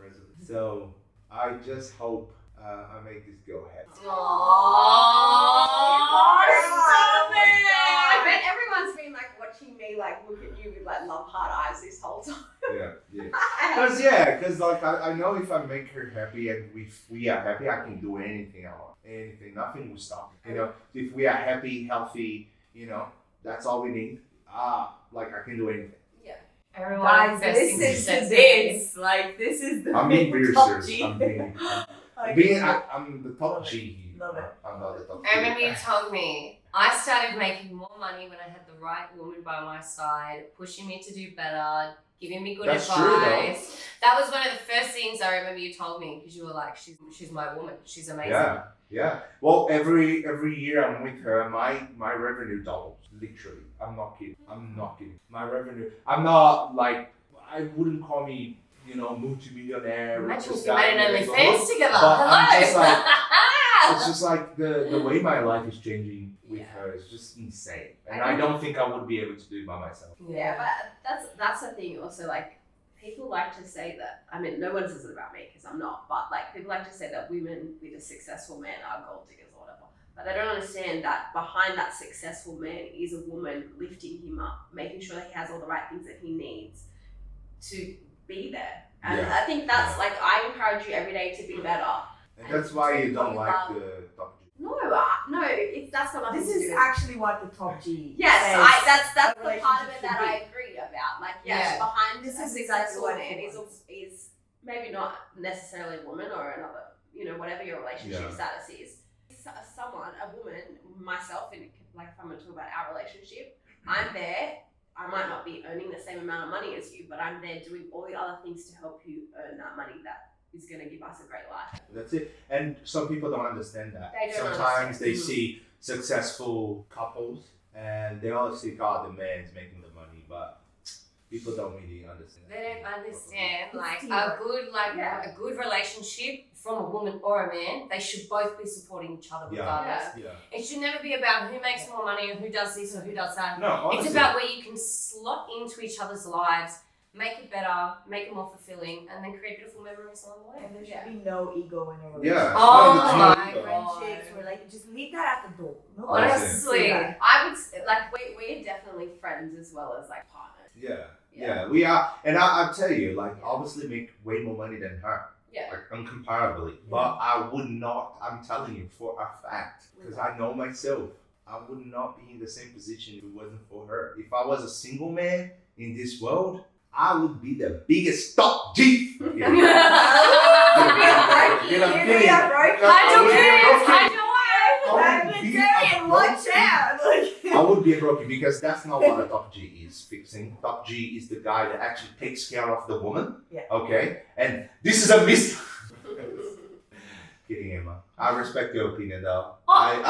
A: So I just hope I make this go ahead.
F: I bet everyone's been like watching me like look at you with like love heart eyes this whole time.
A: Because like I know if I make her happy and we are happy, I can do anything I want. Anything, nothing will stop me. You know, if we are happy, healthy, that's all we need. Like I can do anything.
D: Everyone
E: Guys,
D: investing
E: listen to
D: success.
E: this. Like, this is the
A: I'm being very
E: top
A: serious.
E: G.
A: I'm the top
E: Love it.
A: G here.
E: Love it.
A: I'm not the top G.
D: I remember you told me I started making more money when I had the right woman by my side, pushing me to do better, giving me good
A: That's true, though.
D: advice. That was one of the first things I remember you told me because you were like, she's my woman. She's amazing.
A: Yeah. Well, every year I'm with her, my revenue doubles. Literally. I'm not kidding. My revenue. I'm not like, I wouldn't call me, multi-millionaire.
D: Imagine
A: this,
D: if you
A: that,
D: made an
A: and
D: OnlyFans
A: everything.
D: together.
A: But I'm
D: Hello.
A: just like, it's just like the way my life is changing with her is just insane. And I don't think I would be able to do it by myself.
F: Yeah, but that's the thing. Also, like people like to say that. I mean, no one says it about me because I'm not. But like people like to say that women with a successful man are gold diggers or whatever. But they don't understand that behind that successful man is a woman lifting him up, making sure that he has all the right things that he needs to be there. And
A: Yeah.
F: I think that's like I encourage you every day to be better.
A: And that's why you don't like
F: love-
A: the top G.
F: No, that's not nothing
E: This
F: to do
E: is
F: with
E: actually what the top G
F: Yes,
E: says.
F: that's
E: a
F: the part of
E: relationship
F: it that
E: should
F: I agree about. Like, yes,
E: Yeah.
F: behind
E: This
F: this
E: is exactly
F: successful
E: what
F: man
E: he
F: is
E: wants.
F: is maybe not necessarily a woman or another, whatever your relationship
A: Yeah.
F: status is. Someone, a woman, myself, and like if I'm going to talk about our relationship, I'm there. I might not be earning the same amount of money as you, but I'm there doing all the other things to help you earn that money that is going to give us a great life.
A: That's it. And some people don't understand that.
F: They don't
A: Sometimes
F: understand.
A: they see successful couples and they all see, the man's making the money, but people don't really understand.
D: They don't understand
E: It's
D: like
E: teamwork.
F: Yeah.
D: a good relationship from a woman or a man. They should both be supporting each other
A: Yeah.
D: regardless.
A: Yeah.
D: It should never be about who makes more money or who does this or who does that.
A: No, honestly.
D: It's about where you can slot into each other's lives, make it better, make it more fulfilling, and then create beautiful memories along the way.
E: And there should
F: Yeah.
E: be no ego in a relationship.
A: Yeah.
D: Oh
A: it's not
D: my
A: the ego.
D: God.
E: Friendships, like just leave that at the door. No
D: Honestly.
F: I would like we're definitely friends as well as like partners.
A: Yeah, we are. And I'll tell you, like, obviously make way more money than her.
F: Yeah.
A: Like, incomparably. But I would not, I'm telling you for a fact, because I know myself, I would not be in the same position if it wasn't for her. If I was a single man in this world, I would be the biggest top G.
E: Give me a break.
A: Give me a break.
E: Give me a break.
D: Hide your
A: I would be a
D: kids,
A: broken-
D: hide your wife.
A: I
E: I've
A: would
E: been
A: be
E: there
A: a
E: in one
A: broken-
E: chair.
A: I would be a broken because that's not what a top G is fixing. Top G is the guy that actually takes care of the woman.
E: Yeah.
A: Okay? And this is a miss. Kidding, Emma. I respect your opinion though. I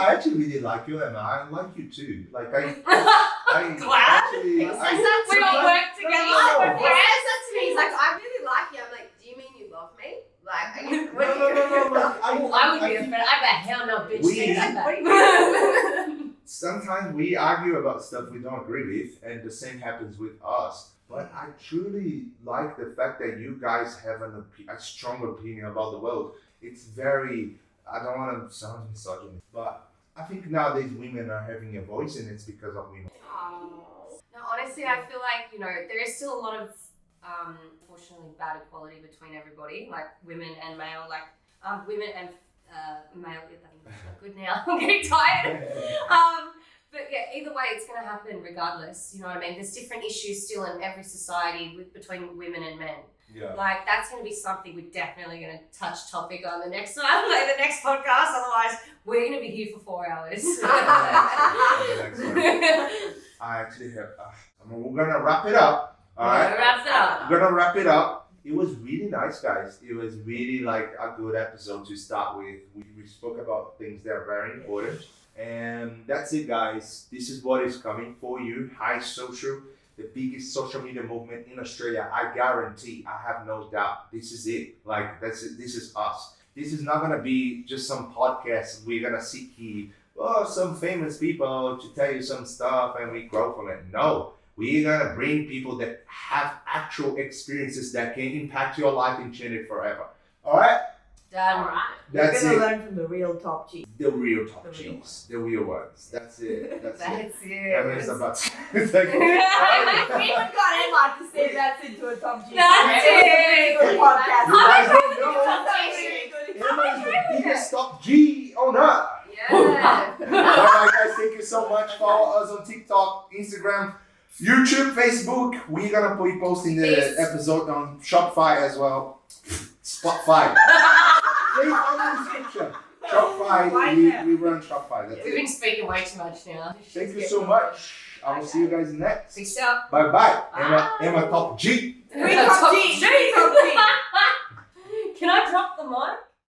A: actually really like you, Emma. I like you too. Like I
D: Glad?
A: actually
F: It's
A: I,
F: just
D: We all work together.
A: No.
F: He says that to me. He's like, I really like you. I'm like, do you mean you love me? Like,
A: no. Like,
D: I would be a friend. I bet hell no, bitch.
A: We-
D: Take that
F: What do
D: back.
F: you
A: sometimes we argue about stuff we don't agree with, and the same happens with us. But I truly like the fact that you guys have a strong opinion about the world. It's very, I don't want to sound misogynist, but I think nowadays women are having a voice, and it's because of women.
D: No, honestly, I feel like, there is still a lot of, unfortunately, bad equality between everybody, like women and male, like women and male. That's not good now. I'm getting tired. But yeah, either way, it's going to happen regardless. You know what I mean? There's different issues still in every society between women and men.
A: Yeah.
D: Like, that's going to be something we're definitely going to touch topic on the next one, like the next podcast. Otherwise, we're going to be here for 4 hours.
A: I actually have, we're going to wrap it up. All right.
D: Wraps it up.
A: We're gonna wrap it up. It was really nice, guys. It was really like a good episode to start with. We spoke about things that are very important. And that's it, guys. This is what is coming for you. High Social, the biggest social media movement in Australia. I guarantee, I have no doubt. This is it. Like, that's it. This is us. This is not gonna be just some podcast. We're gonna sit here, some famous people to tell you some stuff and we grow from it. No. We're gonna bring people that have actual experiences that can impact your life and change it forever. All right,
D: Done.
F: Alright.
A: that's
E: You're
A: it.
E: gonna learn from the real top G.
A: The real top
E: The real
A: G's, the real ones. That's it. That's it.
D: That's
A: Emily's
D: it.
A: about. It's like,
E: We even got Emma to say that's into a top G.
D: That's it.
E: Good podcast.
A: You guys don't know.
E: That's really good.
A: Emma is the biggest top G on earth.
F: Yeah.
A: Alright, guys, thank you so much. Follow us on TikTok, Instagram, YouTube, Facebook. We're gonna be posting the
D: Peace.
A: episode on Shopify as well. Spotify. Shopify. We run Shopify. That's
D: We've
A: it.
D: been speaking way too much now.
A: Thank you so much. I will see you guys next.
D: Peace out.
A: Bye bye. Emma Top G.
D: Top G.
E: Top G.
D: Can I drop the mic?